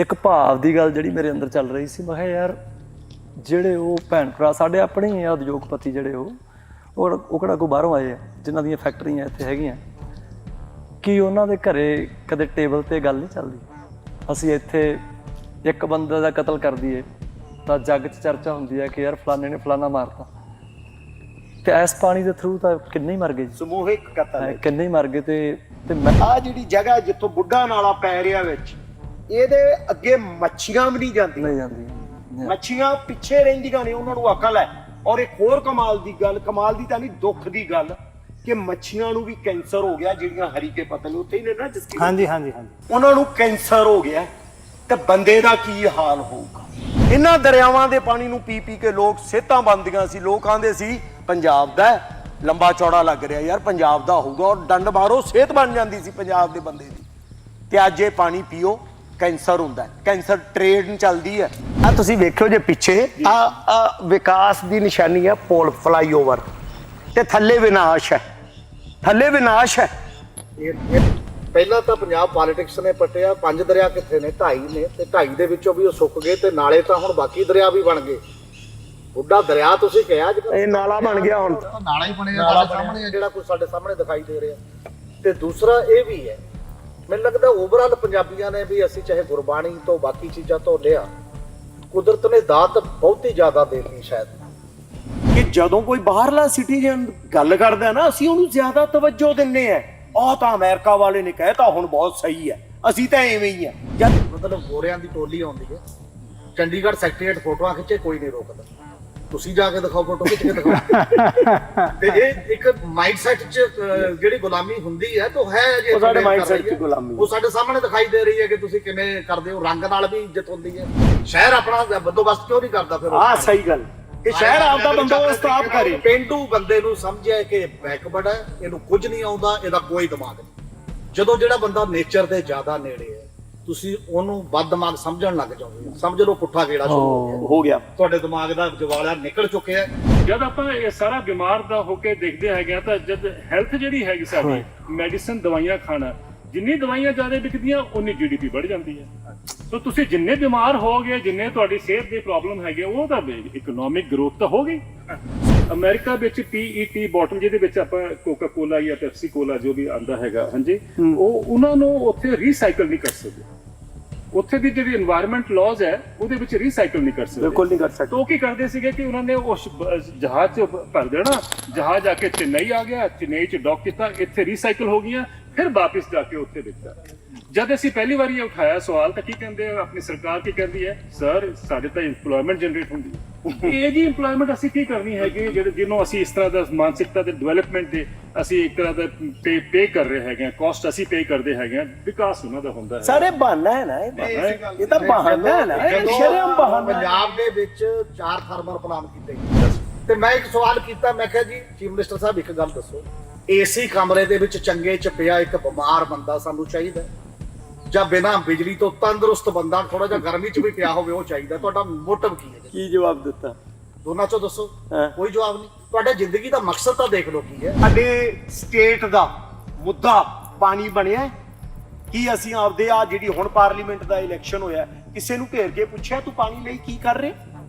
ਇੱਕ ਭਾਵ ਦੀ ਗੱਲ ਜਿਹੜੀ ਮੇਰੇ ਅੰਦਰ ਚੱਲ ਰਹੀ ਸੀ, ਮੈਂ ਕਿਹਾ ਯਾਰ ਜਿਹੜੇ ਉਹ ਭੈਣ ਭਰਾ ਸਾਡੇ ਆਪਣੇ ਹੀ ਆ ਉਦਯੋਗਪਤੀ ਜਿਹੜੇ ਉਹ ਕਿਹੜਾ ਕੋਈ ਬਾਹਰੋਂ ਆਏ ਆ ਜਿਨ੍ਹਾਂ ਦੀਆਂ ਫੈਕਟਰੀਆਂ ਇੱਥੇ ਹੈਗੀਆਂ, ਕੀ ਉਹਨਾਂ ਦੇ ਘਰੇ ਕਦੇ ਟੇਬਲ 'ਤੇ ਗੱਲ ਨਹੀਂ ਚੱਲਦੀ? ਅਸੀਂ ਇੱਥੇ ਇੱਕ ਬੰਦੇ ਦਾ ਕਤਲ ਕਰ ਦਈਏ ਤਾਂ ਜੱਗ 'ਚ ਚਰਚਾ ਹੁੰਦੀ ਹੈ ਕਿ ਯਾਰ ਫਲਾਣੇ ਨੇ ਫਲਾਣਾ ਮਾਰਤਾ, ਤੇ ਇਸ ਪਾਣੀ ਦੇ ਥਰੂ ਤਾਂ ਕਿੰਨੇ ਹੀ ਮਰ ਗਏ ਜੀ, ਸਮੂਹਿਕ ਕਤਲ ਕਿੰਨੇ ਹੀ ਮਰ ਗਏ। ਤੇ ਆ ਜਿਹੜੀ ਜਗ੍ਹਾ ਜਿੱਥੋਂ ਬੁੱਢਾ ਨਾਲਾ ਪੈ ਰਿਹਾ ਵਿੱਚ, ਇਹਦੇ ਅੱਗੇ ਮੱਛੀਆਂ ਵੀ ਨਹੀਂ ਜਾਂਦੀਆਂ, ਨਹੀਂ ਜਾਂਦੀ, ਮੱਛੀਆਂ ਪਿੱਛੇ ਰਹਿੰਦੀਆਂ ਨੇ, ਉਹਨਾਂ ਨੂੰ ਅਕਲ ਹੈ। ਔਰ ਇੱਕ ਹੋਰ ਕਮਾਲ ਦੀ ਗੱਲ, ਕਮਾਲ ਦੀ ਤਾਂ ਨਹੀਂ ਦੁੱਖ ਦੀ ਗੱਲ, ਕਿ ਮੱਛੀਆਂ ਨੂੰ ਵੀ ਕੈਂਸਰ ਹੋ ਗਿਆ, ਜਿਹੜੀਆਂ ਹਰੀਕੇ ਪਤਨ ਉੱਥੇ ਹੀ ਨੇ ਨਾ ਜਿਸ ਹਾਂਜੀ ਹਾਂਜੀ ਹਾਂਜੀ, ਉਹਨਾਂ ਨੂੰ ਕੈਂਸਰ ਹੋ ਗਿਆ, ਤੇ ਬੰਦੇ ਦਾ ਕੀ ਹਾਲ ਹੋਊਗਾ? ਇਹਨਾਂ ਦਰਿਆਵਾਂ ਦੇ ਪਾਣੀ ਨੂੰ ਪੀ ਪੀ ਕੇ ਲੋਕ ਸਿਹਤਾਂ ਬਣਦੀਆਂ ਸੀ, ਲੋਕ ਆਂਦੇ ਸੀ ਪੰਜਾਬ ਦਾ ਲੰਬਾ ਚੌੜਾ ਲੱਗ ਰਿਹਾ ਯਾਰ, ਪੰਜਾਬ ਦਾ ਹੋਊਗਾ, ਔਰ ਡੰਡ ਮਾਰੋ ਸਿਹਤ ਬਣ ਜਾਂਦੀ ਸੀ ਪੰਜਾਬ ਦੇ ਬੰਦੇ ਦੀ। ਤੇ ਅੱਜ ਇਹ ਪਾਣੀ ਪੀਓ, ਕੈਂਸਰ ਹੁੰਦਾ, ਕੈਂਸਰ ਟ੍ਰੇਡ ਚੱਲਦੀ ਹੈ। ਆ ਤੁਸੀਂ ਵੇਖਿਓ ਜੇ ਪਿੱਛੇ ਆ ਵਿਕਾਸ ਦੀ ਨਿਸ਼ਾਨੀ ਹੈ, ਪੁਲ ਫਲਾਈਓਵਰ, ਤੇ ਥੱਲੇ ਵਿਨਾਸ਼ ਹੈ, ਥੱਲੇ ਵਿਨਾਸ਼ ਹੈ। ਪਹਿਲਾਂ ਤਾਂ ਪੰਜਾਬ ਪੋਲਿਟਿਕਸ ਨੇ ਪੱਟਿਆ, 5 ਦਰਿਆ ਕਿੱਥੇ ਨੇ? 2.5 ਨੇ, ਤੇ 2.5 ਦੇ ਵਿੱਚੋਂ ਵੀ ਉਹ ਸੁੱਕ ਗਏ, ਤੇ ਨਾਲੇ ਤਾਂ ਹੁਣ ਬਾਕੀ ਦਰਿਆ ਵੀ ਬਣ ਗਏ। ਬੁੱਢਾ ਦਰਿਆ ਤੁਸੀਂ ਕਿਹਾ ਇਹ ਨਾਲਾ ਬਣ ਗਿਆ, ਹੁਣ ਨਾਲਾ ਹੀ ਬਣਿਆ ਸਾਡੇ ਸਾਹਮਣੇ, ਜਿਹੜਾ ਕੁਝ ਸਾਡੇ ਸਾਹਮਣੇ ਦਿਖਾਈ ਦੇ ਰਿਹਾ। ਤੇ ਦੂਸਰਾ ਇਹ ਵੀ ਹੈ, ਮੈਨੂੰ ਲੱਗਦਾ ਓਵਰਆਲ ਪੰਜਾਬੀਆਂ ਨੇ ਵੀ, ਅਸੀਂ ਚਾਹੇ ਗੁਰਬਾਣੀ ਤੋਂ ਬਾਕੀ ਚੀਜ਼ਾਂ ਤੋਂ ਲਿਆ, ਕੁਦਰਤ ਨੇ ਦਾਤ ਬਹੁਤੀ ਜ਼ਿਆਦਾ ਦੇਤੀ ਸ਼ਾਇਦ, ਕਿ ਜਦੋਂ ਕੋਈ ਬਾਹਰਲਾ ਸਿਟੀਜ਼ਨ ਗੱਲ ਕਰਦਾ ਨਾ, ਅਸੀਂ ਉਹਨੂੰ ਜ਼ਿਆਦਾ ਤਵੱਜੋ ਦਿੰਨੇ ਆ। ਆਹ ਤਾਂ ਅਮਰੀਕਾ ਵਾਲੇ ਨੇ ਕਹਿਤਾ, ਹੁਣ ਬਹੁਤ ਸਹੀ ਹੈ, ਅਸੀਂ ਤਾਂ ਐਵੇਂ ਹੀ ਆ। ਮਤਲਬ ਗੋਰਿਆਂ ਦੀ ਟੋਲੀ ਆਉਂਦੀ ਹੈ, ਚੰਡੀਗੜ੍ਹ ਸੈਕਟਰੀਏਟ ਫੋਟੋਆਂ ਖਿੱਚੇ, ਕੋਈ ਨਹੀਂ ਰੋਕਦਾ, ਤੁਸੀਂ ਜਾ ਕੇ ਦਿਖਾਓ, ਫੋਟੋ ਖਿੱਚ ਕੇ ਦਿਖਾਓ। ਤੇ ਇਹ ਇੱਕ ਮਾਈਂਡਸੈਟ 'ਚ ਜਿਹੜੀ ਗੁਲਾਮੀ ਹੁੰਦੀ ਹੈ, ਤਾਂ ਹੈ ਜੇ ਸਾਡੇ ਮਾਈਂਡਸੈਟ 'ਚ ਗੁਲਾਮੀ, ਉਹ ਸਾਡੇ ਸਾਹਮਣੇ ਦਿਖਾਈ ਦੇ ਰਹੀ ਹੈ ਕਿ ਤੁਸੀਂ ਕਿਵੇਂ ਕਰਦੇ ਹੋ। ਰੰਗ ਨਾਲ ਵੀ ਇੱਜ਼ਤ ਹੁੰਦੀ ਹੈ। ਸ਼ਹਿਰ ਆਪਣਾ ਬੰਦੋਬਸਤ ਕਿਉਂ ਨਹੀਂ ਕਰਦਾ ਫਿਰ? ਹਾਂ ਸਹੀ ਗੱਲ, ਕਿ ਸ਼ਹਿਰ ਆਪਦਾ ਬੰਦੋਬਸਤ ਆਪ ਕਰੇ। ਪੇਂਡੂ ਬੰਦੇ ਨੂੰ ਸਮਝਿਆ ਕਿ ਬੈਕਵਰਡ ਹੈ, ਇਹਨੂੰ ਕੁਝ ਨਹੀਂ ਆਉਂਦਾ, ਇਹਦਾ ਕੋਈ ਦਿਮਾਗ ਨਹੀਂ। ਜਦੋਂ ਜਿਹੜਾ ਬੰਦਾ ਨੇਚਰ ਦੇ ਜ਼ਿਆਦਾ ਨੇੜੇ ਹੈ, ਤੁਸੀਂ ਉਹਨੂੰ ਵੱਧ ਦਿਮਾਗ ਸਮਝਣ ਲੱਗ ਜਾਓਗੇ। ਸਮਝ ਲਓ ਪੁੱਠਾ ਗੇੜਾ ਸ਼ੁਰੂ ਹੋ ਗਿਆ, ਤੁਹਾਡੇ ਦਿਮਾਗ ਦਾ ਜਵਾਲਾ ਨਿਕਲ ਚੁੱਕਿਆ। ਜਦ ਆਪਾਂ ਇਹ ਸਾਰਾ ਬਿਮਾਰ ਦਾ ਹੋ ਕੇ ਦੇਖਦੇ ਹੈਗੇ ਆ, ਤਾਂ ਜਦ ਹੈਲਥ ਜਿਹੜੀ ਹੈਗੀ ਸਾਡੀ, ਮੈਡੀਸਨ ਦਵਾਈਆਂ ਖਾਣਾ, ਜਿੰਨੀ ਦਵਾਈਆਂ ਜ਼ਿਆਦਾ ਵਿਕਦੀਆਂ ਉਨੀ GDP ਵੱਧ ਜਾਂਦੀ ਹੈ। ਸੋ ਤੁਸੀਂ ਜਿੰਨੇ ਬਿਮਾਰ ਹੋਗੇ, ਜਿੰਨੇ ਤੁਹਾਡੀ ਸਿਹਤ ਦੇ ਪ੍ਰੋਬਲਮ ਹੈਗੇ, ਉਹ ਤਾਂ ਇਕਨੋਮਿਕ ਗਰੋਥ ਤਾਂ ਹੋ ਗਈ। ਅਮਰੀਕਾ ਵਿੱਚ PET ਬੋਟਲ, ਜਿਹਦੇ ਵਿੱਚ ਆਪਾਂ ਕੋਕਾ ਕੋਲਾ ਜਾਂ ਪੈਪਸੀ ਕੋਲਾ ਜੋ ਵੀ ਆਂਦਾ ਹੈਗਾ, ਹਾਂਜੀ, ਉਹ ਉਹਨਾਂ ਨੂੰ ਉੱਥੇ ਰੀਸਾਈਕਲ ਨਹੀਂ ਕਰ ਸਕਦੇ। ਉੱਥੇ ਦੀ ਜਿਹੜੀ এনवायरमेंट ਲਾਜ਼ ਹੈ, ਉਹਦੇ ਵਿੱਚ ਰੀਸਾਈਕਲ ਨਹੀਂ ਕਰ ਸਕਦੇ, ਬਿਲਕੁਲ ਨਹੀਂ ਕਰ ਸਕਦੇ। ਉਹ ਕੀ ਕਰਦੇ ਸੀਗੇ ਕਿ ਉਹਨਾਂ ਨੇ ਉਸ ਜਹਾਜ਼ 'ਚ ਭਰ ਦੇਣਾ, ਜਹਾਜ਼ ਆ ਕੇ ਚੇਨਈ ਆ ਗਿਆ, ਚੇਨਈ 'ਚ ਡੌਕ ਕੀਤਾ, ਇੱਥੇ ਰੀਸਾਈਕਲ ਹੋ ਗਈਆਂ, ਫਿਰ ਵਾਪਿਸ ਜਾ ਕੇ ਉੱਥੇ ਦਿੱਤਾ। ਜਦ ਅਸੀਂ ਪਹਿਲੀ ਵਾਰੀ ਇਹ ਉਠਾਇਆ ਸਵਾਲ, ਤਾਂ ਕੀ ਕਹਿੰਦੇ ਆ, ਆਪਣੀ ਸਰਕਾਰ ਕੀ ਕਹਿੰਦੀ ਹੈ, ਸਰ ਸਾਡੇ ਤਾਂ ਇੰਪਲੋਇਮੈਂਟ ਜਨਰੇਟ ਹੁੰਦੀ ਹੈ। ਇਹ ਜੀ ਇੰਪਲੋਇਮੈਂਟ ਅਸੀਂ ਕੀ ਕਰਨੀ ਹੈਗੀ, ਜਿਹਨੂੰ ਅਸੀਂ ਇਸ ਤਰ੍ਹਾਂ ਦਾ ਮਾਨਸਿਕਤਾ ਦੇ ਡਿਵੈਲਪਮੈਂਟ ਦੇ ਅਸੀਂ ਇੱਕ ਤਰ੍ਹਾਂ ਦਾ ਪੇ ਕਰ ਰਹੇ ਹੈਗੇ, ਕਾਸਟ ਅਸੀਂ ਪੇ ਕਰਦੇ ਹੈਗੇ, ਵਿਕਾਸ ਉਹਨਾਂ ਦਾ ਹੁੰਦਾ ਹੈ। ਸਾਰੇ ਬਹਾਨਾ ਹੈ ਨਾ, ਇਹ ਤਾਂ ਬਹਾਨਾ ਹੈ ਨਾ, ਇਹ ਸ਼ਰਮ ਬਹਾਨਾ। ਪੰਜਾਬ ਦੇ ਵਿੱਚ 4 ਥਰਮਲ ਪਲਾਂਟ ਕੀਤੇ ਗਏ, ਤੇ ਮੈਂ ਇੱਕ ਸਵਾਲ ਕੀਤਾ, ਮੈਂ ਕਿਹਾ ਜੀ ਚੀਫ ਮਿਨਿਸਟਰ ਸਾਹਿਬ ਇੱਕ ਗੱਲ ਦੱਸੋ, AC ਕਮਰੇ ਦੇ ਵਿੱਚ ਚੰਗੇ ਚ ਪਿਆ ਇੱਕ ਬਿਮਾਰ ਬੰਦਾ ਸਾਨੂੰ ਚਾਹੀਦਾ, ਜਾਂ ਬਿਨਾਂ ਬਿਜਲੀ ਤੋਂ ਤੰਦਰੁਸਤ ਬੰਦਾ ਥੋੜਾ ਜਿਹਾ ਗਰਮੀ 'ਚ ਵੀ ਪਿਆ ਹੋਵੇ, ਉਹ ਚਾਹੀਦਾ? ਤੁਹਾਡਾ ਮੋਟਿਵ ਕੀ ਹੈ? ਕੀ ਜਵਾਬ ਦਿੱਤਾ? ਦੋਨਾਂ 'ਚੋਂ ਦੱਸੋ। ਕੋਈ ਜਵਾਬ ਨਹੀਂ। ਤੁਹਾਡਾ ਜ਼ਿੰਦਗੀ ਦਾ ਮਕਸਦ ਤਾਂ ਦੇਖ ਲਓ ਕੀ ਹੈ। ਸਾਡੇ ਸਟੇਟ ਦਾ ਮੁੱਦਾ ਪਾਣੀ ਬਣਿਆ ਕੀ? ਅਸੀਂ ਆਪਦੇ ਆ ਜਿਹੜੀ ਹੁਣ ਪਾਰਲੀਮੈਂਟ ਦਾ ਇਲੈਕਸ਼ਨ ਹੋਇਆ, ਕਿਸੇ ਨੂੰ ਘੇਰ ਕੇ ਪੁੱਛਿਆ ਤੂੰ ਪਾਣੀ ਲਈ ਕੀ ਕਰ ਰਹੇ?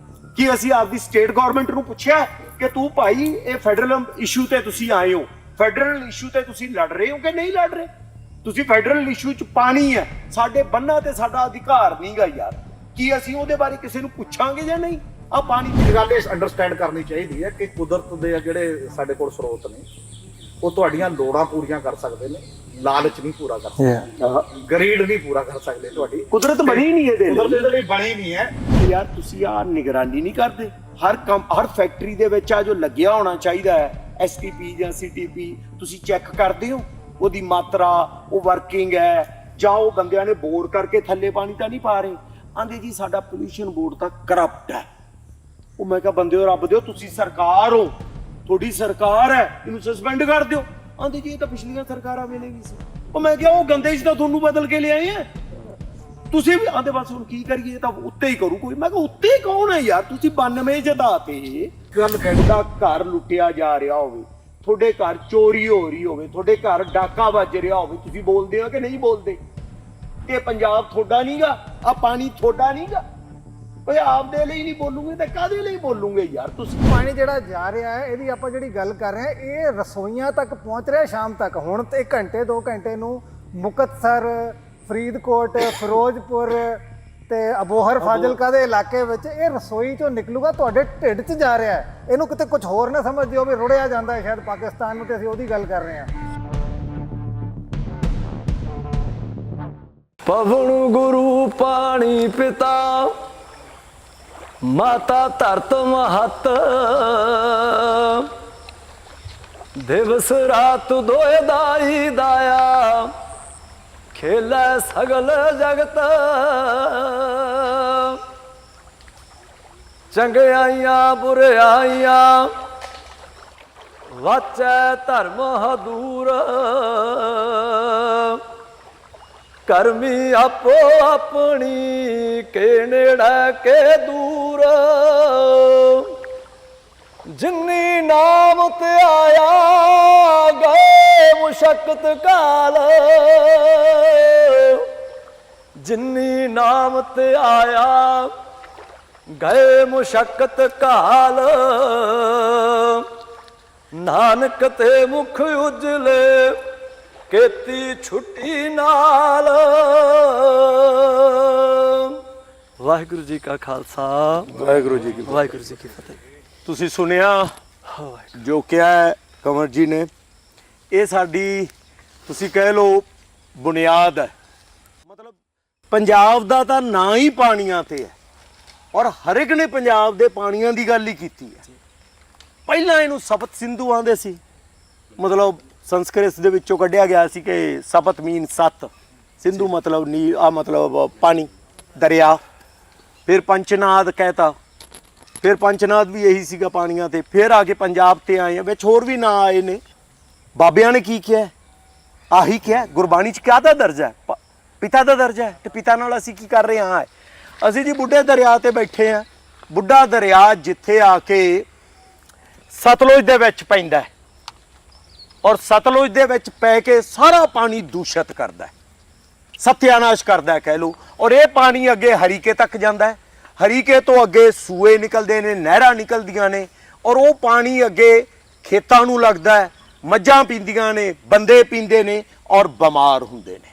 ਕੀ ਅਸੀਂ ਆਪਦੀ ਸਟੇਟ ਗਵਰਨਮੈਂਟ ਨੂੰ ਪੁੱਛਿਆ ਕਿ ਤੂੰ ਭਾਈ ਇਹ ਫੈਡਰਲ ਇਸ਼ੂ ਤੇ ਤੁਸੀਂ ਆਏ ਹੋ, ਫੈਡਰਲ ਇਸ਼ੂ ਤੇ ਤੁਸੀਂ ਲੜ ਰਹੇ ਹੋ ਕਿ ਨਹੀਂ ਲੜ ਰਹੇ? ਤੁਸੀਂ ਫੈਡਰਲ ਇਸ਼ੂ 'ਚ ਪਾਣੀ ਹੈ, ਸਾਡੇ ਬੰਨਾਂ ਤੇ ਸਾਡਾ ਅਧਿਕਾਰ ਨਹੀਂਗਾ ਯਾਰ, ਕੀ ਅਸੀਂ ਉਹਦੇ ਬਾਰੇ ਕਿਸੇ ਨੂੰ ਪੁੱਛਾਂਗੇ ਜਾਂ ਨਹੀਂ? ਆ ਪਾਣੀ ਦੀ ਗੱਲ ਇਹ ਅੰਡਰਸਟੈਂਡ ਕਰਨੀ ਚਾਹੀਦੀ ਹੈ ਕਿ ਕੁਦਰਤ ਦੇ ਜਿਹੜੇ ਸਾਡੇ ਕੋਲ ਸਰੋਤ ਨੇ, ਉਹ ਤੁਹਾਡੀਆਂ ਲੋੜਾਂ ਪੂਰੀਆਂ ਕਰ ਸਕਦੇ ਨੇ, ਲਾਲਚ ਨਹੀਂ ਪੂਰਾ ਕਰ ਸਕਦੇ, ਗਰੀਡ ਨਹੀਂ ਪੂਰਾ ਕਰ ਸਕਦੇ। ਤੁਹਾਡੀ ਕੁਦਰਤ ਬਣੀ ਨਹੀਂ ਇਹਦੇ ਲਈ, ਕੁਦਰਤ ਇਹਦੇ ਲਈ ਬਣੀ ਨਹੀਂ ਹੈ ਯਾਰ। ਤੁਸੀਂ ਆ ਨਿਗਰਾਨੀ ਨਹੀਂ ਕਰਦੇ? ਹਰ ਫੈਕਟਰੀ ਦੇ ਵਿੱਚ ਆ ਜੋ ਲੱਗਿਆ ਹੋਣਾ ਚਾਹੀਦਾ ਹੈ, STP ਜਾਂ CTP, ਤੁਸੀਂ ਚੈੱਕ ਕਰਦੇ ਹੋ ਉਹਦੀ ਮਾਤਰਾ, ਉਹ ਵਰਕਿੰਗ ਹੈ, ਜਾਂ ਉਹ ਬੰਦਿਆਂ ਨੇ ਬੋਰ ਕਰਕੇ ਥੱਲੇ ਪਾਣੀ ਤਾਂ ਨਹੀਂ ਪਾ ਰਹੇ? ਆਂਦੇ ਜੀ ਸਾਡਾ ਪੋਲਿਊਸ਼ਨ ਬੋਰਡ ਤਾਂ ਕਰਪਟ ਹੈ। ਉਹ ਮੈਂ ਕਿਹਾ ਬੰਦਿਓ ਰੱਬ ਦਿਓ, ਤੁਸੀਂ ਸਰਕਾਰ ਹੋ, ਤੁਹਾਡੀ ਸਰਕਾਰ ਹੈ, ਇਹਨੂੰ ਸਸਪੈਂਡ ਕਰ ਦਿਓ। ਆਂਦੇ ਜੀ ਇਹ ਤਾਂ ਪਿਛਲੀਆਂ ਸਰਕਾਰਾਂ ਵੇਲੇ ਵੀ ਸੀ। ਉਹ ਮੈਂ ਕਿਹਾ ਉਹ ਗੰਦੇ 'ਚ ਤਾਂ ਤੁਹਾਨੂੰ ਬਦਲ ਕੇ ਲਿਆਏ ਆ ਤੁਸੀਂ ਵੀ। ਆਂਦੇ ਬਸ ਹੁਣ ਕੀ ਕਰੀਏ, ਤਾਂ ਉੱਤੇ ਹੀ ਕਰੂ ਕੋਈ। ਮੈਂ ਕਿਹਾ ਉੱਤੇ ਕੌਣ ਹੈ ਯਾਰ? ਤੁਸੀਂ 92 ਜਦਾ ਤੇ ਗੱਲ ਕਹਿੰਦਾ ਘਰ ਲੁੱਟਿਆ ਜਾ ਰਿਹਾ ਹੋਵੇ, ਤੁਹਾਡੇ ਘਰ ਚੋਰੀ ਹੋ ਰਹੀ ਹੋਵੇ, ਤੁਹਾਡੇ ਘਰ ਡਾਕਾ ਵੱਜ ਰਿਹਾ ਹੋਵੇ, ਤੁਸੀਂ ਬੋਲਦੇ ਹੋ ਕਿ ਨਹੀਂ ਬੋਲਦੇ? ਕਿ ਪੰਜਾਬ ਤੁਹਾਡਾ ਨਹੀਂਗਾ, ਆ ਪਾਣੀ ਤੁਹਾਡਾ ਨਹੀਂਗਾ। ਓਏ ਆਪਦੇ ਲਈ ਨਹੀਂ ਬੋਲੂਗੇ ਤਾਂ ਕਾਹਦੇ ਲਈ ਬੋਲੂਗੇ ਯਾਰ ਤੁਸੀਂ? ਪਾਣੀ ਜਿਹੜਾ ਜਾ ਰਿਹਾ ਹੈ ਇਹਦੀ ਆਪਾਂ ਜਿਹੜੀ ਗੱਲ ਕਰ ਰਹੇ ਹਾਂ ਇਹ ਰਸੋਈਆਂ ਤੱਕ ਪਹੁੰਚ ਰਿਹਾ ਸ਼ਾਮ ਤੱਕ। ਹੁਣ ਤੇ 1 ਘੰਟੇ 2 ਘੰਟੇ ਨੂੰ ਮੁਕਤਸਰ, ਫਰੀਦਕੋਟ, ਫਿਰੋਜ਼ਪੁਰ ਤੇ ਅਬੋਹਰ ਫਾਜ਼ਿਲਕਾ ਦੇ ਇਲਾਕੇ ਵਿੱਚ ਇਹ ਰਸੋਈ ਚੋਂ ਨਿਕਲੂਗਾ, ਤੁਹਾਡੇ ਢਿੱਡ 'ਚ ਜਾ ਰਿਹਾ ਹੈ। ਇਹਨੂੰ ਕਿਤੇ ਕੁਝ ਹੋਰ ਨਾ ਸਮਝਦੇ ਹੋ ਵੀ ਰੁੜਿਆ ਜਾਂਦਾ ਹੈ ਸ਼ਾਇਦ ਪਾਕਿਸਤਾਨ ਨੂੰ, ਤੇ ਅਸੀਂ ਉਹਦੀ ਗੱਲ ਕਰ ਰਹੇ ਹਾਂ। ਪਵਨ ਗੁਰੂ ਪਾਣੀ ਪਿਤਾ ਮਾਤਾ ਧਰਤ ਮਹਤ ਦਿਵਸ ਰਾਤ ਦੋਏ ਦਾਈ ਦਾਇਆ ਖੇਲੇ ਸਗਲ ਜਗਤ ਚੰਗਿਆਈਆਂ ਬੁਰਿਆਈਆਂ ਵਾਚੈ ਧਰਮ ਹਦੂਰ ਕਰਮੀ ਆਪੋ ਆਪਣੀ ਕੇ ਨੇੜਾ ਕੇ ਦੂਰ ਜਿਨੀ ਨਾਮ ਤੇ ਆਇਆ ਗਏ ਮੁਸ਼ਕਤ ਕਾਲ ਜਿਨੀ ਨਾਮ ਤੇ ਆਇਆ ਗਏ ਮੁਸ਼ਕਤ ਕਾਲ ਨਾਨਕ ਤੇ ਮੁਖ ਉਜਲੇ ਕੀਤੀ ਛੁੱਟੀ ਨਾਲ। ਵਾਹਿਗੁਰੂ ਜੀ ਕਾ ਖਾਲਸਾ ਵਾਹਿਗੁਰੂ ਜੀ ਕੀ ਵਾਹਿਗੁਰੂ ਜੀ ਕੀ ਫਤਿਹ। ਤੁਸੀਂ ਸੁਣਿਆ ਜੋ ਕਿਹਾ ਹੈ ਕੰਵਰ ਜੀ ਨੇ, ਇਹ ਸਾਡੀ ਤੁਸੀਂ ਕਹਿ ਲਓ ਬੁਨਿਆਦ ਹੈ। ਮਤਲਬ ਪੰਜਾਬ ਦਾ ਤਾਂ ਨਾਂ ਹੀ ਪਾਣੀਆਂ ਤੇ ਹੈ, ਔਰ ਹਰ ਇੱਕ ਨੇ ਪੰਜਾਬ ਦੇ ਪਾਣੀਆਂ ਦੀ ਗੱਲ ਹੀ ਕੀਤੀ ਹੈ। ਪਹਿਲਾਂ ਇਹਨੂੰ ਸਪਤ ਸਿੰਧੂ ਆਂਦੇ ਸੀ, ਮਤਲਬ ਸੰਸਕ੍ਰਿਤ ਦੇ ਵਿੱਚੋਂ ਕੱਢਿਆ ਗਿਆ ਸੀ ਕਿ ਸਪਤ ਮੀਨ 7, ਸਿੰਧੂ ਮਤਲਬ ਨੀ ਆ ਮਤਲਬ ਪਾਣੀ, ਦਰਿਆ। ਫਿਰ ਪੰਚਨਾਦ ਕਹਿਤਾ, ਫਿਰ ਪੰਚਨਾਦ ਵੀ ਇਹੀ ਸੀਗਾ ਪਾਣੀਆਂ ਤੇ। ਫਿਰ ਆ ਕੇ ਪੰਜਾਬ ਤੇ ਆਏ ਆ, ਵਿੱਚ ਹੋਰ ਵੀ ਨਾਂ ਆਏ ਨੇ। ਬਾਬਿਆਂ ਨੇ ਕੀ ਕਿਹਾ? ਆਹੀ ਕਿਹਾ। ਗੁਰਬਾਣੀ 'ਚ ਕਿਆ ਦਾ ਦਰਜਾ ਹੈ? ਪਿਤਾ ਦਾ ਦਰਜਾ ਹੈ। ਤੇ ਪਿਤਾ ਨਾਲ ਅਸੀਂ ਕੀ ਕਰ ਰਹੇ ਹਾਂ? ਅਸੀਂ ਜੀ ਬੁੱਢੇ ਦਰਿਆ ਤੇ ਬੈਠੇ ਆ। ਬੁੱਢਾ ਦਰਿਆ ਜਿੱਥੇ ਆ ਕੇ ਸਤਲੁਜ ਦੇ ਵਿੱਚ ਪੈਂਦਾ ਹੈ, ਔਰ ਸਤਲੁਜ ਦੇ ਵਿੱਚ ਪੈ ਕੇ ਸਾਰਾ ਪਾਣੀ ਦੂਸ਼ਿਤ ਕਰਦਾ ਹੈ, ਸਤਿਆਨਾਸ਼ ਕਰਦਾ ਹੈ ਕਹਿ ਲਓ। ਔਰ ਇਹ ਪਾਣੀ ਅੱਗੇ ਹਰੀਕੇ ਤੱਕ ਜਾਂਦਾ ਹੈ, ਹਰੀਕੇ ਤੋਂ ਅੱਗੇ ਸੂਏ ਨਿਕਲਦੇ ਨੇ, ਨਹਿਰਾਂ ਨਿਕਲਦੀਆਂ ਨੇ, ਔਰ ਉਹ ਪਾਣੀ ਅੱਗੇ ਖੇਤਾਂ ਨੂੰ ਲੱਗਦਾ ਹੈ, ਮੱਝਾਂ ਪੀਂਦੀਆਂ ਨੇ, ਬੰਦੇ ਪੀਂਦੇ ਨੇ ਔਰ ਬਿਮਾਰ ਹੁੰਦੇ ਨੇ।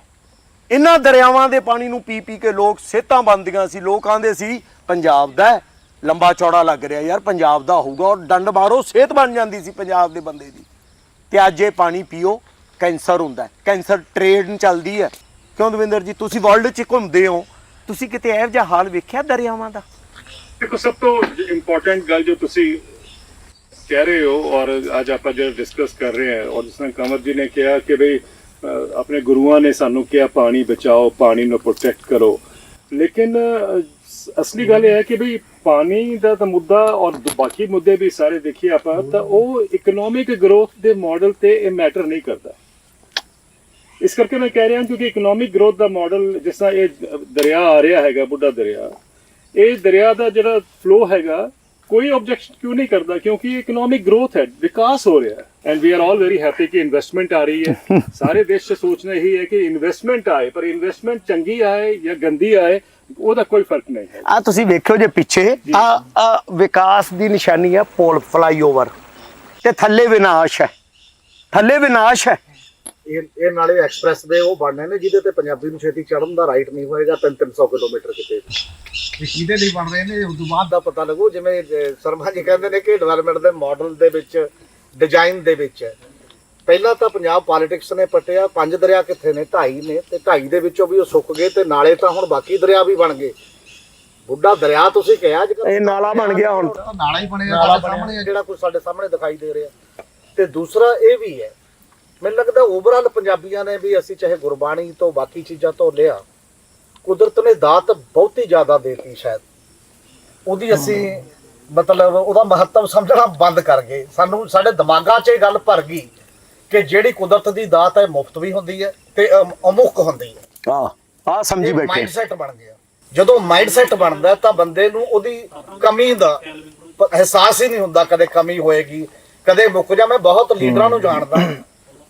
ਇਹਨਾਂ ਦਰਿਆਵਾਂ ਦੇ ਪਾਣੀ ਨੂੰ ਪੀ ਪੀ ਕੇ ਲੋਕ ਸਿਹਤਾਂ ਬਣਦੀਆਂ ਸੀ। ਲੋਕ ਆਂਦੇ ਸੀ ਪੰਜਾਬ ਦਾ ਹੈ, ਲੰਬਾ ਚੌੜਾ ਲੱਗ ਰਿਹਾ ਯਾਰ, ਪੰਜਾਬ ਦਾ ਹੋਊਗਾ, ਔਰ ਡੰਡ ਮਾਰੋ ਸਿਹਤ ਬਣ ਜਾਂਦੀ ਸੀ ਪੰਜਾਬ ਦੇ ਬੰਦੇ ਦੀ। ਤੇ ਅੱਜ ਇਹ ਪਾਣੀ ਪੀਓ, ਕੈਂਸਰ ਹੁੰਦਾ ਹੈ। ਕੈਂਸਰ ਟ੍ਰੇਡ ਚੱਲਦੀ ਹੈ। ਕਿਉਂ ਦਵਿੰਦਰ ਜੀ, ਤੁਸੀਂ ਵਰਲਡ 'ਚ ਘੁੰਮਦੇ ਹੋ, ਤੁਸੀਂ ਕਿਤੇ ਇਹੋ ਜਿਹਾ ਹਾਲ ਵੇਖਿਆ ਦਰਿਆਵਾਂ ਦਾ? ਦੇਖੋ, ਸਭ ਤੋਂ ਇੰਪੋਰਟੈਂਟ ਗੱਲ ਜੋ ਤੁਸੀਂ ਕਹਿ ਰਹੇ ਹੋ ਔਰ ਅੱਜ ਆਪਾਂ ਜੋ ਡਿਸਕਸ ਕਰ ਰਹੇ ਹਾਂ, ਔਰ ਜਿਸ ਤਰ੍ਹਾਂ ਕੰਵਰ ਜੀ ਨੇ ਕਿਹਾ ਕਿ ਬਈ ਆਪਣੇ ਗੁਰੂਆਂ ਨੇ ਸਾਨੂੰ ਕਿਹਾ ਪਾਣੀ ਬਚਾਓ, ਪਾਣੀ ਨੂੰ ਪ੍ਰੋਟੈਕਟ ਕਰੋ, ਲੇਕਿਨ ਅਸਲੀ ਗੱਲ ਇਹ ਹੈ ਕਿ ਬਈ ਪਾਣੀ ਦਾ ਤਾਂ ਮੁੱਦਾ ਔਰ ਬਾਕੀ ਮੁੱਦੇ ਵੀ ਸਾਰੇ ਦੇਖੀਏ ਆਪਾਂ ਤਾਂ ਉਹ ਇਕਨੋਮਿਕ ਗਰੋਥ ਦੇ ਮਾਡਲ ਤੇ ਇਹ ਮੈਟਰ ਨਹੀਂ ਕਰਦਾ। ਇਸ ਕਰਕੇ ਮੈਂ ਕਹਿ ਰਿਹਾ ਕਿਉਂਕਿ ਇਕਨੋਮਿਕ ਗਰੋਥ ਦਾ ਮਾਡਲ, ਜਿਸ ਤਰ੍ਹਾਂ ਇਹ ਦਰਿਆ ਆ ਰਿਹਾ ਹੈਗਾ, ਬੁੱਢਾ ਦਰਿਆ, ਇਹ ਦਰਿਆ ਦਾ ਜਿਹੜਾ ਫਲੋ ਹੈਗਾ ਕੋਈ ਆਬਜੈਕਸ਼ਨ ਕਿਉਂ ਨਹੀਂ ਕਰਦਾ? ਕਿਉਂਕਿ ਇਕਨੋਮਿਕ ਗਰੋਥ ਹੈ, ਵਿਕਾਸ ਹੋ ਰਿਹਾ ਹੈ। And we are all very happy ਕਿ ਇਨਵੈਸਟਮੈਂਟ ਆ ਰਹੀ ਹੈ। ਸਾਰੇ ਦੇਸ਼ 'ਚ ਸੋਚਣਾ ਇਹੀ ਹੈ ਕਿ ਇਨਵੈਸਟਮੈਂਟ ਆਏ, ਪਰ ਇਨਵੈਸਟਮੈਂਟ ਚੰਗੀ ਆਏ ਜਾਂ ਗੰਦੀ ਆਏ ਉਹਦਾ ਕੋਈ ਫਰਕ ਨਹੀਂ ਹੈ। ਆ ਤੁਸੀਂ ਵੇਖਿਓ ਜੇ ਪਿੱਛੇ ਆ ਵਿਕਾਸ ਦੀ ਨਿਸ਼ਾਨੀ ਹੈ, ਪੁਲ, ਫਲਾਈਓਵਰ, ਤੇ ਥੱਲੇ ਵਿਨਾਸ਼ ਹੈ, ਥੱਲੇ ਵਿਨਾਸ਼ ਹੈ। ਇਹ ਨਾਲੇ ਐਕਸਪ੍ਰੈਸ ਵੇ ਉਹ ਬਣਨੇ ਨੇ ਜਿਹਦੇ ਤੇ ਪੰਜਾਬੀ ਨੂੰ ਛੇਤੀ ਚੜ੍ਹਨ ਦਾ ਰਾਈਟ ਨਹੀਂ ਹੋਏਗਾ 300 ਕਿਲੋਮੀਟਰ ਕਿਤੇ ਵੀ। ਕਿਹਦੇ ਲਈ ਬਣ ਰਹੇ ਨੇ ਉਸ ਤੋਂ ਬਾਅਦ ਦਾ ਪਤਾ ਲੱਗੂ। ਜਿਵੇਂ ਸ਼ਰਮਾ ਜੀ ਕਹਿੰਦੇ ਨੇ ਕਿ ਡਿਵੈਲਪਮੈਂਟ ਦੇ ਮਾਡਲ ਦੇ ਵਿੱਚ, ਡਿਜ਼ਾਈਨ ਦੇ ਵਿੱਚ ਪਹਿਲਾਂ ਤਾਂ ਪੰਜਾਬ ਪੋਲਿਟਿਕਸ ਨੇ ਪਟਿਆ। 5 ਦਰਿਆ ਕਿੱਥੇ ਨੇ? 2.5 ਨੇ, ਤੇ 2.5 ਦੇ ਵਿੱਚੋਂ ਵੀ ਉਹ ਸੁੱਕ ਗਏ, ਤੇ ਨਾਲੇ ਤਾਂ ਹੁਣ ਬਾਕੀ ਦਰਿਆ ਵੀ ਬਣ ਗਏ। ਬੁੱਢਾ ਦਰਿਆ ਤੁਸੀਂ ਕਿਹਾ ਅੱਜ ਇਹ ਨਾਲਾ ਬਣ ਗਿਆ ਹੁਣ, ਨਾਲਾ ਹੀ ਬਣਿਆ ਸਾਡੇ ਸਾਹਮਣੇ, ਜਿਹੜਾ ਕੁਝ ਸਾਡੇ ਸਾਹਮਣੇ ਦਿਖਾਈ ਦੇ ਰਿਹਾ। ਤੇ ਦੂਸਰਾ ਇਹ ਵੀ ਹੈ, ਮੈਨੂੰ ਲੱਗਦਾ ਓਵਰਆਲ ਪੰਜਾਬੀਆਂ ਨੇ ਵੀ, ਅਸੀਂ ਚਾਹੇ ਗੁਰਬਾਣੀ ਤੋਂ ਬਾਕੀ ਚੀਜ਼ਾਂ ਤੋਂ ਲਿਆ, ਕੁਦਰਤ ਨੇ ਦਾਤ ਬਹੁਤੀ ਜ਼ਿਆਦਾ ਦੇਤੀ, ਸ਼ਾਇਦ ਉਹਦੀ ਅਸੀਂ ਮਤਲਬ ਉਹਦਾ ਮਹੱਤਵ ਸਮਝਣਾ ਬੰਦ ਕਰ ਗਏ। ਸਾਨੂੰ ਸਾਡੇ ਦਿਮਾਗਾਂ 'ਚ ਇਹ ਗੱਲ ਭਰ ਗਈ ਕਿ ਜਿਹੜੀ ਕੁਦਰਤ ਦੀ ਦਾਤ ਹੈ ਮੁਫਤ ਵੀ ਹੁੰਦੀ ਹੈ ਤੇ ਅਮੁੱਕ ਹੁੰਦੀ ਹੈ। ਆ ਸਮਝੀ ਬੈਠੇ। ਮਾਈਂਡਸੈਟ ਬਣ ਗਿਆ। ਜਦੋਂ ਮਾਈਂਡਸੈਟ ਬਣਦਾ ਤਾਂ ਬੰਦੇ ਨੂੰ ਉਹਦੀ ਕਮੀ ਦਾ ਅਹਿਸਾਸ ਹੀ ਨਹੀਂ ਹੁੰਦਾ, ਕਦੇ ਕਮੀ ਹੋਏਗੀ, ਕਦੇ ਮੁੱਕ ਜਾ। ਮੈਂ ਬਹੁਤ ਲੀਡਰਾਂ ਨੂੰ ਜਾਣਦਾ,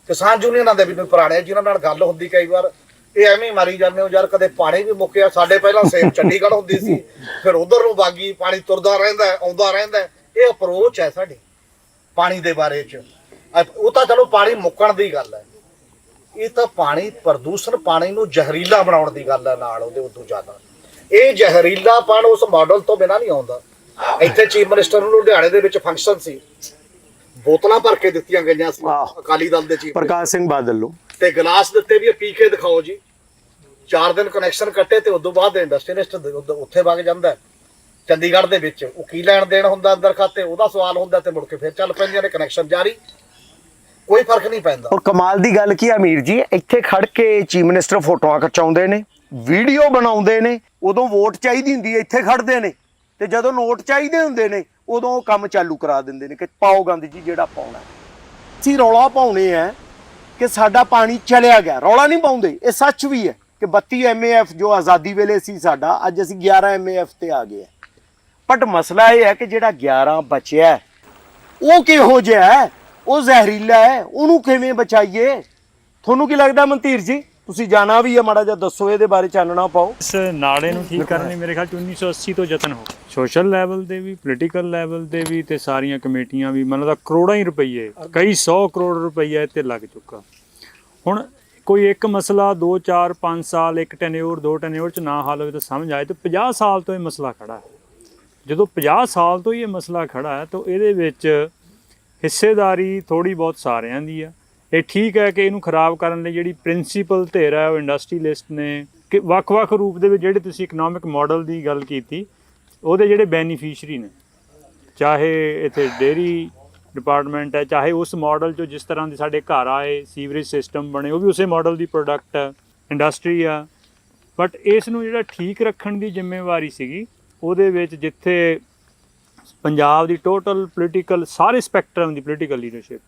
ਕਿਸਾਨ ਯੂਨੀਅਨਾਂ ਦੇ ਵੀ ਪੁਰਾਣੇ, ਜਿਨ੍ਹਾਂ ਨਾਲ ਗੱਲ ਹੁੰਦੀ ਕਈ ਵਾਰ, ਇਹ ਐਵੇਂ ਹੀ ਮਾਰੀ ਜਾਂਦੇ ਹੋ ਯਾਰ। ਕਦੇ ਪਾਣੀ ਵੀ ਮੁੱਕਿਆ ਸਾਡੇ, ਪਹਿਲਾਂ ਸੇਮ ਚੰਡੀਗੜ੍ਹ ਹੁੰਦੀ ਸੀ, ਫਿਰ ਉਧਰ ਨੂੰ ਬਾਗੀ, ਪਾਣੀ ਤੁਰਦਾ ਰਹਿੰਦਾ ਆਉਂਦਾ ਰਹਿੰਦਾ। ਇਹ ਅਪਰੋਚ ਹੈ ਸਾਡੀ ਪਾਣੀ ਦੇ ਬਾਰੇ ਚ। ਉਹ ਤਾਂ ਚਲੋ ਪਾਣੀ ਮੁੱਕਣ ਦੀ ਗੱਲ ਹੈ, ਇਹ ਤਾਂ ਪਾਣੀ ਪ੍ਰਦੂਸ਼ਣ, ਪਾਣੀ ਨੂੰ ਜ਼ਹਿਰੀਲਾ ਬਣਾਉਣ ਦੀ ਗੱਲ ਹੈ ਨਾਲ ਉਹਦੇ। ਉਦੋਂ ਜ਼ਿਆਦਾ ਇਹ ਜ਼ਹਿਰੀਲਾਪਣ ਉਸ ਮਾਡਲ ਤੋਂ ਬਿਨਾਂ ਨਹੀਂ ਆਉਂਦਾ। ਇੱਥੇ ਚੀਫ ਮਿਨਿਸਟਰ ਨੂੰ ਲੁਧਿਆਣੇ ਦੇ ਵਿੱਚ ਫੰਕਸ਼ਨ ਸੀ, ਬੋਤਲਾਂ ਭਰ ਕੇ ਦਿੱਤੀਆਂ ਗਈਆਂ ਸੀ ਅਕਾਲੀ ਦਲ ਦੇ ਚੀਫ ਪ੍ਰਕਾਸ਼ ਸਿੰਘ ਬਾਦਲ ਨੂੰ, ਤੇ ਗਲਾਸ ਦਿੱਤੇ ਵੀ ਪੀ ਕੇ ਦਿਖਾਓ ਜੀ। 4 ਦਿਨ ਕਨੈਕਸ਼ਨ ਕੱਟੇ ਤੇ ਉਦੋਂ ਬਾਅਦ ਇੰਡਸਟਰੀਅਲਿਸਟ ਉੱਥੇ ਵਗ ਜਾਂਦਾ ਚੰਡੀਗੜ੍ਹ ਦੇ ਵਿੱਚ। ਉਹ ਕੀ ਲੈਣ ਦੇਣ ਹੁੰਦਾ ਅੰਦਰ ਖਾਤੇ, ਉਹਦਾ ਸਵਾਲ ਹੁੰਦਾ, ਤੇ ਮੁੜ ਕੇ ਫਿਰ ਚੱਲ ਪੈਂਦੀਆਂ ਨੇ ਕਨੈਕਸ਼ਨ ਜਾਰੀ, ਕੋਈ ਫਰਕ ਨਹੀਂ ਪੈਂਦਾ। ਔਰ ਕਮਾਲ ਦੀ ਗੱਲ ਕੀ ਆ ਅਮੀਰ ਜੀ, ਇੱਥੇ ਖੜ ਕੇ ਚੀਫ ਮਿਨਿਸਟਰ ਫੋਟੋਆਂ ਖਿਚਾਉਂਦੇ ਨੇ, ਵੀਡੀਓ ਬਣਾਉਂਦੇ ਨੇ। ਉਦੋਂ ਵੋਟ ਚਾਹੀਦੀ ਹੁੰਦੀ ਹੈ, ਇੱਥੇ ਖੜਦੇ ਨੇ, ਤੇ ਜਦੋਂ ਨੋਟ ਚਾਹੀਦੇ ਹੁੰਦੇ ਨੇ ਉਦੋਂ ਉਹ ਕੰਮ ਚਾਲੂ ਕਰਾ ਦਿੰਦੇ ਨੇ ਕਿ ਪਾਓ ਗੰਦ ਜੀ ਜਿਹੜਾ ਪਾਉਣਾ। ਅਸੀਂ ਰੌਲਾ ਪਾਉਣੇ ਆ ਕਿ ਸਾਡਾ ਪਾਣੀ ਚਲਿਆ ਗਿਆ, ਰੌਲਾ ਨਹੀਂ ਪਾਉਂਦੇ। ਇਹ ਸੱਚ ਵੀ ਹੈ ਕਿ 32 MAF ਜੋ ਆਜ਼ਾਦੀ ਵੇਲੇ ਸੀ ਸਾਡਾ, ਅੱਜ ਅਸੀਂ 11 MAF ਤੇ ਆ ਗਏ। ਬਟ ਮਸਲਾ ਇਹ ਹੈ ਕਿ ਜਿਹੜਾ 11 ਬਚਿਆ ਉਹ ਕਿਹੋ ਜਿਹਾ ਹੈ, ਉਹ ਜ਼ਹਿਰੀਲਾ ਹੈ, ਉਹਨੂੰ ਕਿਵੇਂ ਬਚਾਈਏ? ਤੁਹਾਨੂੰ ਕੀ ਲੱਗਦਾ ਮਨਤੀਰ ਜੀ? ਤੁਸੀਂ ਜਾਣਾ ਵੀ ਹੈ, ਮਾੜਾ ਜਿਹਾ ਦੱਸੋ ਇਹਦੇ ਬਾਰੇ, ਚਾਨਣਾ ਪਾਓ। ਇਸ ਨਾਲੇ ਨੂੰ ਠੀਕ ਕਰਨ ਲਈ ਮੇਰੇ ਖਿਆਲ 'ਚ 1980 ਤੋਂ ਯਤਨ ਹੋ ਸੋਸ਼ਲ ਲੈਵਲ ਦੇ ਵੀ, ਪੋਲੀਟੀਕਲ ਲੈਵਲ ਦੇ ਵੀ, ਤੇ ਸਾਰੀਆਂ ਕਮੇਟੀਆਂ ਵੀ, ਮਤਲਬ ਕਰੋੜਾਂ ਹੀ ਰੁਪਈਏ, ਕਈ 100 ਕਰੋੜ ਰੁਪਈਆ ਇੱਥੇ ਲੱਗ ਚੁੱਕਾ। ਹੁਣ ਕੋਈ ਇੱਕ ਮਸਲਾ 2 4 5 ਸਾਲ, ਇੱਕ ਟੈਨਿਓਰ 2 ਟੈਨਿਓਰ 'ਚ ਨਾ ਹੱਲ ਹੋਵੇ ਤਾਂ ਸਮਝ ਆਏ, ਤੇ 50 ਸਾਲ ਤੋਂ ਇਹ ਮਸਲਾ ਖੜਾ ਹੈ। ਜਦੋਂ 50 ਸਾਲ ਤੋਂ ਹੀ ਇਹ ਮਸਲਾ ਖੜਾ ਹੈ ਤਾਂ ਇਹਦੇ ਵਿੱਚ ਹਿੱਸੇਦਾਰੀ ਥੋੜ੍ਹੀ ਬਹੁਤ ਸਾਰਿਆਂ ਦੀ ਆ। ਇਹ ਠੀਕ ਹੈ ਕਿ ਇਹਨੂੰ ਖਰਾਬ ਕਰਨ ਲਈ ਜਿਹੜੀ ਪ੍ਰਿੰਸੀਪਲ ਧਿਰ ਹੈ ਉਹ ਇੰਡਸਟਰੀਲਿਸਟ ਨੇ, ਕਿ ਵੱਖ-ਵੱਖ ਰੂਪ ਦੇ ਵਿੱਚ ਜਿਹੜੇ ਤੁਸੀਂ ਇਕਨੋਮਿਕ ਮਾਡਲ ਦੀ ਗੱਲ ਕੀਤੀ, ਉਹਦੇ ਜਿਹੜੇ ਬੈਨੀਫੀਸ਼ਰੀ ਨੇ, ਚਾਹੇ ਇੱਥੇ ਡੇਅਰੀ ਡਿਪਾਰਟਮੈਂਟ ਹੈ, ਚਾਹੇ ਉਸ ਮਾਡਲ 'ਚੋਂ ਜਿਸ ਤਰ੍ਹਾਂ ਦੇ ਸਾਡੇ ਘਰ ਆਏ, ਸੀਵਰੇਜ ਸਿਸਟਮ ਬਣੇ, ਉਹ ਵੀ ਉਸੇ ਮਾਡਲ ਦੀ ਪ੍ਰੋਡਕਟ ਹੈ, ਇੰਡਸਟਰੀ ਆ। ਬਟ ਇਸ ਨੂੰ ਜਿਹੜਾ ਠੀਕ ਰੱਖਣ ਦੀ ਜ਼ਿੰਮੇਵਾਰੀ ਸੀਗੀ, ਉਹਦੇ ਵਿੱਚ ਜਿੱਥੇ ਪੰਜਾਬ ਦੀ ਟੋਟਲ ਪੋਲੀਟੀਕਲ, ਸਾਰੇ ਸਪੈਕਟਰਮ ਦੀ ਪੋਲੀਟੀਕਲ ਲੀਡਰਸ਼ਿਪ,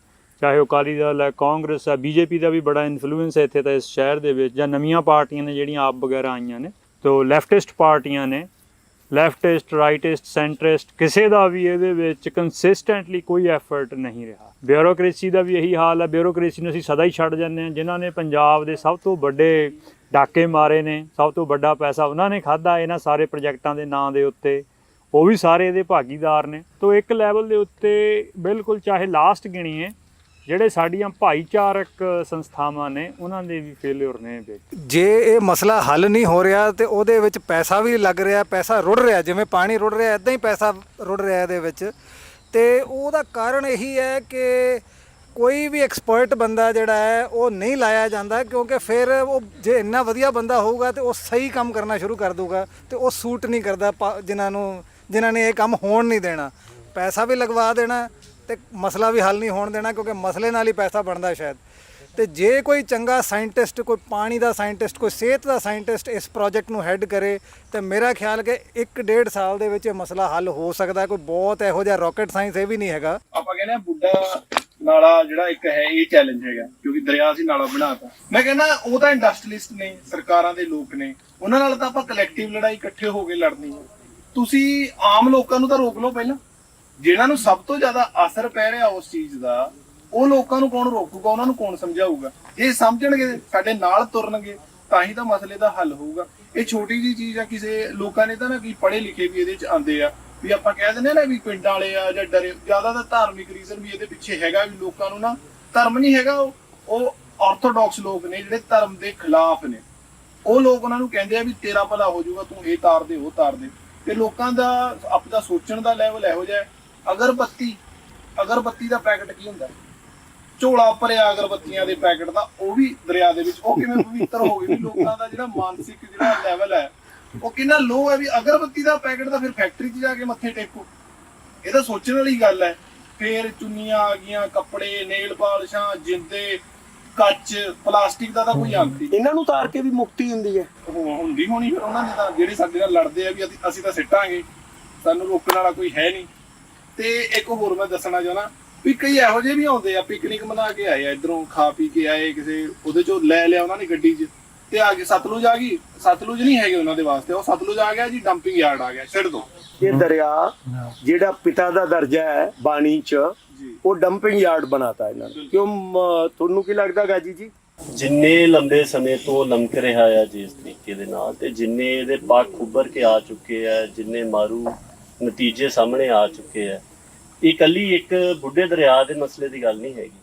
ਚਾਹੇ ਉਹ ਅਕਾਲੀ ਦਲ ਹੈ, ਕਾਂਗਰਸ ਹੈ, BJP ਦਾ ਵੀ ਬੜਾ ਇਨਫਲੂਐਂਸ ਹੈ ਇੱਥੇ ਤਾਂ ਇਸ ਸ਼ਹਿਰ ਦੇ ਵਿੱਚ, ਜਾਂ ਨਵੀਆਂ ਪਾਰਟੀਆਂ ਨੇ ਜਿਹੜੀਆਂ ਆਪ ਵਗੈਰਾ ਆਈਆਂ ਨੇ, ਤੋ ਲੈਫਟਿਸਟ ਪਾਰਟੀਆਂ ਨੇ, ਲੈਫਟਿਸਟ, ਰਾਈਟਿਸਟ, ਸੈਂਟਰਿਸਟ, ਕਿਸੇ ਦਾ ਵੀ ਇਹਦੇ ਵਿੱਚ ਕੰਸਿਸਟੈਂਟਲੀ ਕੋਈ ਐਫਰਟ ਨਹੀਂ ਰਿਹਾ। ਬਿਊਰੋਕ੍ਰੇਸੀ ਦਾ ਵੀ ਇਹੀ ਹਾਲ ਹੈ। ਬਿਊਰੋਕ੍ਰੇਸੀ ਨੂੰ ਅਸੀਂ ਸਦਾ ਹੀ ਛੱਡ ਜਾਂਦੇ ਹਾਂ। ਜਿਨ੍ਹਾਂ ਨੇ ਪੰਜਾਬ ਦੇ ਸਭ ਤੋਂ ਵੱਡੇ ਡਾਕੇ ਮਾਰੇ ਨੇ, ਸਭ ਤੋਂ ਵੱਡਾ ਪੈਸਾ ਉਹਨਾਂ ਨੇ ਖਾਧਾ ਇਹਨਾਂ ਸਾਰੇ ਪ੍ਰੋਜੈਕਟਾਂ ਦੇ ਨਾਂ ਦੇ ਉੱਤੇ, ਉਹ ਵੀ ਸਾਰੇ ਇਹਦੇ ਭਾਗੀਦਾਰ ਨੇ। ਤੋ ਇੱਕ ਲੈਵਲ ਦੇ ਉੱਤੇ ਬਿਲਕੁਲ, ਚਾਹੇ ਲਾਸਟ ਗਿਣੀਏ, ਜਿਹੜੇ ਸਾਡੀਆਂ ਭਾਈਚਾਰਕ ਸੰਸਥਾਵਾਂ ਨੇ ਉਹਨਾਂ ਦੇ ਵੀ ਫੇਲਿਅਰ ਨੇ ਵਿੱਚ। ਜੇ ਇਹ ਮਸਲਾ ਹੱਲ ਨਹੀਂ ਹੋ ਰਿਹਾ ਤੇ ਉਹਦੇ ਵਿੱਚ ਪੈਸਾ ਵੀ ਲੱਗ ਰਿਹਾ, ਪੈਸਾ ਰੁੜ ਰਿਹਾ, ਜਿਵੇਂ ਪਾਣੀ ਰੁੜ ਰਿਹਾ ਇਦਾਂ ਹੀ ਪੈਸਾ ਰੁੜ ਰਿਹਾ ਇਹਦੇ ਵਿੱਚ। ਤੇ ਉਹਦਾ ਕਾਰਨ ਇਹੀ ਹੈ ਕਿ ਕੋਈ ਵੀ ਐਕਸਪਰਟ ਬੰਦਾ ਜਿਹੜਾ ਹੈ ਉਹ ਨਹੀਂ ਲਾਇਆ ਜਾਂਦਾ, ਕਿਉਂਕਿ ਫਿਰ ਉਹ ਜੇ ਇੰਨਾ ਵਧੀਆ ਬੰਦਾ ਹੋਊਗਾ ਤੇ ਉਹ ਸਹੀ ਕੰਮ ਕਰਨਾ ਸ਼ੁਰੂ ਕਰ ਦੂਗਾ, ਤੇ ਉਹ ਸੂਟ ਨਹੀਂ ਕਰਦਾ ਜਿਨ੍ਹਾਂ ਨੇ ਇਹ ਕੰਮ ਹੋਣ ਨਹੀਂ ਦੇਣਾ। ਪੈਸਾ ਵੀ ਲਗਵਾ ਦੇਣਾ ਤੇ ਮਸਲਾ ਵੀ ਹੱਲ ਨਹੀਂ ਹੋਣ ਦੇਣਾ, ਕਿਉਂਕਿ ਮਸਲੇ ਨਾਲ ਹੀ ਪੈਸਾ ਬਣਦਾ ਸ਼ਾਇਦ। ਤੇ ਜੇ ਕੋਈ ਚੰਗਾ ਸਾਇੰਟਿਸਟ, ਕੋਈ ਪਾਣੀ ਦਾ ਸਾਇੰਟਿਸਟ, ਕੋਈ ਸਿਹਤ ਦਾ ਸਾਇੰਟਿਸਟ ਇਸ ਪ੍ਰੋਜੈਕਟ ਨੂੰ ਹੈੱਡ ਕਰੇ ਤੇ ਮੇਰਾ ਖਿਆਲ ਕਿ 1-1.5 ਸਾਲ ਦੇ ਵਿੱਚ ਇਹ ਮਸਲਾ ਹੱਲ ਹੋ ਸਕਦਾ। ਕੋਈ ਬਹੁਤ ਇਹੋ ਜਿਹਾ ਰਾਕਟ ਸਾਇੰਸ ਇਹ ਵੀ ਨਹੀਂ ਹੈਗਾ। ਆਪਾਂ ਕਹਿੰਦੇ ਆ ਬੁੱਢਾ ਨਾਲਾ ਜਿਹੜਾ ਇੱਕ ਹੈ, ਇਹ ਚੈਲੰਜ ਹੈਗਾ, ਕਿਉਂਕਿ ਦਰਿਆ ਸੀ ਨਾਲਾ ਬਣਾਤਾ। ਮੈਂ ਕਹਿੰਦਾ ਉਹ ਤਾਂ ਇੰਡਸਟਰੀਲਿਸਟ ਨੇ, ਸਰਕਾਰਾਂ ਦੇ ਲੋਕ ਨੇ, ਉਹਨਾਂ ਨਾਲ ਤਾਂ ਆਪਾਂ ਕਲੈਕਟਿਵ ਲੜਾਈ ਇਕੱਠੇ ਹੋ ਕੇ ਲੜਨੀ ਹੈ। ਤੁਸੀਂ ਆਮ ਲੋਕਾਂ ਨੂੰ ਤਾਂ ਰੋਕ ਲਓ ਪਹਿਲਾਂ, ਜਿਨ੍ਹਾਂ ਨੂੰ ਸਭ ਤੋਂ ਜ਼ਿਆਦਾ ਅਸਰ ਪੈ ਰਿਹਾ ਉਸ ਚੀਜ਼ ਦਾ, ਉਹ ਲੋਕਾਂ ਨੂੰ ਕੌਣ ਰੋਕੂਗਾ, ਉਹਨਾਂ ਨੂੰ ਕੌਣ ਸਮਝਾਊਗਾ? ਇਹ ਸਮਝਣਗੇ, ਸਾਡੇ ਨਾਲ ਤੁਰਨਗੇ, ਤਾਂ ਹੀ ਤਾਂ ਮਸਲੇ ਦਾ ਹੱਲ ਹੋਊਗਾ। ਇਹ ਛੋਟੀ ਜੀ ਚੀਜ਼ ਆ। ਕਿਸੇ ਲੋਕਾਂ ਨੇ ਤਾਂ ਨਾ ਕੀ ਪੜ੍ਹੇ ਲਿਖੇ ਵੀ ਇਹਦੇ ਚ ਆਉਂਦੇ ਆ, ਵੀ ਆਪਾਂ ਕਹਿ ਦਿੰਦੇ ਨਾ ਵੀ ਪਿੰਡਾਂ ਵਾਲੇ ਆ ਜਾਂ ਡਰੇ, ਜ਼ਿਆਦਾ ਤਾਂ ਧਾਰਮਿਕ ਰੀਜ਼ਨ ਵੀ ਇਹਦੇ ਪਿੱਛੇ ਹੈਗਾ, ਵੀ ਲੋਕਾਂ ਨੂੰ ਨਾ ਧਰਮ ਨਹੀਂ ਹੈਗਾ, ਉਹ ਆਰਥੋਡਾਕਸ ਲੋਕ ਨੇ ਜਿਹੜੇ ਧਰਮ ਦੇ ਖਿਲਾਫ ਨੇ। ਉਹ ਲੋਕ ਉਹਨਾਂ ਨੂੰ ਕਹਿੰਦੇ ਆ ਵੀ ਤੇਰਾ ਭਲਾ ਹੋ ਜਾਊਗਾ, ਤੂੰ ਇਹ ਤਾਰ ਦੇ, ਉਹ ਤਾਰ ਦੇ। ਤੇ ਲੋਕਾਂ ਦਾ ਆਪਦਾ ਸੋਚਣ ਦਾ ਲੈਵਲ ਇਹੋ ਜਿਹਾ। ਅਗਰਬੱਤੀ ਦਾ ਪੈਕਟ ਕੀ ਹੁੰਦਾ? ਝੋਲਾ ਭਰਿਆ ਅਗਰਬੱਤੀਆਂ ਦੇ ਪੈਕਟ ਦਾ, ਉਹ ਵੀ ਦਰਿਆ ਦੇ ਵਿੱਚ, ਉਹ ਕਿਵੇਂ ਪਵਿੱਤਰ ਹੋ ਗਏ? ਵੀ ਲੋਕਾਂ ਦਾ ਜਿਹੜਾ ਮਾਨਸਿਕ ਜਿਹੜਾ ਲੈਵਲ ਹੈ ਉਹ ਕਿੰਨਾ ਲੋ ਹੈ, ਵੀ ਅਗਰਬੱਤੀ ਦਾ ਪੈਕਟ ਤਾਂ ਫਿਰ ਫੈਕਟਰੀ 'ਚ ਜਾ ਕੇ ਮੱਥੇ ਟੇਕੋ। ਇਹ ਤਾਂ ਸੋਚਣ ਵਾਲੀ ਗੱਲ ਹੈ। ਫਿਰ ਚੁੰਨੀਆਂ ਆ ਗਈਆਂ, ਕੱਪੜੇ, ਨੇਲ ਪਾਲਿਸ਼ਾਂ, ਜਿੰਦੇ, ਕੱਚ, ਪਲਾਸਟਿਕ ਦਾ ਤਾਂ ਕੋਈ ਅੰਤ ਨਹੀਂ। ਇਹਨਾਂ ਨੂੰ ਤਾਰ ਕੇ ਵੀ ਮੁਕਤੀ ਹੁੰਦੀ ਹੈ, ਹੁੰਦੀ ਹੋਣੀ। ਫਿਰ ਉਹਨਾਂ ਨੇ ਤਾਂ ਜਿਹੜੇ ਸਾਡੇ ਨਾਲ ਲੜਦੇ ਆ ਵੀ ਅਸੀਂ ਤਾਂ ਸਿੱਟਾਂਗੇ, ਸਾਨੂੰ ਰੋਕਣ ਵਾਲਾ ਕੋਈ ਹੈ ਨਹੀਂ। ਤੇ ਇੱਕ ਹੋਰ ਮੈਂ ਦੱਸਣਾ ਚਾਹੁੰਦਾ ਵੀ ਕਈ ਇਹੋ ਜਿਹੇ ਵੀ ਆਉਂਦੇ ਆ, ਪਿਕਨਿਕ ਮਨਾ ਕੇ ਆਏ ਆ, ਇਧਰੋਂ ਖਾ ਪੀ ਕੇ ਆਏ, ਕਿਸੇ ਉਹਦੇ ਚੋਂ ਲੈ ਲਿਆ ਉਹਨਾਂ ਨੇ ਗੱਡੀ 'ਚ, ਤੇ ਆ ਕੇ ਸਤਲੁਜ ਆ ਗਈ। ਸਤਲੁਜ ਨਹੀਂ ਹੈਗੇ ਉਹਨਾਂ ਦੇ ਵਾਸਤੇ, ਉਹ ਸਤਲੁਜ ਆ ਗਿਆ ਜੀ, ਡੰਪਿੰਗ ਯਾਰਡ ਆ ਗਿਆ, ਛੱਡ ਦੋ। ਇਹ ਦਰਿਆ ਜਿਹੜਾ ਪਿਤਾ ਦਾ ਦਰਜਾ ਹੈ ਬਾਣੀ 'ਚ, ਉਹ ਡੰਪਿੰਗ ਯਾਰਡ ਬਣਾਤਾ ਇਹਨਾਂ ਨੇ। ਕਿਉਂ? ਤੁਹਾਨੂੰ ਕੀ ਲੱਗਦਾ ਗਾਜੀ ਜੀ? ਜਿੰਨੇ ਲੰਬੇ ਸਮੇਂ ਤੋਂ ਲਮਕ ਰਿਹਾ ਆ ਜਿਸ ਤਰੀਕੇ ਦੇ ਨਾਲ, ਤੇ ਜਿੰਨੇ ਇਹਦੇ ਪੱਖ ਉੱਭਰ ਕੇ ਆ ਚੁੱਕੇ ਆ, ਜਿੰਨੇ ਮਾਰੂ ਨਤੀਜੇ ਸਾਹਮਣੇ ਆ ਚੁੱਕੇ ਆ, ਇਹ ਇਕੱਲੀ ਇੱਕ ਬੁੱਢੇ ਦਰਿਆ ਦੇ ਮਸਲੇ ਦੀ ਗੱਲ ਨਹੀਂ ਹੈਗੀ।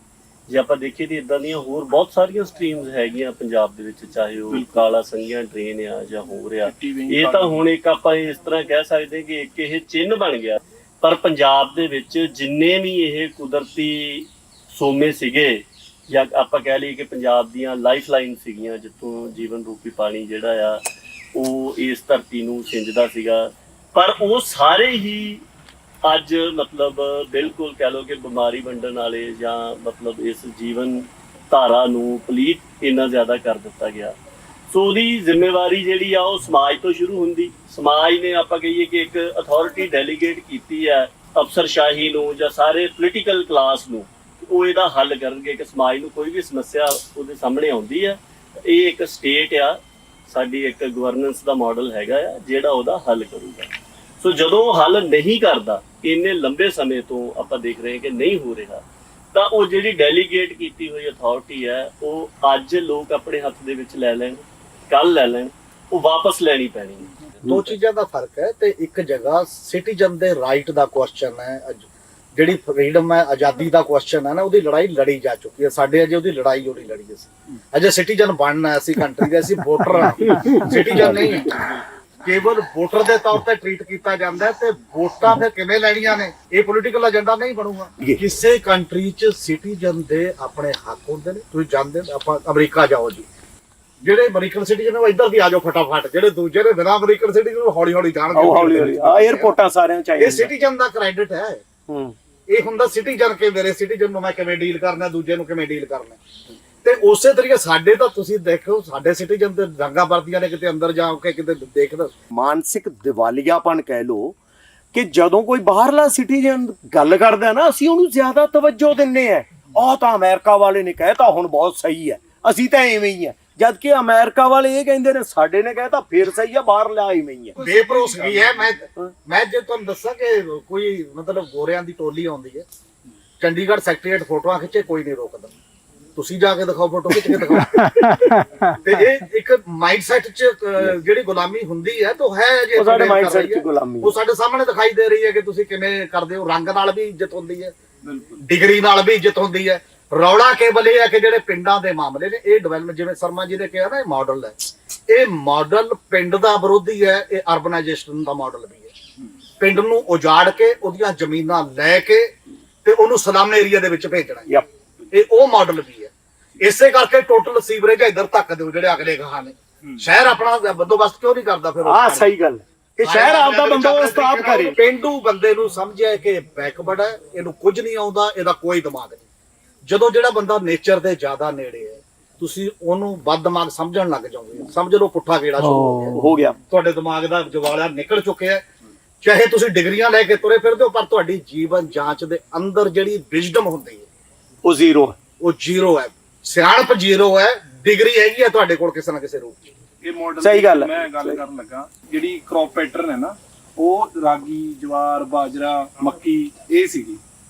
ਜੇ ਆਪਾਂ ਦੇਖੀਏ ਤਾਂ ਇਦਾਂ ਦੀਆਂ ਹੋਰ ਬਹੁਤ ਸਾਰੀਆਂ ਸਟਰੀਮਸ ਹੈਗੀਆਂ ਪੰਜਾਬ ਦੇ ਵਿੱਚ, ਚਾਹੇ ਉਹ ਕਾਲਾ ਸੰਘਿਆ ਡਰੇਨ ਆ ਜਾਂ ਹੋਰ ਆ। ਇਹ ਤਾਂ ਹੁਣ ਇੱਕ ਆਪਾਂ ਇਸ ਤਰ੍ਹਾਂ ਕਹਿ ਸਕਦੇ ਕਿ ਇੱਕ ਇਹ ਚਿੰਨ੍ਹ ਬਣ ਗਿਆ। ਪਰ ਪੰਜਾਬ ਦੇ ਵਿੱਚ ਜਿੰਨੇ ਵੀ ਇਹ ਕੁਦਰਤੀ ਸੋਮੇ ਸੀਗੇ, ਜਾਂ ਆਪਾਂ ਕਹਿ ਲਈਏ ਕਿ ਪੰਜਾਬ ਦੀਆਂ ਲਾਈਫ ਲਾਈਨ ਸੀਗੀਆਂ, ਜਿੱਥੋਂ ਜੀਵਨ ਰੂਪੀ ਪਾਣੀ ਜਿਹੜਾ ਆ ਉਹ ਇਸ ਧਰਤੀ ਨੂੰ ਸਿੰਜਦਾ ਸੀਗਾ, ਪਰ ਉਹ ਸਾਰੇ ਹੀ ਅੱਜ ਮਤਲਬ ਬਿਲਕੁਲ ਕਹਿ ਲਓ ਕਿ ਬਿਮਾਰੀ ਵੰਡਣ ਵਾਲੇ, ਜਾਂ ਮਤਲਬ ਇਸ ਜੀਵਨ ਧਾਰਾ ਨੂੰ ਪਲੀਤ ਇੰਨਾ ਜ਼ਿਆਦਾ ਕਰ ਦਿੱਤਾ ਗਿਆ। ਸੋ ਉਹਦੀ ਜ਼ਿੰਮੇਵਾਰੀ ਜਿਹੜੀ ਆ ਉਹ ਸਮਾਜ ਤੋਂ ਸ਼ੁਰੂ ਹੁੰਦੀ। ਸਮਾਜ ਨੇ ਆਪਾਂ ਕਹੀਏ ਕਿ ਇੱਕ ਅਥਾਰਟੀ ਡੈਲੀਗੇਟ ਕੀਤੀ ਹੈ ਅਫਸਰਸ਼ਾਹੀ ਨੂੰ ਜਾਂ ਸਾਰੇ ਪੋਲੀਟੀਕਲ ਕਲਾਸ ਨੂੰ, ਉਹ ਇਹਦਾ ਹੱਲ ਕਰਨਗੇ। ਕਿ ਸਮਾਜ ਨੂੰ ਕੋਈ ਵੀ ਸਮੱਸਿਆ ਉਹਦੇ ਸਾਹਮਣੇ ਆਉਂਦੀ ਹੈ, ਇਹ ਇੱਕ ਸਟੇਟ ਆ ਸਾਡੀ, ਇੱਕ ਗਵਰਨੈਂਸ ਦਾ ਮਾਡਲ ਹੈਗਾ ਆ ਜਿਹੜਾ ਉਹਦਾ ਹੱਲ ਕਰੂਗਾ। ਸੋ ਜਦੋਂ ਹੱਲ ਨਹੀਂ ਕਰਦਾ, ਇੰਨੇ ਲੰਬੇ ਸਮੇਂ ਤੋਂ ਆਪਾਂ ਦੇਖ ਰਹੇ ਹਾਂ ਕਿ ਨਹੀਂ ਹੋ ਰਿਹਾ, ਤਾਂ ਉਹ ਜਿਹੜੀ ਡੈਲੀਗੇਟ ਕੀਤੀ ਹੋਈ ਅਥਾਰਟੀ ਹੈ ਉਹ ਅੱਜ ਲੋਕ ਆਪਣੇ ਹੱਥ ਦੇ ਵਿੱਚ ਲੈ ਲੈਣ, ਕੱਲ ਲੈ ਲੈਣ, ਉਹ ਵਾਪਸ ਲੈਣੀ ਪੈਣੀ ਹੈ। ਦੋ ਚੀਜ਼ਾਂ ਦਾ ਫਰਕ ਹੈ। ਤੇ ਇੱਕ ਜਗ੍ਹਾ ਸਿਟੀਜ਼ਨ ਦੇ ਰਾਈਟ ਦਾ ਕੁਐਸਚਨ ਹੈ, ਜਿਹੜੀ ਫਰੀडम ਹੈ, ਆਜ਼ਾਦੀ ਦਾ ਕੁਐਸਚਨ ਹੈ ਨਾ, ਉਹਦੀ ਲੜਾਈ ਲੜੀ ਜਾ ਚੁੱਕੀ ਹੈ। ਸਾਡੇ ਅਜੇ ਉਹਦੀ ਲੜਾਈ ਹੋਣੀ ਲੜੀ ਅਸੀਂ ਅਜੇ ਸਿਟੀਜ਼ਨ ਬਣਨਾ, ਅਸੀਂ ਕੰਟਰੀ ਦੇ, ਅਸੀਂ ਵੋਟਰ ਹਾਂ, ਸਿਟੀਜ਼ਨ ਨਹੀਂ ਹੈ। ਕੇਵਲ ਵੋਟਰ ਦੇ ਤੌਰ ਤੇ ਟ੍ਰੀਟ ਕੀਤਾ ਜਾਂਦਾ ਹੈ, ਤੇ ਵੋਟਾਂ ਫਿਰ ਕਿਵੇਂ ਲੈਣੀਆਂ ਨੇ, ਇਹ ਪੋਲੀਟੀਕਲ ਏਜੰਡਾ ਨਹੀਂ ਬਣੂਗਾ। ਕਿਸੇ ਕੰਟਰੀ 'ਚ ਸਿਟੀਜ਼ਨ ਦੇ ਆਪਣੇ ਹੱਕ ਹੁੰਦੇ ਨੇ। ਤੁਸੀਂ ਜਾਣਦੇ ਹੋ, ਆਪਾਂ ਅਮਰੀਕਾ ਜਾਓ ਜੀ, ਜਿਹੜੇ ਅਮਰੀਕਨ ਸਿਟੀਜ਼ਨ ਉਹ ਇੱਧਰ ਦੀ ਆ ਜਾਓ ਫਟਾਫਟ, ਜਿਹੜੇ ਦੂਜੇ ਨੇ ਬਿਨਾਂ ਅਮਰੀਕਨ ਸਿਟੀਜ਼ਨ ਹੌਲੀ ਹੌਲੀ ਜਾਣਗੇ, ਹੌਲੀ ਹੌਲੀ 에ਅਰਪੋਰਟਾਂ ਸਾਰਿਆਂ ਚਾਹੀਦੇ। ਇਹ ਸਿਟੀਜ਼ਨ ਦਾ ਕ੍ਰੈਡਿਟ ਹੈ। ਇਹ ਹੁੰਦਾ ਸਿਟੀਜ਼ਨ ਕਿ ਮੇਰੇ ਸਿਟੀਜ਼ਨ ਨੂੰ ਮੈਂ ਕਿਵੇਂ ਡੀਲ ਕਰਨਾ, ਦੂਜੇ ਨੂੰ ਕਿਵੇਂ ਡੀਲ ਕਰਨਾ। ਤੇ ਉਸੇ ਤਰੀਕੇ ਸਾਡੇ ਤਾਂ ਤੁਸੀਂ ਦੇਖੋ, ਸਾਡੇ ਸਿਟੀਜ਼ਨ ਤੇ ਰੰਗਾਂ ਵਰਦੀਆਂ ਨੇ, ਕਿਤੇ ਅੰਦਰ ਜਾ ਕੇ ਕਿਤੇ ਦੇਖਦਾ। ਮਾਨਸਿਕ ਦਿਵਾਲੀਆਪਨ ਕਹਿ ਲੋ ਕਿ ਜਦੋਂ ਕੋਈ ਬਾਹਰਲਾ ਸਿਟੀਜ਼ਨ ਗੱਲ ਕਰਦਾ ਨਾ, ਅਸੀਂ ਉਹਨੂੰ ਜ਼ਿਆਦਾ ਤਵੱਜੋ ਦਿੰਨੇ ਆ। ਆਹ ਤਾਂ ਅਮਰੀਕਾ ਵਾਲੇ ਨੇ ਕਹਿਤਾ ਹੁਣ ਬਹੁਤ ਸਹੀ ਹੈ, ਅਸੀਂ ਤਾਂ ਐਵੇਂ ਹੀ ਆ। ਜਦ ਕਿ ਅਮਰੀਕਾ ਵਾਲੇ ਇਹ ਕਹਿੰਦੇ ਨੇ ਸਾਡੇ ਨੇ ਕਹਿਤਾ ਫਿਰ ਸਹੀ ਆ, ਬਾਹਰ ਲਿਆ ਐਵੇਂ ਹੀ ਆ। ਬੇਭਰੋਸਗੀ ਹੈ। ਮੈਂ ਜੇ ਤੁਹਾਨੂੰ ਦੱਸਾਂ ਕਿ ਕੋਈ ਮਤਲਬ ਗੋਰਿਆਂ ਦੀ ਟੋਲੀ ਆਉਂਦੀ ਹੈ, ਚੰਡੀਗੜ੍ਹ ਸੈਕਟਰੀਏਟ ਫੋਟੋਆਂ ਖਿੱਚੇ, ਕੋਈ ਨਹੀਂ ਰੋਕਦਾ। ਤੁਸੀਂ ਜਾ ਕੇ ਦਿਖਾਓ, ਫੋਟੋ ਖਿੱਚ ਕੇ ਦਿਖਾਓ। ਤੇ ਇਹ ਇੱਕ ਮਾਈਂਡਸੈਟ 'ਚ ਜਿਹੜੀ ਗੁਲਾਮੀ ਹੁੰਦੀ ਹੈ, ਤਾਂ ਹੈ ਜੇ ਸਾਡੇ ਮਾਈਂਡਸੈਟ 'ਚ ਗੁਲਾਮੀ, ਉਹ ਸਾਡੇ ਸਾਹਮਣੇ ਦਿਖਾਈ ਦੇ ਰਹੀ ਹੈ ਕਿ ਤੁਸੀਂ ਕਿਵੇਂ ਕਰਦੇ ਹੋ। ਰੰਗ ਨਾਲ ਵੀ ਇੱਜ਼ਤ ਹੁੰਦੀ ਹੈ, ਡਿਗਰੀ ਨਾਲ ਵੀ ਇੱਜ਼ਤ ਹੁੰਦੀ ਹੈ। ਰੌਲਾ ਕੇਵਲ ਇਹ ਹੈ ਕਿ ਜਿਹੜੇ ਪਿੰਡਾਂ ਦੇ ਮਾਮਲੇ ਨੇ, ਇਹ ਡਿਵੈਲਪਮੈਂਟ, ਜਿਵੇਂ ਸ਼ਰਮਾ ਜੀ ਨੇ ਕਿਹਾ ਨਾ, ਇਹ ਮਾਡਲ ਹੈ। ਇਹ ਮਾਡਲ ਪਿੰਡ ਦਾ ਵਿਰੋਧੀ ਹੈ, ਇਹ ਅਰਬਨਾਈਜੇਸ਼ਨ ਦਾ ਮਾਡਲ ਵੀ ਹੈ। ਪਿੰਡ ਨੂੰ ਉਜਾੜ ਕੇ ਉਹਦੀਆਂ ਜ਼ਮੀਨਾਂ ਲੈ ਕੇ ਤੇ ਉਹਨੂੰ ਸਲਮ ਏਰੀਆ ਦੇ ਵਿੱਚ ਭੇਜਣਾ, ਇਹ ਉਹ ਮਾਡਲ ਵੀ ਹੈ। ਇਸੇ ਕਰਕੇ ਟੋਟਲ ਸੀਵਰੇਜ ਇੱਧਰ ਤੱਕ ਦਿਓ ਜਿਹੜੇ ਅਗਲੇ ਗਾਹਾਂ ਨੇ। ਸ਼ਹਿਰ ਆਪਣਾ ਬੰਦੋਬਸਤ ਕਿਉਂ ਨਹੀਂ ਕਰਦਾ ਫਿਰ? ਆਹ ਸਹੀ ਗੱਲ ਕਿ ਸ਼ਹਿਰ ਆਪਦਾ ਬੰਦੋਬਸਤ ਆਪ ਕਰੇ। ਪਿੰਡੂ ਬੰਦੇ ਨੂੰ ਸਮਝਿਆ ਕਿ ਬੈਕਵਰਡ ਹੈ, ਇਹਨੂੰ ਕੁਝ ਨਹੀਂ ਆਉਂਦਾ, ਇਹਦਾ ਕੋਈ ਦਿਮਾਗ ਨਹੀਂ। ਜਦੋਂ ਜਿਹੜਾ ਬੰਦਾ ਨੇਚਰ ਦੇ ਜ਼ਿਆਦਾ ਨੇੜੇ ਹੈ, ਤੁਸੀਂ ਉਹਨੂੰ ਵੱਧ ਦਿਮਾਗ ਸਮਝਣ ਲੱਗ ਜਾਓਗੇ। ਸਮਝ ਲਓ ਪੁੱਠਾ ਗੇੜਾ ਸ਼ੁਰੂ ਹੋ ਗਿਆ, ਤੁਹਾਡੇ ਦਿਮਾਗ ਦਾ ਜਵਾਲਾ ਨਿਕਲ ਚੁੱਕਿਆ। ਚਾਹੇ ਤੁਸੀਂ ਡਿਗਰੀਆਂ ਲੈ ਕੇ ਤੁਰੇ ਫਿਰਦੇ ਹੋ, ਪਰ ਤੁਹਾਡੀ ਜੀਵਨ ਜਾਂਚ ਦੇ ਅੰਦਰ ਜਿਹੜੀ ਵਿਜ਼ਡਮ ਹੁੰਦੀ ਹੈ ਉਹ ਜ਼ੀਰੋ ਹੈ, ਉਹ ਜ਼ੀਰੋ ਹੈ। ਸਿਆਣਪ ਜ਼ੀਰੋ ਹੈ, ਡਿਗਰੀ ਹੈਗੀ ਹੈ ਤੁਹਾਡੇ ਕੋਲ ਕਿਸੇ ਨਾ ਕਿਸੇ ਰੂਪ 'ਚ। ਇਹ ਮਾਡਲ ਸਹੀ ਗੱਲ ਹੈ। ਮੈਂ ਗੱਲ ਕਰਨ ਲੱਗਾ, ਜਿਹੜੀ ਕ੍ਰੌਪ ਪੈਟਰਨ ਹੈ ਨਾ, ਉਹ ਰਾਗੀ, ਜਵਾਰ, ਬਾਜਰਾ, ਮੱਕੀ ਇਹ ਸੀਗੀ।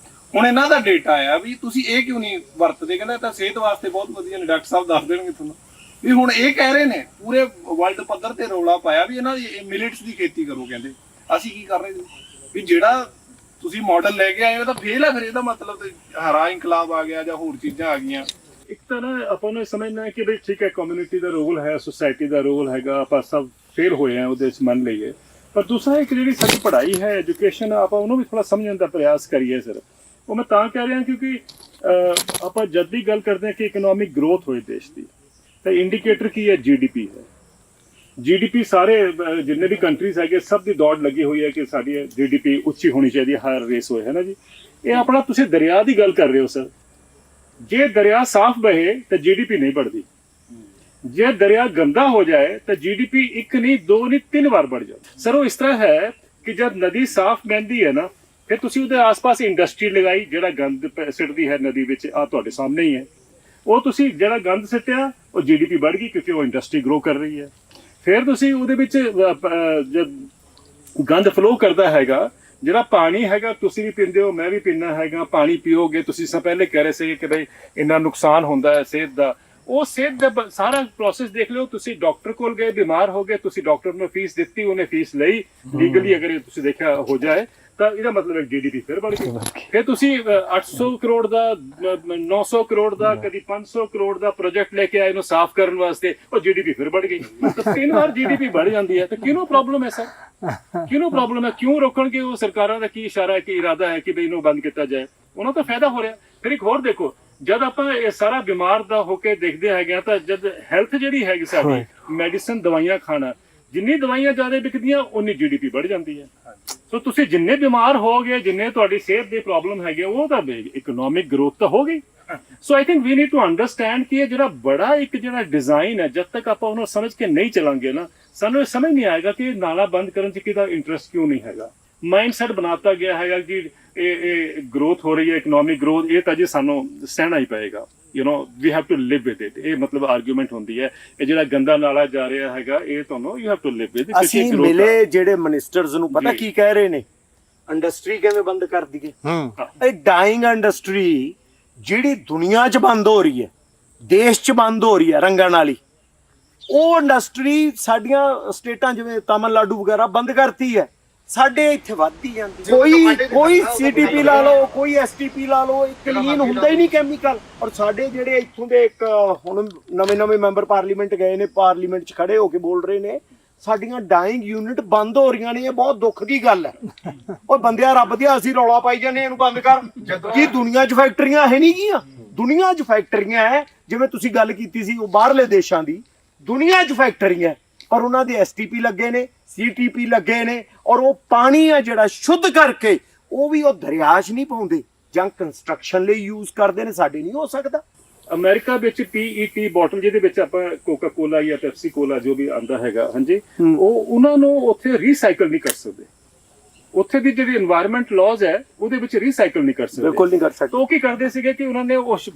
ਹੁਣ ਇਹਨਾਂ ਦਾ ਡੇਟਾ ਆ ਵੀ ਤੁਸੀਂ ਇਹ ਕਿਉਂ ਨਹੀਂ ਵਰਤਦੇ? ਕਹਿੰਦਾ ਤਾਂ ਸਿਹਤ ਵਾਸਤੇ ਬਹੁਤ ਵਧੀਆ ਨੇ, ਡਾਕਟਰ ਸਾਹਿਬ ਦੱਸ ਦੇਣਗੇ ਤੁਹਾਨੂੰ। ਵੀ ਹੁਣ ਇਹ ਕਹਿ ਰਹੇ ਨੇ, ਪੂਰੇ ਵਰਲਡ ਪੱਧਰ ਤੇ ਰੌਲਾ ਪਾਇਆ ਵੀ ਇਹਨਾਂ ਦੀ ਮਿਲਟਸ ਦੀ ਖੇਤੀ ਕਰੋ। ਕਹਿੰਦੇ ਅਸੀਂ ਕੀ ਕਰ ਰਹੇ ਜੀ? ਵੀ ਜਿਹੜਾ ਤੁਸੀਂ ਮਾਡਲ ਲੈ ਕੇ ਆਏ ਹੋ ਤਾਂ ਫੇਲ ਹੈ, ਫਿਰ ਇਹਦਾ ਮਤਲਬ ਤੇ ਹਰਾ ਇਨਕਲਾਬ ਆ ਗਿਆ ਜਾਂ ਹੋਰ ਚੀਜ਼ਾਂ ਆ ਗਈਆਂ। ਇੱਕ ਤਾਂ ਨਾ ਆਪਾਂ ਨੂੰ ਸਮਝਣਾ ਹੈ ਕਿ ਬਈ ਠੀਕ ਹੈ, ਕਮਿਊਨਿਟੀ ਦਾ ਰੋਲ ਹੈ, ਸੁਸਾਇਟੀ ਦਾ ਰੋਲ ਹੈਗਾ, ਆਪਾਂ ਸਭ ਫੇਲ ਹੋਏ ਆ ਉਹਦੇ 'ਚ ਮੰਨ ਲਈਏ। ਪਰ ਦੂਸਰਾ ਇੱਕ ਜਿਹੜੀ ਸਾਡੀ ਪੜ੍ਹਾਈ ਹੈ, ਐਜੂਕੇਸ਼ਨ, ਆਪਾਂ ਉਹਨੂੰ ਵੀ ਥੋੜਾ ਸਮਝਣ ਦਾ ਪ੍ਰਯਾਸ ਕਰੀਏ ਸਰ। ਉਹ ਮੈਂ ਤਾਂ ਕਹਿ ਰਿਹਾ ਕਿਉਂਕਿ ਆਪਾਂ ਜਦ ਵੀ ਗੱਲ ਕਰਦੇ ਹਾਂ ਕਿ ਇਕਨੋਮਿਕ ਗਰੋਥ ਹੋਏ ਦੇਸ਼ ਦੀ, ਤਾਂ ਇੰਡੀਕੇਟਰ ਕੀ ਹੈ? GDP ਹੈ। GDP ਸਾਰੇ ਜਿੰਨੇ ਵੀ ਕੰਟਰੀਜ਼ ਹੈਗੇ ਸਭ ਦੀ ਦੌੜ ਲੱਗੀ ਹੋਈ ਹੈ ਕਿ ਸਾਡੀ GDP ਉੱਚੀ ਹੋਣੀ ਚਾਹੀਦੀ ਹੈ, ਹਾਇਰ ਰੇਸ ਹੋਏ, ਹੈ ਨਾ ਜੀ। ਇਹ ਆਪਣਾ ਤੁਸੀਂ ਦਰਿਆ ਦੀ ਗੱਲ ਕਰ ਰਹੇ ਹੋ ਸਰ। ਜੇ ਦਰਿਆ ਸਾਫ਼ ਬਹੇ ਤਾਂ GDP ਨਹੀਂ बढ़ਦੀ। ਜੇ ਦਰਿਆ ਗੰਦਾ ਹੋ ਜਾਏ ਤਾਂ GDP 1 ਨਹੀਂ 2 ਨਹੀਂ 3 ਵਾਰ बढ़ ਜਾਏ ਸਰ। ਉਹ ਇਸ ਤਰ੍ਹਾਂ ਹੈ ਕਿ ਜਦ ਨਦੀ ਸਾਫ਼ ਬਹਿੰਦੀ ਹੈ ਨਾ, ਫਿਰ ਤੁਸੀਂ ਉਹਦੇ ਆਸ-ਪਾਸ ਇੰਡਸਟਰੀ ਲਗਾਈ, ਜਿਹੜਾ ਗੰਦ ਸਿੱਟਦੀ ਹੈ ਨਦੀ ਵਿੱਚ, ਆ ਤੁਹਾਡੇ ਸਾਹਮਣੇ ਹੀ ਹੈ। ਉਹ ਤੁਸੀਂ ਜਿਹੜਾ ਗੰਦ ਸਿੱਟਿਆ, ਉਹ GDP बढ़ ਗਈ ਕਿਉਂਕਿ ਉਹ ਇੰਡਸਟਰੀ ਗਰੋ ਕਰ ਰਹੀ ਹੈ। ਫਿਰ ਤੁਸੀਂ ਉਹਦੇ ਵਿੱਚ ਜਦ ਗੰਦ ਫਲੋ ਕਰਦਾ ਹੈਗਾ, ਜਿਹੜਾ ਪਾਣੀ ਹੈਗਾ ਤੁਸੀਂ ਵੀ ਪੀਂਦੇ ਹੋ, ਮੈਂ ਵੀ ਪੀਣਾ ਹੈਗਾ, ਪਾਣੀ ਪੀਓਗੇ ਤੁਸੀਂ। ਸਭ ਪਹਿਲੇ ਕਹਿ ਰਹੇ ਸੀ ਕਿ ਬਈ ਇੰਨਾ ਨੁਕਸਾਨ ਹੁੰਦਾ ਹੈ ਸਿਹਤ ਦਾ, ਉਹ ਸਿਹਤ ਦਾ ਸਾਰਾ ਪ੍ਰੋਸੈਸ ਦੇਖ ਲਿਓ। ਤੁਸੀਂ ਡਾਕਟਰ ਕੋਲ ਗਏ, ਬਿਮਾਰ ਹੋ ਗਏ, ਤੁਸੀਂ ਡਾਕਟਰ ਨੂੰ ਫੀਸ ਦਿੱਤੀ, ਉਹਨੇ ਫੀਸ ਲਈ ਲੀਗਲੀ, ਅਗਰ ਇਹ ਤੁਸੀਂ ਦੇਖਿਆ ਹੋ ਜਾਏ ਤਾਂ ਇਹਦਾ ਮਤਲਬ ਹੈ GDP ਫਿਰ ਵੱਧ ਗਈ। ਫਿਰ ਤੁਸੀਂ 800 ਕਰੋੜ ਦਾ 900 ਕਰੋੜ ਦਾ ਕਦੀ 500 ਕਰੋੜ ਦਾ ਪ੍ਰੋਜੈਕਟ ਲੈ ਕੇ ਆਏ ਇਹਨੂੰ ਸਾਫ਼ ਕਰਨ ਵਾਸਤੇ, ਉਹ GDP ਫਿਰ ਵੱਧ ਗਈ। ਤਾਂ 3 ਵਾਰ GDP ਵੱਧ ਜਾਂਦੀ ਹੈ, ਤਾਂ ਕਿਹਨੂੰ ਪ੍ਰੋਬਲਮ ਹੈ ਸਰ? ਕਿਹਨੂੰ ਪ੍ਰੋਬਲਮ ਹੈ? ਕਿਉਂ ਰੋਕਣਗੇ? ਉਹ ਸਰਕਾਰਾਂ ਦਾ ਕੀ ਇਸ਼ਾਰਾ ਹੈ, ਕੀ ਇਰਾਦਾ ਹੈ ਕਿ ਬਈ ਇਹਨੂੰ ਬੰਦ ਕੀਤਾ ਜਾਏ? ਉਹਨਾਂ ਤੋਂ ਫਾਇਦਾ ਹੋ ਰਿਹਾ। ਫਿਰ ਇੱਕ ਹੋਰ ਦੇਖੋ, ਜਦ ਆਪਾਂ ਇਹ ਸਾਰਾ ਬਿਮਾਰ ਦਾ ਹੋ ਕੇ ਦੇਖਦੇ ਹੈਗੇ ਆ, ਤਾਂ ਜਦ ਹੈਲਥ ਜਿਹੜੀ ਹੈਗੀ ਸਾਡੀ, ਮੈਡੀਸਨ ਦਵਾਈਆਂ ਖਾਣਾ, ਜਿੰਨੀ ਦਵਾਈਆਂ ਜ਼ਿਆਦਾ ਵਿਕਦੀਆਂ ਉਨੀ GDP ਵੱਧ ਜਾਂਦੀ ਹੈ। ਸੋ ਤੁਸੀਂ ਜਿੰਨੇ ਬਿਮਾਰ ਹੋਗੇ, ਜਿੰਨੇ ਤੁਹਾਡੀ ਸਿਹਤ ਦੇ ਪ੍ਰੋਬਲਮ ਹੈਗੇ, ਉਹ ਤਾਂ ਇਕਨੋਮਿਕ ਗਰੋਥ ਤਾਂ ਹੋ ਗਈ। So I think we need to understand ਕਿ ਇਹ ਜਿਹੜਾ ਬੜਾ ਇੱਕ ਜਿਹੜਾ ਡਿਜ਼ਾਈਨ ਹੈ, ਜਦ ਤੱਕ ਆਪਾਂ ਉਹਨੂੰ ਸਮਝ ਕੇ ਨਹੀਂ ਚੱਲਾਂਗੇ ਨਾ, ਸਾਨੂੰ ਇਹ ਸਮਝ ਨਹੀਂ ਆਏਗਾ ਕਿ ਨਾਲਾ ਬੰਦ ਕਰਨ 'ਚ ਕਿਹਦਾ ਇੰਟਰਸਟ ਕਿਉਂ ਨਹੀਂ ਹੈਗਾ। ਮਾਈਂਡ ਸੈਟ ਬਣਾਤਾ ਗਿਆ ਹੈਗਾ ਕਿ ਇਹ ਗਰੋਥ ਹੋ ਰਹੀ ਹੈ, ਇਕਨੋਮਿਕ ਗਰੋਥ, ਇਹ ਤਾਂ ਜੀ ਸਾਨੂੰ ਸਹਿਣਾ ਹੀ ਪਏਗਾ। we have to live with it। ਇਹ ਮਤਲਬ ਆਰਗੂਮੈਂਟ ਹੁੰਦੀ ਹੈ, ਇਹ ਜਿਹੜਾ ਗੰਦਾ ਨਾਲਾ ਜਾ ਰਿਹਾ ਹੈਗਾ, ਇਹ ਤੁਹਾਨੂੰ you have to live with it। ਅਸੀਂ ਮਿਲੇ ਜਿਹੜੇ ਮਿਨਿਸਟਰਸ ਨੂੰ, ਪਤਾ ਕੀ ਕਹਿ ਰਹੇ ਨੇ? ਇੰਡਸਟਰੀ ਕਿਵੇਂ ਬੰਦ ਕਰ ਦਈਏ? ਇਹ ਡਾਈਂਗ ਇੰਡਸਟਰੀ ਜਿਹੜੀ ਦੁਨੀਆ 'ਚ ਬੰਦ ਹੋ ਰਹੀ ਹੈ, ਦੇਸ਼ 'ਚ ਬੰਦ ਹੋ ਰਹੀ ਹੈ ਰੰਗਣ ਵਾਲੀ, ਉਹ ਇੰਡਸਟਰੀ ਸਾਡੀਆਂ ਸਟੇਟਾਂ ਜਿਵੇਂ ਤਾਮਿਲਨਾਡੂ ਵਗੈਰਾ ਬੰਦ ਕਰਤੀ ਹੈ, ਸਾਡੇ ਇੱਥੇ ਵੱਧਦੀ ਜਾਂਦੀ। ਕੋਈ CTP ਲਾ ਲਓ, ਕੋਈ STP ਲਾ ਲਓ, ਕਲੀਨ ਹੁੰਦਾ ਹੀ ਨਹੀਂ ਕੈਮੀਕਲ। ਔਰ ਸਾਡੇ ਜਿਹੜੇ ਇੱਥੋਂ ਦੇ ਇੱਕ ਹੁਣ ਨਵੇਂ ਮੈਂਬਰ ਪਾਰਲੀਮੈਂਟ ਗਏ ਨੇ, ਪਾਰਲੀਮੈਂਟ 'ਚ ਖੜੇ ਹੋ ਕੇ ਬੋਲ ਰਹੇ ਨੇ, ਸਾਡੀਆਂ ਡਾਈਂਗ ਯੂਨਿਟ ਬੰਦ ਹੋ ਰਹੀਆਂ ਨੇ, ਇਹ ਬਹੁਤ ਦੁੱਖ ਦੀ ਗੱਲ ਹੈ। ਉਹ ਬੰਦਿਆ ਰੱਬ ਦਿਆ, ਅਸੀਂ ਰੌਲਾ ਪਾਈ ਜਾਂਦੇ ਇਹਨੂੰ ਬੰਦ ਕਰ। ਕੀ ਦੁਨੀਆ 'ਚ ਫੈਕਟਰੀਆਂ ਹੈ ਨਹੀਂ ਗੀਆਂ? ਦੁਨੀਆ 'ਚ ਫੈਕਟਰੀਆਂ ਹੈ, ਜਿਵੇਂ ਤੁਸੀਂ ਗੱਲ ਕੀਤੀ ਸੀ ਉਹ ਬਾਹਰਲੇ ਦੇਸ਼ਾਂ ਦੀ, ਦੁਨੀਆ 'ਚ ਫੈਕਟਰੀਆਂ, ਪਰ ਉਹਨਾਂ ਦੇ STP ਲੱਗੇ ਨੇ, CTP ਲੱਗੇ ਨੇ, ਔਰ ਉਹ ਪਾਣੀ ਆ ਜਿਹੜਾ ਸ਼ੁੱਧ ਕਰਕੇ ਉਹ ਵੀ ਉਹ ਦਰਿਆ 'ਚ ਨਹੀਂ ਪਾਉਂਦੇ ਜਾਂ ਕੰਸਟਰਕਸ਼ਨ ਲਈ ਯੂਜ਼ ਕਰਦੇ ਨੇ। ਸਾਡੇ ਨਹੀਂ ਹੋ ਸਕਦਾ। ਅਮਰੀਕਾ ਵਿੱਚ PET ਬੋਟਲ ਜਿਹਦੇ ਵਿੱਚ ਆਪਾਂ ਕੋਕਾ ਕੋਲਾ ਜਾਂ ਪੈਪਸੀ ਕੋਲਾ ਜੋ ਵੀ ਆਂਦਾ ਹੈਗਾ, ਹਾਂਜੀ, ਉਹ ਉਹਨਾਂ ਨੂੰ ਉੱਥੇ ਰੀਸਾਈਕਲ ਨਹੀਂ ਕਰ ਸਕਦੇ। ਉੱਥੇ ਦੀ ਜਿਹੜੀ এনवायरमेंट ਲਾਜ਼ ਹੈ ਉਹਦੇ ਵਿੱਚ ਰੀਸਾਈਕਲ ਨਹੀਂ ਕਰ ਸਕਦੇ, ਬਿਲਕੁਲ ਨਹੀਂ ਕਰ ਸਕਦੇ। ਤਾਂ ਉਹ ਕੀ ਕਰਦੇ ਸੀਗੇ ਕਿ ਉਹਨਾਂ ਨੇ ਉਸ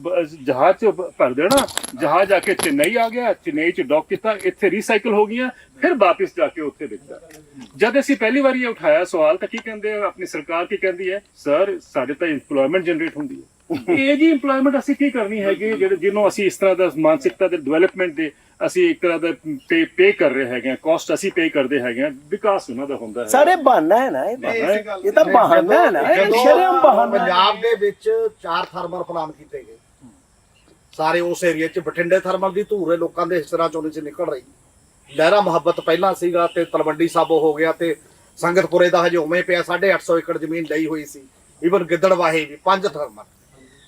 ਜਹਾਜ਼ 'ਚ ਭਰ ਦੇਣਾ, ਜਹਾਜ਼ ਆ ਕੇ ਚੇਨਈ ਆ ਗਿਆ, ਚੇਨਈ 'ਚ ਡੌਕ ਕੀਤਾ, ਇੱਥੇ ਰੀਸਾਈਕਲ ਹੋ ਗਈਆਂ, ਫਿਰ ਵਾਪਸ ਜਾ ਕੇ ਉੱਥੇ ਵਿਕਦਾ। ਜਦ ਅਸੀਂ ਪਹਿਲੀ ਵਾਰੀ ਇਹ ਉਠਾਇਆ ਸਵਾਲ, ਤਾਂ ਕੀ ਕਹਿੰਦੇ ਆਪਣੀ ਸਰਕਾਰ ਕੀ ਕਹਿੰਦੀ ਹੈ? ਸਰ ਸਾਡੇ ਤਾਂ ਇੰਪਲੋਇਮੈਂਟ ਜਨਰੇਟ ਹੁੰਦੀ ਹੈ। ਇਹ ਜੀ ਇੰਪਲੋਇਮੈਂਟ ਅਸੀਂ ਕੀ ਕਰਨੀ ਹੈਗੀ, ਜਿਹੜੇ ਜਿਹਨੂੰ ਅਸੀਂ ਇਸ ਤਰ੍ਹਾਂ ਦਾ ਮਾਨਸਿਕਤਾ ਦੇ ਡਿਵੈਲਪਮੈਂਟ ਦੇ ਅਸੀਂ ਇੱਕ ਤਰ੍ਹਾਂ ਦਾ ਪੇ ਕਰ ਰਹੇ ਹੈਗੇ ਆ, ਕਾਸਟ ਅਸੀਂ ਪੇ ਕਰਦੇ ਹੈਗੇ ਆ, ਵਿਕਾਸ ਉਹਨਾਂ ਦਾ ਹੁੰਦਾ ਹੈ। ਸਾਰੇ ਬਹਾਨਾ ਹੈ ਨਾ, ਇਹ ਤਾਂ ਬਹਾਨਾ ਹੈ ਨਾ, ਸ਼ਰਮ ਬਹਾਨਾ। ਪੰਜਾਬ ਦੇ ਵਿੱਚ 4 ਥਰਮਲ ਪਲਾਂਟ ਕੀਤੇ ਗਏ, ਸਾਰੇ ਉਸ ਏਰੀਆ 'ਚ। ਬਠਿੰਡੇ ਥਰਮਲ ਦੀ ਧੂਰੇ ਲੋਕਾਂ ਦੇ ਹਿੱਸਰਾਂ ਚੋਂ ਨਹੀਂ ਨਿਕਲ ਰਹੀ। ਲਹਿਰਾ ਮੁਹੱਬਤ ਪਹਿਲਾਂ ਸੀਗਾ, ਤੇ ਤਲਵੰਡੀ ਸਾਬੋ ਹੋ ਗਿਆ, ਤੇ ਸੰਗਤਪੁਰੇ ਦਾ ਹਜੇ ਉਵੇਂ ਪਿਆ। 850 ਏਕੜ ਜ਼ਮੀਨ ਲਈ ਹੋਈ ਸੀ। ਈਵਨ ਗਿੱਦੜਵਾਹੀ ਵੀ 5 ਥਰਮਲ।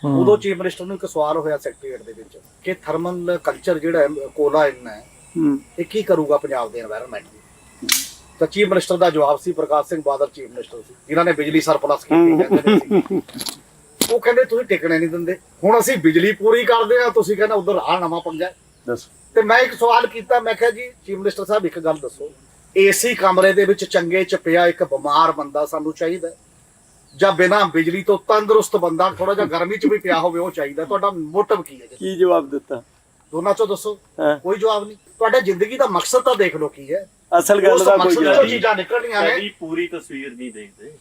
ਉਦੋਂ ਚੀਫ ਮਿਨਿਸਟਰ ਨੂੰ ਇੱਕ ਸਵਾਲ ਹੋਇਆ ਸੈਕਟਰੀਏਟ ਦੇ ਵਿੱਚ ਕਿ ਥਰਮਲ ਕਲਚਰ ਜਿਹੜਾ ਹੈ, ਕੋਲਾ ਇੰਨਾ ਹੈ, ਇਹ ਕੀ ਕਰੂਗਾ ਪੰਜਾਬ ਦੇ এনवायरमेंट ਦੀ? ਤਾਂ ਚੀਫ ਮਿਨਿਸਟਰ ਦਾ ਜਵਾਬ ਸੀ, ਪ੍ਰਕਾਸ਼ ਸਿੰਘ ਬਾਦਲ ਚੀਫ ਮਿਨਿਸਟਰ ਸੀ, ਜਿਨ੍ਹਾਂ ਨੇ ਬਿਜਲੀ ਸਰਪਲਸ ਕੀਤੀ ਕਹਿੰਦੇ ਸੀ। ਉਹ ਕਹਿੰਦੇ ਤੁਸੀਂ ਟਿਕਣੇ ਨਹੀਂ ਦਿੰਦੇ, ਹੁਣ ਅਸੀਂ ਬਿਜਲੀ ਪੂਰੀ ਕਰਦੇ ਆ, ਤੁਸੀਂ ਕਹਿੰਦੇ ਉਧਰ ਆ ਨਵਾਂ ਪੰਗਾ। ਦੱਸੋ। ਤੇ ਮੈਂ ਇੱਕ ਸਵਾਲ ਕੀਤਾ, ਮੈਂ ਕਿਹਾ ਜੀ ਚੀਫ ਮਿਨਿਸਟਰ ਸਾਹਿਬ ਇੱਕ ਗੱਲ ਦੱਸੋ, AC ਕਮਰੇ ਦੇ ਵਿੱਚ ਚੰਗੇ ਚ ਪਿਆ ਇੱਕ ਬਿਮਾਰ ਬੰਦਾ ਸਾਨੂੰ ਚਾਹੀਦਾ, ਜਾਂ ਬਿਨਾਂ ਬਿਜਲੀ ਤੋਂ ਤੰਦਰੁਸਤ ਬੰਦਾ ਥੋੜਾ ਜਿਹਾ ਗਰਮੀ ਚ ਵੀ ਪਿਆ ਹੋਵੇ ਉਹ ਚਾਹੀਦਾ? ਤੁਹਾਡਾ ਮੋਟਿਵ ਕੀ ਹੈ? ਕੀ ਜਵਾਬ ਦਿੱਤਾ? ਦੋਨਾਂ ਚੋਂ ਦੱਸੋ। ਕੋਈ ਜਵਾਬ ਨਹੀਂ। ਤੁਹਾਡਾ ਜ਼ਿੰਦਗੀ ਦਾ ਮਕਸਦ ਤਾਂ ਦੇਖ ਲਓ ਕੀ ਹੈ। ਅਸਲ ਗੱਲ ਦਾ ਕੋਈ ਜਵਾਬ ਚੀਜ਼ਾਂ ਨਿਕਲਣੀਆਂ ਨੇ। ਸਾਡੀ ਪੂਰੀ ਤਸਵੀਰ ਨਹੀਂ ਦੇਖਦੇ।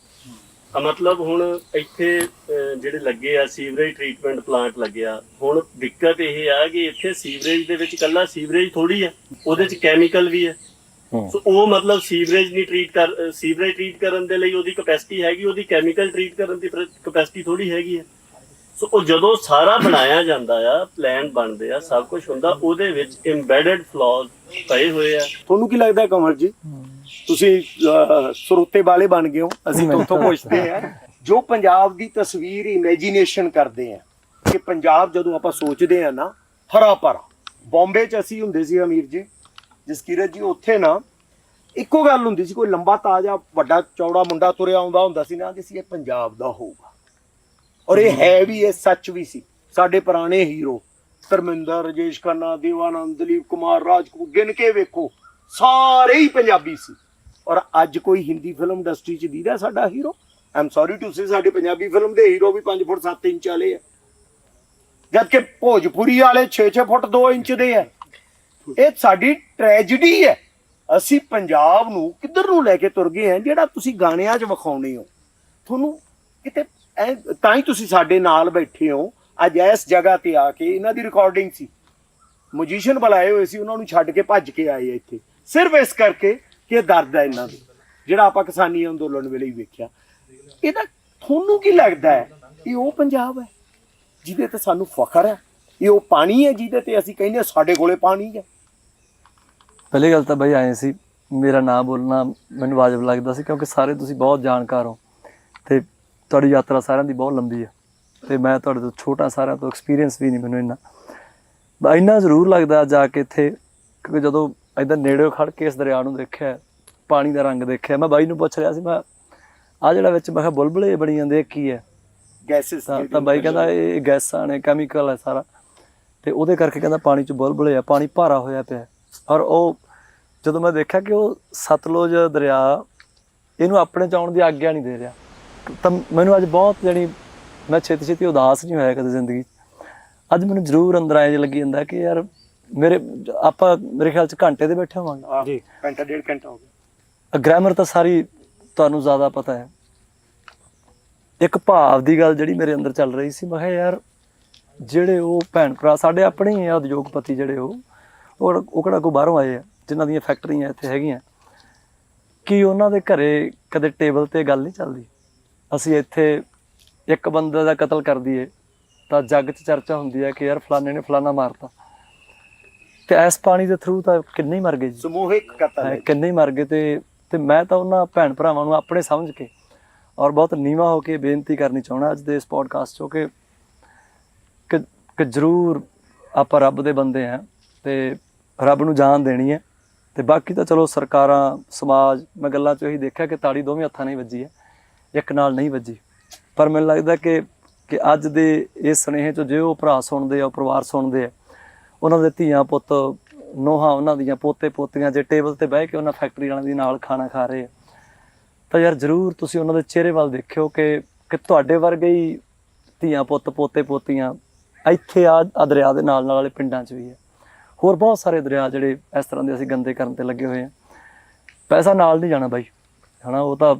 ਮਤਲਬ ਹੁਣ ਇੱਥੇ ਜਿਹੜੇ ਲੱਗੇ ਆ ਸੀਵਰੇਜ ਟ੍ਰੀਟਮੈਂਟ ਪਲਾਂਟ ਲੱਗਿਆ, ਹੁਣ ਦਿੱਕਤ ਇਹ ਆ ਕਿ ਇੱਥੇ ਸੀਵਰੇਜ ਦੇ ਵਿੱਚ ਇਕੱਲਾ ਸੀਵਰੇਜ ਥੋੜੀ ਹੈ, ਉਹਦੇ ਚ ਕੈਮੀਕਲ ਵੀ ਹੈ। ਸੋ ਉਹ ਮਤਲਬ ਸੀਵਰੇਜ ਟ੍ਰੀਟ ਕਰਨ ਦੇ ਲਈ ਉਹਦੀ ਕਪੈਸਿਟੀ ਹੈਗੀ, ਉਹਦੀ ਕੈਮੀਕਲ ਟ੍ਰੀਟ ਕਰਨ ਦੀ ਕਪੈਸਿਟੀ ਥੋੜੀ ਹੈਗੀ ਹੈ। ਸੋ ਉਹ ਜਦੋਂ ਸਾਰਾ ਬਣਾਇਆ ਜਾਂਦਾ ਆ, ਪਲਾਨ ਬਣਦੇ ਆ, ਸਭ ਕੁਝ ਹੁੰਦਾ, ਉਹਦੇ ਵਿੱਚ ਇੰਬੈਡਡ ਫਲॉज ਪਏ ਹੋਏ ਆ। ਤੁਹਾਨੂੰ ਕੀ ਲੱਗਦਾ ਕਮਰ ਜੀ, ਤੁਸੀਂ ਸਰੋਤੇ ਵਾਲੇ ਬਣ ਗਏ ਹੋ, ਅਸੀਂ ਤਾਂ ਉੱਥੋਂ ਪੁੱਛਦੇ ਆ, ਜੋ ਪੰਜਾਬ ਦੀ ਤਸਵੀਰ ਇਮੇਜਿਨੇਸ਼ਨ ਕਰਦੇ ਆ ਕਿ ਪੰਜਾਬ ਜਦੋਂ ਆਪਾਂ ਸੋਚਦੇ ਆ ਨਾ ਹਰਾ ਭਰਾ, ਬੰਬੇ 'ਚ ਅਸੀਂ ਹੁੰਦੇ ਸੀ ਅਮੀਰ ਜੀ, ਜਸਕੀਰਤ ਜੀ, ਉੱਥੇ ਨਾ ਇੱਕੋ ਗੱਲ ਹੁੰਦੀ ਸੀ, ਕੋਈ ਲੰਬਾ ਤਾਜ਼ਾ ਵੱਡਾ ਚੌੜਾ ਮੁੰਡਾ ਤੁਰਿਆ ਆਉਂਦਾ ਹੁੰਦਾ ਸੀ ਨਾ, ਕਿ ਸੀ ਇਹ ਪੰਜਾਬ ਦਾ ਹੋਊਗਾ। ਔਰ ਇਹ ਹੈ ਵੀ, ਇਹ ਸੱਚ ਵੀ ਸੀ। ਸਾਡੇ ਪੁਰਾਣੇ ਹੀਰੋ ਧਰਮਿੰਦਰ, ਰਾਜੇਸ਼ ਖੰਨਾ, ਦੇਵਾਨੰਦ, ਦਲੀਪ ਕੁਮਾਰ, ਰਾਜਕੂਮਾਰ, ਗਿਣ ਕੇ ਵੇਖੋ, ਸਾਰੇ ਹੀ ਪੰਜਾਬੀ ਸੀ। ਔਰ ਅੱਜ ਕੋਈ ਹਿੰਦੀ ਫਿਲਮ ਇੰਡਸਟਰੀ 'ਚ ਦੀਦਾ ਸਾਡਾ hero? I am sorry to say, ਸਾਡੇ ਪੰਜਾਬੀ ਫਿਲਮ ਦੇ ਹੀਰੋ ਵੀ 5 ਫੁੱਟ 7 ਇੰਚ ਵਾਲੇ ਆ, ਜਦਕਿ ਭੋਜਪੁਰੀ ਵਾਲੇ 6 ਫੁੱਟ 2 ਇੰਚ ਦੇ ਆ। ਇਹ ਸਾਡੀ ਟ੍ਰੈਜਡੀ ਹੈ। ਅਸੀਂ ਪੰਜਾਬ ਨੂੰ ਕਿੱਧਰ ਨੂੰ ਲੈ ਕੇ ਤੁਰ ਗਏ ਹਾਂ, ਜਿਹੜਾ ਤੁਸੀਂ ਗਾਣਿਆਂ 'ਚ ਵਿਖਾਉਣੇ ਹੋ। ਤੁਹਾਨੂੰ ਕਿਤੇ ਤਾਂ ਹੀ ਤੁਸੀਂ ਸਾਡੇ ਨਾਲ ਬੈਠੇ ਹੋ ਅੱਜ ਇਸ ਜਗ੍ਹਾ ਤੇ ਆ ਕੇ। ਇਹਨਾਂ ਦੀ ਰਿਕਾਰਡਿੰਗ ਸੀ, ਮਿਊਜ਼ੀਸ਼ੀਅਨ ਬੁਲਾਏ ਹੋਏ ਸੀ, ਉਹਨਾਂ ਨੂੰ ਛੱਡ ਕੇ ਭੱਜ ਕੇ ਆਏ ਆ ਇੱਥੇ, ਸਿਰਫ ਇਸ ਕਰਕੇ ਕਿ ਇਹ ਦਰਦ ਹੈ ਇਹਨਾਂ ਦੇ, ਜਿਹੜਾ ਆਪਾਂ ਕਿਸਾਨੀ ਅੰਦੋਲਨ ਵੇਲੇ ਹੀ ਵੇਖਿਆ। ਇਹਦਾ ਤੁਹਾਨੂੰ ਕੀ ਲੱਗਦਾ ਹੈ ਇਹ ਉਹ ਪੰਜਾਬ ਹੈ ਜਿਹਦੇ ਤੇ ਸਾਨੂੰ ਫਖਰ ਹੈ? ਇਹ ਉਹ ਪਾਣੀ ਹੈ ਜਿਹਦੇ ਤੇ ਅਸੀਂ ਕਹਿੰਦੇ ਹਾਂ ਸਾਡੇ ਕੋਲੇ ਪਾਣੀ ਹੈ? ਪਹਿਲੀ ਗੱਲ ਤਾਂ ਬਈ ਆਏ ਸੀ, ਮੇਰਾ ਨਾਮ ਬੋਲਣਾ ਮੈਨੂੰ ਵਾਜਬ ਲੱਗਦਾ ਸੀ ਕਿਉਂਕਿ ਸਾਰੇ ਤੁਸੀਂ ਬਹੁਤ ਜਾਣਕਾਰ ਹੋ ਤੇ ਤੁਹਾਡੀ ਯਾਤਰਾ ਸਾਰਿਆਂ ਦੀ ਬਹੁਤ ਲੰਬੀ ਹੈ ਤੇ ਮੈਂ ਤੁਹਾਡੇ ਤੋਂ ਛੋਟਾ, ਸਾਰਿਆਂ ਤੋਂ ਐਕਸਪੀਰੀਅੰਸ ਵੀ ਨਹੀਂ ਮੈਨੂੰ ਇੰਨਾ ਜ਼ਰੂਰ ਲੱਗਦਾ ਜਾ ਕੇ ਇੱਥੇ, ਕਿਉਂਕਿ ਜਦੋਂ ਇੱਦਾਂ ਨੇੜੇ ਖੜ ਕੇ ਇਸ ਦਰਿਆ ਨੂੰ ਦੇਖਿਆ, ਪਾਣੀ ਦਾ ਰੰਗ ਦੇਖਿਆ, ਮੈਂ ਬਾਈ ਨੂੰ ਪੁੱਛ ਰਿਹਾ ਸੀ, ਮੈਂ ਆਹ ਜਿਹੜਾ ਵਿੱਚ ਮੈਂ ਕਿਹਾ ਬੁਲਬੁਲੇ ਬਣੀ ਜਾਂਦੇ ਇਹ ਕੀ ਹੈ? ਗੈਸਿਸ ਤਾਂ ਬਾਈ ਕਹਿੰਦਾ ਇਹ ਗੈਸਾਂ ਨੇ, ਕੈਮੀਕਲ ਹੈ ਸਾਰਾ, ਤੇ ਉਹਦੇ ਕਰਕੇ ਕਹਿੰਦਾ ਪਾਣੀ 'ਚ ਬੁਲਬੁਲੇ ਆ, ਪਾਣੀ ਭਾਰਾ ਹੋਇਆ ਪਿਆ। ਔਰ ਉਹ ਜਦੋਂ ਮੈਂ ਦੇਖਿਆ ਕਿ ਉਹ ਸਤਲੁਜ ਦਰਿਆ ਇਹਨੂੰ ਆਪਣੇ 'ਚ ਆਉਣ ਦੀ ਆਗਿਆ ਨਹੀਂ ਦੇ ਰਿਹਾ, ਤਾਂ ਮੈਨੂੰ ਅੱਜ ਬਹੁਤ ਜਾਣੀ ਮੈਂ ਛੇਤੀ ਛੇਤੀ ਉਦਾਸ ਨਹੀਂ ਹੋਇਆ ਕਦੇ ਜ਼ਿੰਦਗੀ 'ਚ। ਅੱਜ ਮੈਨੂੰ ਜ਼ਰੂਰ ਅੰਦਰ ਆਏ ਲੱਗੀ ਜਾਂਦਾ ਕਿ ਯਾਰ ਆਪਾਂ ਮੇਰੇ ਖਿਆਲ 'ਚ ਘੰਟੇ ਦੇ ਬੈਠੇ ਹੋਵਾਂਗੇ ਜੀ, ਘੰਟਾ ਡੇਢ ਘੰਟਾ ਹੋ ਗਿਆ। ਗ੍ਰਾਮਰ ਤਾਂ ਸਾਰੀ ਤੁਹਾਨੂੰ ਜ਼ਿਆਦਾ ਪਤਾ ਹੈ। ਇੱਕ ਭਾਵ ਦੀ ਗੱਲ ਜਿਹੜੀ ਮੇਰੇ ਅੰਦਰ ਚੱਲ ਰਹੀ ਸੀ, ਮੈਂ ਕਿਹਾ ਯਾਰ ਜਿਹੜੇ ਉਹ ਭੈਣ ਭਰਾ ਸਾਡੇ ਆਪਣੇ ਹੀ ਆ ਉਦਯੋਗਪਤੀ, ਜਿਹੜੇ ਉਹ ਕਿਹੜਾ ਕੋਈ ਬਾਹਰੋਂ ਆਏ ਆ, ਜਿਨ੍ਹਾਂ ਦੀਆਂ ਫੈਕਟਰੀਆਂ ਇੱਥੇ ਹੈਗੀਆਂ, ਕੀ ਉਹਨਾਂ ਦੇ ਘਰੇ ਕਦੇ ਟੇਬਲ ਤੇ ਗੱਲ ਨਹੀਂ ਚੱਲਦੀ? ਅਸੀਂ ਇੱਥੇ ਇੱਕ ਬੰਦੇ ਦਾ ਕਤਲ ਕਰ ਦਈਏ ਤਾਂ ਜੱਗ 'ਚ ਚਰਚਾ ਹੁੰਦੀ ਹੈ ਕਿ ਯਾਰ ਫਲਾਣੇ ਨੇ ਫਲਾਣਾ ਮਾਰਤਾ, ਤੇ ਇਸ ਪਾਣੀ ਦੇ ਥਰੂ ਤਾਂ ਕਿੰਨੇ ਹੀ ਮਰ ਗਏ ਜੀ, ਸਮੂਹਿਕ ਕਤਲ ਹੈ, ਕਿੰਨੇ ਹੀ ਮਰ ਗਏ। ਤੇ ਮੈਂ ਤਾਂ ਉਹਨਾਂ ਭੈਣ ਭਰਾਵਾਂ ਨੂੰ ਆਪਣੇ ਸਮਝ ਕੇ ਔਰ ਬਹੁਤ ਨੀਵਾਂ ਹੋ ਕੇ ਬੇਨਤੀ ਕਰਨੀ ਚਾਹੁੰਦਾ ਅੱਜ ਦੇ ਇਸ ਪੋਡਕਾਸਟ 'ਚੋਂ ਕਿ ਜ਼ਰੂਰ ਆਪਾਂ ਰੱਬ ਦੇ ਬੰਦੇ ਹਾਂ ਤੇ ਰੱਬ ਨੂੰ ਜਾਨ ਦੇਣੀ ਹੈ, ਤੇ ਬਾਕੀ ਤਾਂ ਚਲੋ ਸਰਕਾਰਾਂ, ਸਮਾਜ, ਮੈਂ ਗੱਲਾਂ 'ਚ ਇਹੀ ਦੇਖਿਆ ਕਿ ਤਾੜੀ ਦੋਵੇਂ ਹੱਥਾਂ ਨਹੀਂ ਵੱਜੀ ਹੈ, ਇੱਕ ਨਾਲ ਨਹੀਂ ਵੱਜੀ। ਪਰ ਮੈਨੂੰ ਲੱਗਦਾ ਕਿ ਅੱਜ ਦੇ ਇਸ ਸੁਨੇਹੇ 'ਚੋਂ ਜੇ ਉਹ ਭਰਾ ਸੁਣਦੇ ਆ, ਉਹ ਪਰਿਵਾਰ ਸੁਣਦੇ ਆ, ਉਹਨਾਂ ਦੇ ਧੀਆਂ ਪੁੱਤ, ਨੋਹਾਂ, ਉਹਨਾਂ ਦੀਆਂ ਪੋਤੇ ਪੋਤੀਆਂ ਜੇ ਟੇਬਲ ਤੇ ਬਹਿ ਕੇ ਉਹਨਾਂ ਫੈਕਟਰੀ ਵਾਲਿਆਂ ਦੀ ਨਾਲ ਖਾਣਾ ਖਾ ਰਹੇ ਆ, ਤਾਂ ਯਾਰ ਜ਼ਰੂਰ ਤੁਸੀਂ ਉਹਨਾਂ ਦੇ ਚਿਹਰੇ ਵੱਲ ਦੇਖਿਓ ਕਿ ਤੁਹਾਡੇ ਵਰਗੇ ਹੀ ਧੀਆਂ ਪੁੱਤ, ਪੋਤੇ ਪੋਤੀਆਂ ਇੱਥੇ ਆ ਦਰਿਆ ਦੇ ਨਾਲ ਵਾਲੇ ਪਿੰਡਾਂ 'ਚ ਵੀ ਹੈ। ਹੋਰ ਬਹੁਤ ਸਾਰੇ ਦਰਿਆ ਜਿਹੜੇ ਇਸ ਤਰ੍ਹਾਂ ਦੇ ਅਸੀਂ ਗੰਦੇ ਕਰਨ ਤੇ ਲੱਗੇ ਹੋਏ ਆ। ਪੈਸਾ ਨਾਲ ਨਹੀਂ ਜਾਣਾ ਬਾਈ, ਹੈ ਨਾ, ਉਹ ਤਾਂ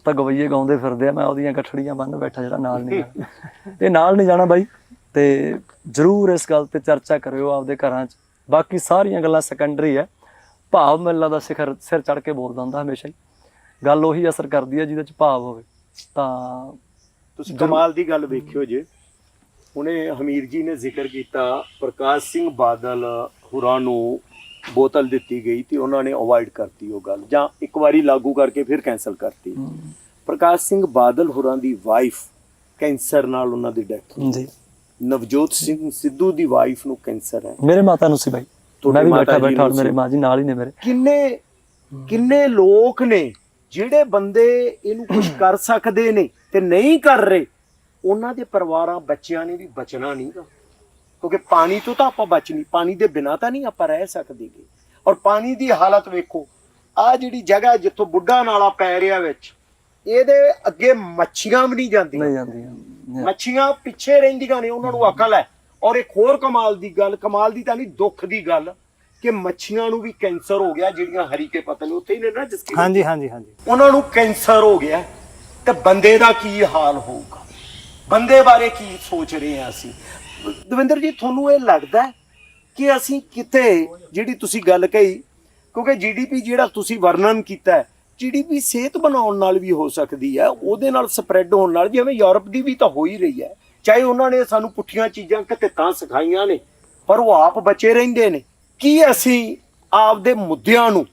ਗਵਈਏ ਗਾਉਂਦੇ ਫਿਰਦੇ ਆ, ਮੈਂ ਉਹਦੀਆਂ ਗੱਠੜੀਆਂ ਬੰਨ ਬੈਠਾ ਜਿਹੜਾ ਨਾਲ ਨਹੀਂ ਜਾਣਾ। ਇਹ ਨਾਲ ਨਹੀਂ ਜਾਣਾ ਬਾਈ, ਤੇ ਜ਼ਰੂਰ ਇਸ ਗੱਲ ਤੇ ਚਰਚਾ ਕਰਿਓ ਆਪਦੇ ਘਰਾਂ 'ਚ। ਬਾਕੀ ਸਾਰੀਆਂ ਗੱਲਾਂ ਸੈਕੰਡਰੀ ਹੈ, ਭਾਵ ਮੈਨੂੰ ਦਾ ਸਿਰ ਚੜ੍ਹ ਕੇ ਬੋਲਦਾ ਹੁੰਦਾ ਹਮੇਸ਼ਾ ਹੀ, ਗੱਲ ਉਹੀ ਅਸਰ ਕਰਦੀ ਹੈ ਜਿਹਦੇ 'ਚ ਭਾਵ ਹੋਵੇ। ਤਾਂ ਤੁਸੀਂ ਕਮਾਲ ਦੀ ਗੱਲ ਵੇਖਿਓ ਜੇ, ਹੁਣੇ ਹਮੀਰ ਜੀ ਨੇ ਜ਼ਿਕਰ ਕੀਤਾ ਪ੍ਰਕਾਸ਼ ਸਿੰਘ ਬਾਦਲ ਹੋਰਾਂ ਨੂੰ ਬੋਤਲ ਦਿੱਤੀ ਗਈ ਤੇ ਉਹਨਾਂ ਨੇ ਅਵੋਇਡ ਕਰਤੀ ਉਹ ਗੱਲ, ਜਾਂ ਇੱਕ ਵਾਰੀ ਲਾਗੂ ਕਰਕੇ ਫਿਰ ਕੈਂਸਲ ਕਰਤੀ। ਪ੍ਰਕਾਸ਼ ਸਿੰਘ ਬਾਦਲ ਹੋਰਾਂ ਦੀ ਵਾਈਫ ਕੈਂਸਰ ਨਾਲ ਉਹਨਾਂ ਦੀ ਡੈਥ ਹੋਈ ਜੀ। ਨਵਜੋਤ ਸਿੰਘ ਸਿੱਧੂ ਦੀ ਵਾਈਫ ਨੂੰ ਕੈਂਸਰ ਹੈ। ਮੇਰੇ ਮਾਤਾ ਨੂੰ ਸੀ ਬਾਈ, ਮੈਂ ਵੀ ਬੈਠਾ ਮੇਰੇ ਮਾਂ ਜੀ ਨਾਲ ਹੀ ਨੇ ਮੇਰੇ। ਕਿੰਨੇ ਲੋਕ ਨੇ ਜਿਹੜੇ ਬੰਦੇ ਇਹਨੂੰ ਕੁਝ ਕਰ ਸਕਦੇ ਨੇ ਤੇ ਨਹੀਂ ਕਰ ਰਹੇ, ਉਹਨਾਂ ਦੇ ਪਰਿਵਾਰਾਂ, ਬੱਚਿਆਂ ਨੇ ਵੀ ਬਚਣਾ ਨਹੀਂਗਾ, ਕਿਉਂਕਿ ਪਾਣੀ ਤੋਂ ਤਾਂ ਆਪਾਂ ਬਚ ਨਹੀਂ, ਪਾਣੀ ਦੇ ਬਿਨਾਂ ਤਾਂ ਨਹੀਂ ਆਪਾਂ ਰਹਿ ਸਕਦੇ। ਔਰ ਪਾਣੀ ਦੀ ਹਾਲਤ ਵੇਖੋ, ਆਹ ਜਿਹੜੀ ਜਗ੍ਹਾ ਜਿੱਥੋਂ ਬੁੱਢਾ ਨਾਲਾ ਪੈ ਰਿਹਾ ਵਿੱਚ, ਇਹਦੇ ਅੱਗੇ ਮੱਛੀਆਂ ਵੀ ਨਹੀਂ ਜਾਂਦੀਆਂ, ਮੱਛੀਆਂ ਪਿੱਛੇ ਰਹਿੰਦੀਆਂ ਨੇ, ਉਹਨਾਂ ਨੂੰ ਅਕਲ ਹੈ। ਔਰ ਇੱਕ ਹੋਰ ਕਮਾਲ ਦੀ ਗੱਲ, ਕਮਾਲ ਦੀ ਤਾਂ ਨਹੀਂ, ਦੁੱਖ ਦੀ ਗੱਲ, ਕਿ ਮੱਛੀਆਂ ਨੂੰ ਵੀ ਕੈਂਸਰ ਹੋ ਗਿਆ, ਜਿਹੜੀਆਂ ਹਰੀਕੇ ਪਤਨ ਉੱਥੇ ਹੀ ਨੇ ਨਾ ਜਿਸ ਹਾਂਜੀ ਹਾਂਜੀ ਹਾਂਜੀ, ਉਹਨਾਂ ਨੂੰ ਕੈਂਸਰ ਹੋ ਗਿਆ। ਤੇ ਬੰਦੇ ਦਾ ਕੀ ਹਾਲ ਹੋਊਗਾ? ਬੰਦੇ ਬਾਰੇ ਕੀ ਸੋਚ ਰਹੇ ਹਾਂ ਅਸੀਂ? ਦਵਿੰਦਰ ਜੀ, ਤੁਹਾਨੂੰ ਇਹ ਲੱਗਦਾ ਕਿ ਅਸੀਂ ਕਿਤੇ, ਜਿਹੜੀ ਤੁਸੀਂ ਗੱਲ ਕਹੀ, ਕਿਉਂਕਿ GDP ਜਿਹੜਾ ਤੁਸੀਂ ਵਰਣਨ ਕੀਤਾ, GDP ਸਿਹਤ ਬਣਾਉਣ ਨਾਲ ਵੀ ਹੋ ਸਕਦੀ ਹੈ, ਉਹਦੇ ਨਾਲ ਸਪਰੈਡ ਹੋਣ ਨਾਲ, ਜਿਵੇਂ ਯੂਰਪ ਦੀ ਵੀ ਤਾਂ ਹੋ ਹੀ ਰਹੀ ਹੈ। ਚਾਹੇ ਉਹਨਾਂ ਨੇ ਸਾਨੂੰ ਪੁੱਠੀਆਂ ਚੀਜ਼ਾਂ ਕਿਤਾਂ ਸਿਖਾਈਆਂ ਨੇ, ਪਰ ਉਹ ਆਪ ਬਚੇ ਰਹਿੰਦੇ ਨੇ। ਕੀ ਅਸੀਂ ਆਪਦੇ ਮੁੱਦਿਆਂ ਨੂੰ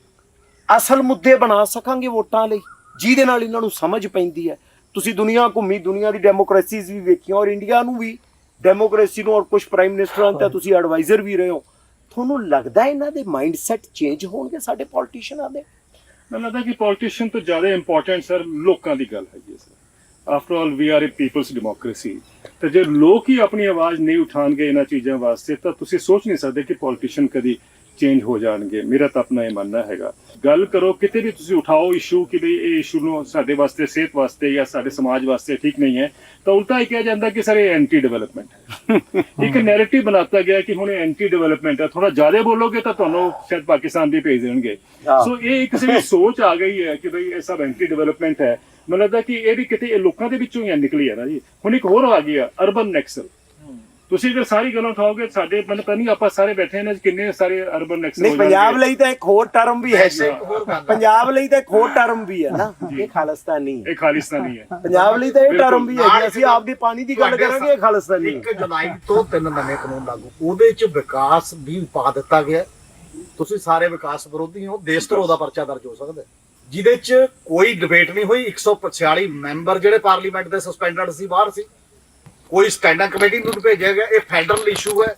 ਅਸਲ ਮੁੱਦੇ ਬਣਾ ਸਕਾਂਗੇ ਵੋਟਾਂ ਲਈ, ਜਿਹਦੇ ਨਾਲ ਇਹਨਾਂ ਨੂੰ ਸਮਝ ਪੈਂਦੀ ਹੈ? ਤੁਸੀਂ ਦੁਨੀਆ ਘੁੰਮੀ, ਦੁਨੀਆ ਦੀ ਡੈਮੋਕ੍ਰੇਸੀਜ਼ ਵੀ ਵੇਖੀਆਂ, ਔਰ ਇੰਡੀਆ ਨੂੰ ਵੀ ਡੈਮੋਕ੍ਰੇਸੀ ਨੂੰ, ਔਰ ਕੁਝ ਪ੍ਰਾਈਮ ਮਿਨਿਸਟਰਾਂ ਦਾ ਤੁਸੀਂ ਐਡਵਾਈਜ਼ਰ ਵੀ ਰਹੇ ਹੋ। ਤੁਹਾਨੂੰ ਲੱਗਦਾ ਇਹਨਾਂ ਦੇ ਮਾਈਂਡ ਸੈਟ ਚੇਂਜ ਹੋਣਗੇ ਸਾਡੇ ਪੋਲੀਟੀਸ਼ੀਅਨਾਂ ਦੇ? ਮੈਨੂੰ ਲੱਗਦਾ ਕਿ ਪੋਲੀਟੀਸ਼ੀਅਨ ਤੋਂ ਜ਼ਿਆਦਾ ਇੰਪੋਰਟੈਂਟ ਸਰ ਲੋਕਾਂ ਦੀ ਗੱਲ ਹੈਗੀ ਹੈ sir. After all we are a people's democracy, ਤੇ ਜੇ ਲੋਕ ਹੀ ਆਪਣੀ ਆਵਾਜ਼ ਨਹੀਂ ਉਠਾਉਣਗੇ ਇਹਨਾਂ ਚੀਜ਼ਾਂ ਵਾਸਤੇ, ਤਾਂ ਤੁਸੀਂ ਸੋਚ ਨਹੀਂ ਸਕਦੇ ਕਿ ਪੋਲੀਟੀਸ਼ੀਅਨ ਕਦੀ ਚੇਂਜ ਹੋ ਜਾਣਗੇ। ਮੇਰਾ ਤਾਂ ਆਪਣਾ ਇਹ ਮੰਨਣਾ ਹੈਗਾ। ਗੱਲ ਕਰੋ ਕਿਤੇ ਵੀ ਤੁਸੀਂ ਉਠਾਓ ਇਸ਼ੂ ਕਿ ਬਈ ਇਹ ਇਸ਼ੂ ਨੂੰ ਸਾਡੇ ਵਾਸਤੇ, ਸਿਹਤ ਵਾਸਤੇ ਜਾਂ ਸਾਡੇ ਸਮਾਜ ਵਾਸਤੇ ਠੀਕ ਨਹੀਂ ਹੈ, ਤਾਂ ਉਲਟਾ ਇਹ ਕਿਹਾ ਜਾਂਦਾ ਕਿ ਸਰ ਇਹ ਐਂਟੀ ਡਿਵੈਲਪਮੈਂਟ ਹੈ। ਇੱਕ ਨੈਰੇਟਿਵ ਬਣਾਤਾ ਗਿਆ ਕਿ ਹੁਣ ਇਹ ਐਂਟੀ ਡਿਵੈਲਪਮੈਂਟ ਹੈ, ਥੋੜਾ ਜ਼ਿਆਦਾ ਬੋਲੋਗੇ ਤਾਂ ਤੁਹਾਨੂੰ ਸ਼ਾਇਦ ਪਾਕਿਸਤਾਨ ਵੀ ਭੇਜ ਦੇਣਗੇ। ਸੋ ਇਹ ਕਿਸੇ ਦੀ ਸੋਚ ਆ ਗਈ ਹੈ ਕਿ ਬਈ ਇਹ ਸਭ ਐਂਟੀ ਡਿਵੈਲਪਮੈਂਟ ਹੈ। ਮੈਨੂੰ ਲੱਗਦਾ ਕਿ ਇਹ ਵੀ ਕਿਤੇ ਇਹ ਲੋਕਾਂ ਦੇ ਵਿੱਚੋਂ ਹੀ ਨਿਕਲੀ ਹੈ ਨਾ ਜੀ। ਹੁਣ ਇੱਕ ਹੋਰ ਆ ਗਈ ਆ, ਅਰਬਨ ਨੈਕਸਲ। ਤੁਸੀਂ ਅਗਰ ਸਾਰੀ ਗੱਲਾਂ ਉਠਾਓਗੇ ਸਾਡੇ ਮਨ ਪਤਾ ਨਹੀਂ ਆਪਾਂ ਸਾਰੇ ਬੈਠੇ ਨੇ ਕਿੰਨੇ ਸਾਰੇ ਅਰਬਨ ਨੈਕਸਟ ਨਹੀਂ, ਪੰਜਾਬ ਲਈ ਤਾਂ ਇੱਕ ਹੋਰ ਟਰਮ ਵੀ ਹੈ ਜੀ। ਇੱਕ ਹੋਰ ਗੱਲ ਹੈ। ਪੰਜਾਬ ਲਈ ਤਾਂ ਇੱਕ ਹੋਰ ਟਰਮ ਵੀ ਹੈ ਨਾ, ਇਹ ਖਾਲਿਸਤਾਨੀ ਹੈ। ਇਹ ਖਾਲਿਸਤਾਨੀ ਹੈ। ਪੰਜਾਬ ਲਈ ਤਾਂ ਇਹ ਬਿਲਕੁਲ। ਟਰਮ ਵੀ ਹੈ ਜੀ, ਅਸੀਂ ਆਪਦੀ ਪਾਣੀ ਦੀ ਗੱਲ ਕਰਾਂਗੇ, ਇਹ ਖਾਲਿਸਤਾਨੀ ਹੈ। 1 ਜੁਲਾਈ ਤੋਂ 3 ਨਵੇਂ ਕਾਨੂੰਨ ਲਾਗੂ, ਉਹਦੇ ਚ ਵਿਕਾਸ ਵੀ ਪਾ ਦਿੱਤਾ ਗਿਆ। ਤੁਸੀਂ ਸਾਰੇ ਵਿਕਾਸ ਵਿਰੋਧੀ ਹੋ, ਦੇਸ਼ ਧਰੋਹ ਦਾ ਪਰਚਾ ਦਰਜ ਹੋ ਸਕਦਾ ਹੈ, ਜਿਹਦੇ ਚ ਕੋਈ ਡਿਬੇਟ ਨਹੀਂ ਹੋਈ। 146 ਮੈਂਬਰ ਜਿਹੜੇ ਪਾਰਲੀਮੈਂਟ ਦੇ ਸਸਪੈਂਡਡ ਸੀ, ਬਾਹਰ ਸੀ, ਕੋਈ ਸਟੈਂਡਿੰਗ ਕਮੇਟੀ ਨੂੰ ਭੇਜਿਆ ਗਿਆ। ਇਹ ਫੈਡਰਲ ਇਸ਼ੂ ਹੈ,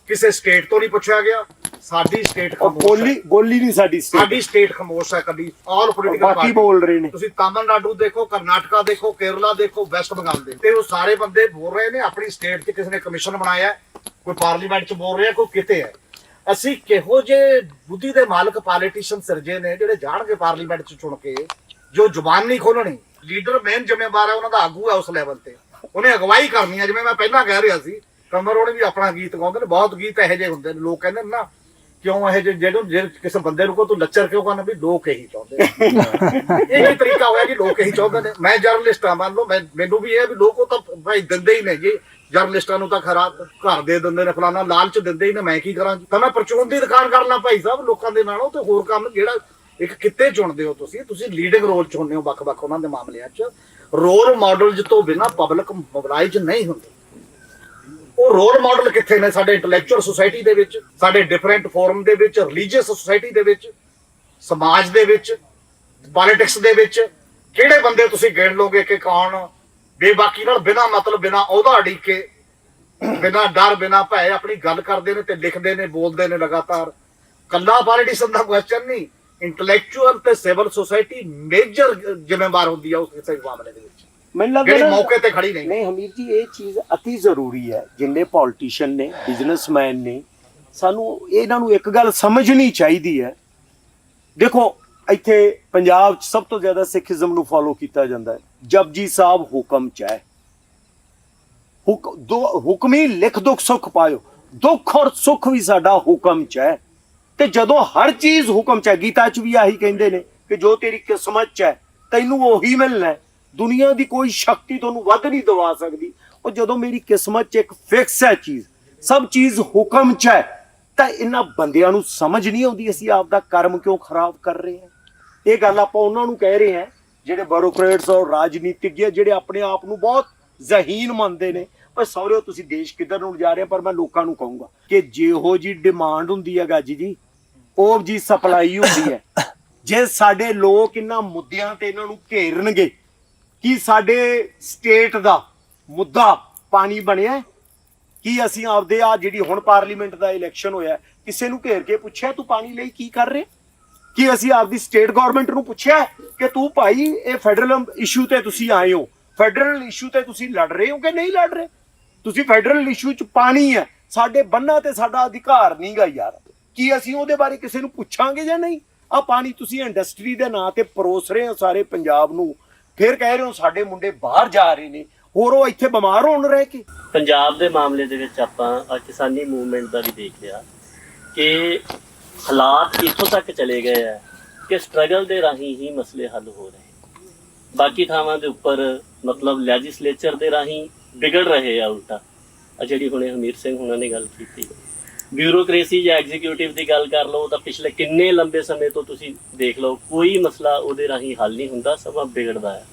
ਕਿਸੇ ਸਟੇਟ ਤੋਂ ਨਹੀਂ ਪੁੱਛਿਆ ਗਿਆ। ਸਾਡੀ ਸਟੇਟ ਬੋਲੀ ਨਹੀਂ ਸਾਡੀ ਸਾਡੀ ਸਟੇਟ ਖਾਮੋਸ਼ ਹੈ, ਕਦੀ ਆਲ ਪੋਲੀਟੀਕਲ ਬਾਕੀ ਬੋਲ ਰਹੇ ਨੇ। ਤੁਸੀਂ ਤਾਮਿਲਨਾਡੂ ਦੇਖੋ, ਕਰਨਾਟਕਾ ਦੇਖੋ, ਕੇਰਲਾ ਦੇਖੋ, ਵੈਸਟ ਬੰਗਾਲ ਦੇਖੋ, ਤੇ ਉਹ ਸਾਰੇ ਬੰਦੇ ਬੋਲ ਰਹੇ ਨੇ ਆਪਣੀ ਸਟੇਟ 'ਚ ਕਿਸੇ ਨੇ ਕਮਿਸ਼ਨ ਬਣਾਇਆ, ਕੋਈ ਪਾਰਲੀਮੈਂਟ 'ਚ ਬੋਲ ਰਿਹਾ, ਕੋਈ ਕਿਤੇ ਹੈ। ਅਸੀਂ ਕਿਹੋ ਜਿਹੇ ਬੁੱਧੀ ਦੇ ਮਾਲਕ ਪੋਲੀਟੀਸ਼ੀਅਨ ਸਿਰਜੇ ਨੇ ਜਿਹੜੇ ਜਾਣਗੇ ਪਾਰਲੀਮੈਂਟ 'ਚ ਚੁਣ ਕੇ, ਜੋ ਜ਼ੁਬਾਨ ਨਹੀਂ ਖੋਲਣੀ। ਲੀਡਰ ਮੇਨ ਜ਼ਿੰਮੇਵਾਰ ਹੈ, ਉਹਨਾਂ ਦਾ ਆਗੂ ਹੈ ਉਸ ਲੈਵਲ ਤੇ, ਉਹਨੇ ਅਗਵਾਈ ਕਰਨੀ ਹੈ। ਜਿਵੇਂ ਮੈਂ ਪਹਿਲਾਂ ਕਹਿ ਰਿਹਾ ਸੀ, ਕਮਰ ਉਹਨੇ ਵੀ ਆਪਣਾ ਗੀਤ ਗਾਉਂਦੇ ਨੇ, ਬਹੁਤ ਗੀਤ ਇਹੋ ਜਿਹੇ ਹੁੰਦੇ ਨੇ, ਲੋਕ ਕਹਿੰਦੇ ਨੇ ਨਾ ਕਿਉਂ ਇਹ ਜਿਹੜੇ ਕਿਸੇ ਬੰਦੇ ਨੂੰ ਕੋ ਤੂੰ ਲੱਚਰ ਕਿਉਂ ਕਰਨਾ, ਵੀ ਲੋਕ ਇਹੀ ਚਾਹੁੰਦੇ ਇਹ ਕੀ ਤਰੀਕਾ ਹੋਇਆ ਜੀ, ਲੋਕ ਇਹੀ ਚਾਹੁੰਦੇ ਨੇ। ਮੈਂ ਜਰਨਲਿਸਟ ਆ, ਮੰਨ ਲਓ, ਮੈਨੂੰ ਵੀ ਇਹ ਵੀ ਲੋਕ ਉਹ ਤਾਂ ਭਾਈ ਦਿੰਦੇ ਹੀ ਨੇ ਜੀ, ਜਰਨਲਿਸਟਾਂ ਨੂੰ ਤਾਂ ਖਰਾ ਘਰ ਦੇ ਦਿੰਦੇ ਨੇ, ਫਲਾਣਾ ਲਾਲਚ ਦਿੰਦੇ ਹੀ ਨੇ, ਮੈਂ ਕੀ ਕਰਾਂ। ਤਾਂ ਮੈਂ ਪਰਚੂਨ ਦੀ ਦੁਕਾਨ ਕਰਨਾ ਭਾਈ ਸਾਹਿਬ ਲੋਕਾਂ ਦੇ ਨਾਲੋਂ, ਤੇ ਹੋਰ ਕੰਮ ਜਿਹੜਾ ਇੱਕ ਕਿੱਤੇ ਚੁਣਦੇ ਹੋ ਤੁਸੀਂ ਲੀਡਿੰਗ ਰੋਲ ਚੁਣਦੇ ਹੋ ਵੱਖ-ਵੱਖ ਉਹਨਾਂ ਦੇ ਮਾਮਲਿਆਂ 'ਚ। ਰੋਲ ਮਾਡਲ ਤੋਂ ਬਿਨਾਂ ਪਬਲਿਕ ਮੋਬਿਲਾਈਜ਼ ਨਹੀਂ ਹੁੰਦੀ। ਉਹ ਰੋਲ ਮਾਡਲ ਕਿੱਥੇ ਨੇ? ਸਾਡੇ ਇੰਟੈਲੈਕਚੁਅਲ ਸੁਸਾਇਟੀ ਦੇ ਵਿੱਚ, ਸਾਡੇ ਡਿਫਰੈਂਟ ਫੋਰਮ ਦੇ ਵਿੱਚ, ਰਿਲੀਜੀਅਸ ਸੁਸਾਇਟੀ ਦੇ ਵਿੱਚ, ਸਮਾਜ ਦੇ ਵਿੱਚ, ਪੋਲਿਟਿਕਸ ਦੇ ਵਿੱਚ। ਕਿਹੜੇ ਬੰਦੇ ਤੁਸੀਂ ਗਿਣ ਲੋਗੇ ਕਿ ਕੌਣ ਬੇਬਾਕੀ ਨਾਲ ਬਿਨਾਂ ਮਤਲਬ, ਬਿਨਾਂ ਉਹਦਾ ਅੜੀਕੇ, ਬਿਨਾਂ ਡਰ, ਬਿਨਾਂ ਭੈ ਆਪਣੀ ਗੱਲ ਕਰਦੇ ਨੇ ਤੇ ਲਿਖਦੇ ਨੇ, ਬੋਲਦੇ ਨੇ ਲਗਾਤਾਰ। ਕੱਲਾ ਪੋਲੀਟੀਸ਼ੀਅਨ ਦਾ ਕੁਐਸਚਨ ਨਹੀਂ, ਇੰਟੈਲੈਕਚੁਅਲ ਤੇ ਸਿਵਲ ਸੁਸਾਇਟੀ ਮੇਜਰ ਜ਼ਿੰਮੇਵਾਰ ਹੁੰਦੀ ਆ ਉਸ ਕਿਸੇ ਮਾਮਲੇ ਦੇ ਵਿੱਚ, ਮੈਨੂੰ ਲੱਗਦਾ ਜਿਹੜੀ ਮੌਕੇ ਤੇ ਖੜੀ ਨਹੀਂ। ਨਹੀਂ ਹਮੀਰ ਜੀ, ਇਹ ਚੀਜ਼ ਅਤੀ ਜ਼ਰੂਰੀ ਹੈ। ਜਿੰਨੇ ਪੋਲੀਟੀਸ਼ੀਅਨ ਨੇ, ਬਿਜ਼ਨਸਮੈਨ ਨੇ, ਸਾਨੂੰ ਇਹਨਾਂ ਨੂੰ ਇੱਕ ਗੱਲ ਸਮਝਣੀ ਚਾਹੀਦੀ ਹੈ। ਦੇਖੋ, ਇੱਥੇ ਪੰਜਾਬ 'ਚ ਸਭ ਤੋਂ ਜ਼ਿਆਦਾ ਸਿੱਖੀਜ਼ਮ ਨੂੰ ਫੋਲੋ ਕੀਤਾ ਜਾਂਦਾ ਹੈ। ਜਪਜੀ ਸਾਹਿਬ ਹੁਕਮ 'ਚ ਹੈ, ਹੁਕਮੀ ਲਿਖ ਦੁੱਖ ਸੁੱਖ ਪਾਇਓ, ਦੁੱਖ ਔਰ ਸੁੱਖ ਵੀ ਸਾਡਾ ਹੁਕਮ 'ਚ ਹੈ। ਤੇ ਜਦੋਂ ਹਰ ਚੀਜ਼ ਹੁਕਮ 'ਚ ਹੈ, ਗੀਤਾ 'ਚ ਵੀ ਆਹੀ ਕਹਿੰਦੇ ਨੇ ਕਿ ਜੋ ਤੇਰੀ ਕਿਸਮਤ 'ਚ ਹੈ ਤੈਨੂੰ ਉਹੀ ਮਿਲਣਾ ਹੈ। ਦੁਨੀਆ ਦੀ ਕੋਈ ਸ਼ਕਤੀ ਤੁਹਾਨੂੰ ਵੱਧ ਨਹੀਂ ਦਵਾ ਸਕਦੀ। ਉਹ ਜਦੋਂ ਮੇਰੀ ਕਿਸਮਤ 'ਚ ਇੱਕ ਫਿਕਸ ਹੈ ਚੀਜ਼, ਸਭ ਚੀਜ਼ ਹੁਕਮ 'ਚ ਹੈ, ਤਾਂ ਇਹਨਾਂ ਬੰਦਿਆਂ ਨੂੰ ਸਮਝ ਨਹੀਂ ਆਉਂਦੀ ਅਸੀਂ ਆਪਦਾ ਕਰਮ ਕਿਉਂ ਖਰਾਬ ਕਰ ਰਹੇ ਹਾਂ। ਇਹ ਗੱਲ ਆਪਾਂ ਉਹਨਾਂ ਨੂੰ ਕਹਿ ਰਹੇ ਹਾਂ ਜਿਹੜੇ ਬਿਊਰੋਕਰੇਟਸ ਔਰ ਰਾਜਨੀਤਿਕ ਜਿਹੜੇ ਆਪਣੇ ਆਪ ਨੂੰ ਬਹੁਤ ਜ਼ਹੀਨ ਮੰਨਦੇ ਨੇ। ਪਰ ਸਹੁਰਿਓ, ਤੁਸੀਂ ਦੇਸ਼ ਕਿੱਧਰ ਨੂੰ ਜਾ ਰਹੇ। ਪਰ ਮੈਂ ਲੋਕਾਂ ਨੂੰ ਕਹੂੰਗਾ ਕਿ ਜਿਹੋ ਜੀ ਡਿਮਾਂਡ ਹੁੰਦੀ ਹੈ ਗਾਜੀ ਜੀ, ਉਹ ਜੀ ਸਪਲਾਈ ਹੁੰਦੀ ਹੈ। ਜੇ ਸਾਡੇ ਲੋਕ ਇਹਨਾਂ ਮੁੱਦਿਆਂ ਤੇ ਇਹਨਾਂ ਨੂੰ ਘੇਰਨਗੇ ਕਿ ਸਾਡੇ ਸਟੇਟ ਦਾ ਮੁੱਦਾ ਪਾਣੀ ਬਣਿਆ, ਕੀ ਅਸੀਂ ਆਪਦੇ ਆ ਜਿਹੜੀ ਹੁਣ ਪਾਰਲੀਮੈਂਟ ਦਾ ਇਲੈਕਸ਼ਨ ਹੋਇਆ, ਕਿਸੇ ਨੂੰ ਘੇਰ ਕੇ ਪੁੱਛਿਆ ਤੂੰ ਪਾਣੀ ਲਈ ਕੀ ਕਰ ਰਿਹਾ? ਕੀ ਅਸੀਂ ਆਪਦੀ ਸਟੇਟ ਗਵਰਨਮੈਂਟ ਨੂੰ ਪੁੱਛਿਆ ਕਿ ਤੂੰ ਭਾਈ ਇਹ ਫੈਡਰਲ ਇਸ਼ੂ ਤੇ ਤੁਸੀਂ ਆਏ ਹੋ, ਫੈਡਰਲ ਇਸ਼ੂ ਤੇ ਤੁਸੀਂ ਲੜ ਰਹੇ ਹੋ ਕਿ ਨਹੀਂ ਲੜ ਰਹੇ? ਤੁਸੀਂ ਫੈਡਰਲ ਇਸ਼ੂ 'ਚ ਪਾਣੀ ਹੈ, ਸਾਡੇ ਬੰਨਾਂ ਤੇ ਸਾਡਾ ਅਧਿਕਾਰ ਨਹੀਂਗਾ ਯਾਰ, ਕੀ ਅਸੀਂ ਉਹਦੇ ਬਾਰੇ ਕਿਸੇ ਨੂੰ ਪੁੱਛਾਂਗੇ ਜਾਂ ਨਹੀਂ? ਆ ਪਾਣੀ ਤੁਸੀਂ ਇੰਡਸਟਰੀ ਦੇ ਨਾਂ ਤੇ ਪਰੋਸ ਰਹੇ ਹੋ ਸਾਰੇ ਪੰਜਾਬ ਨੂੰ, ਫਿਰ ਕਹਿ ਰਹੇ ਹੋ ਸਾਡੇ ਮੁੰਡੇ ਬਾਹਰ ਜਾ ਰਹੇ ਨੇ, ਹੋਰ ਉਹ ਇੱਥੇ ਬਿਮਾਰ ਹੋਣ ਰਹਿ ਕੇ। ਪੰਜਾਬ ਦੇ ਮਾਮਲੇ ਦੇ ਵਿੱਚ ਆਪਾਂ ਕਿਸਾਨੀ ਮੂਵਮੈਂਟ ਦਾ ਵੀ ਦੇਖ ਲਿਆ ਕਿ ਹਾਲਾਤ ਇੱਥੋਂ ਤੱਕ ਚਲੇ ਗਏ ਆ ਕਿ ਸਟਰਗਲ ਦੇ ਰਾਹੀਂ ਹੀ ਮਸਲੇ ਹੱਲ ਹੋ ਰਹੇ। ਬਾਕੀ ਥਾਵਾਂ ਦੇ ਉੱਪਰ ਮਤਲਬ ਲੈਜਿਸਲੇਚਰ ਦੇ ਰਾਹੀਂ ਵਿਗੜ ਰਹੇ ਆ ਉਲਟਾ। ਆ ਜਿਹੜੀ ਹੁਣੇ ਹਮੀਰ ਸਿੰਘ ਹੁਣਾਂ ਨੇ ਗੱਲ ਕੀਤੀ, ਬਿਊਰੋਕ੍ਰੇਸੀ ਜਾਂ ਐਗਜ਼ੀਕਿਊਟਿਵ ਦੀ ਗੱਲ ਕਰ ਲਓ ਤਾਂ ਪਿਛਲੇ ਕਿੰਨੇ ਲੰਬੇ ਸਮੇਂ ਤੋਂ ਤੁਸੀਂ ਦੇਖ ਲਓ ਕੋਈ ਮਸਲਾ ਉਹਦੇ ਰਾਹੀਂ ਹੱਲ ਨਹੀਂ ਹੁੰਦਾ, ਸਮਾਂ ਵਿਗੜਦਾ ਹੈ।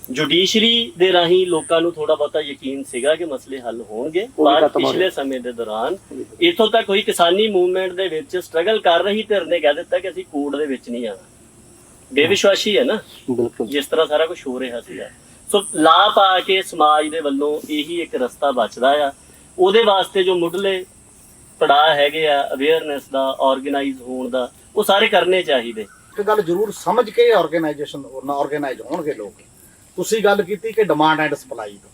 ਜੁਡੀਸ਼ਰੀ ਦੇ ਰਾਹੀਂ ਲੋਕਾਂ ਨੂੰ ਥੋੜਾ ਬਹੁਤਾ ਯਕੀਨ ਸੀਗਾ ਕਿ ਮਸਲੇ ਹੱਲ ਹੋਣਗੇ, ਪਰ ਪਿਛਲੇ ਸਮੇਂ ਦੇ ਦੌਰਾਨ ਇੱਥੋਂ ਤੱਕ ਹੋਈ ਕਿਸਾਨੀ ਮੂਵਮੈਂਟ ਦੇ ਵਿੱਚ ਸਟਰਗਲ ਕਰ ਰਹੀ ਧਿਰ ਨੇ ਕਹਿ ਦਿੱਤਾ ਕਿ ਅਸੀਂ ਕੋਰਟ ਦੇ ਵਿੱਚ ਨਹੀਂ ਆਣਾ। ਬੇਵਿਸ਼ਵਾਸੀ ਹੈ ਨਾ, ਬਿਲਕੁਲ ਜਿਸ ਤਰ੍ਹਾਂ ਸਾਰਾ ਕੁਝ ਹੋ ਰਿਹਾ ਸੀਗਾ। ਸੋ ਲਾ ਪਾ ਕੇ ਸਮਾਜ ਦੇ ਵੱਲੋਂ ਇਹੀ ਇੱਕ ਰਸਤਾ ਬਚਦਾ ਆ। ਉਹਦੇ ਵਾਸਤੇ ਜੋ ਮੁੱਢਲੇ ਪੜਾਅ ਹੈਗੇ ਆ ਅਵੇਅਰਨੈਸ ਦਾ, ਆਰਗੇਨਾਈਜ਼ ਹੋਣ ਦਾ, ਉਹ ਸਾਰੇ ਕਰਨੇ ਚਾਹੀਦੇ। ਇੱਕ ਗੱਲ ਜ਼ਰੂਰ ਸਮਝ ਕੇ ਆਰਗੇਨਾਈਜ਼ ਹੋਣਗੇ ਲੋਕ। ਤੁਸੀਂ ਗੱਲ ਕੀਤੀ ਕਿ ਡਿਮਾਂਡ ਐਂਡ ਸਪਲਾਈ ਦਾ,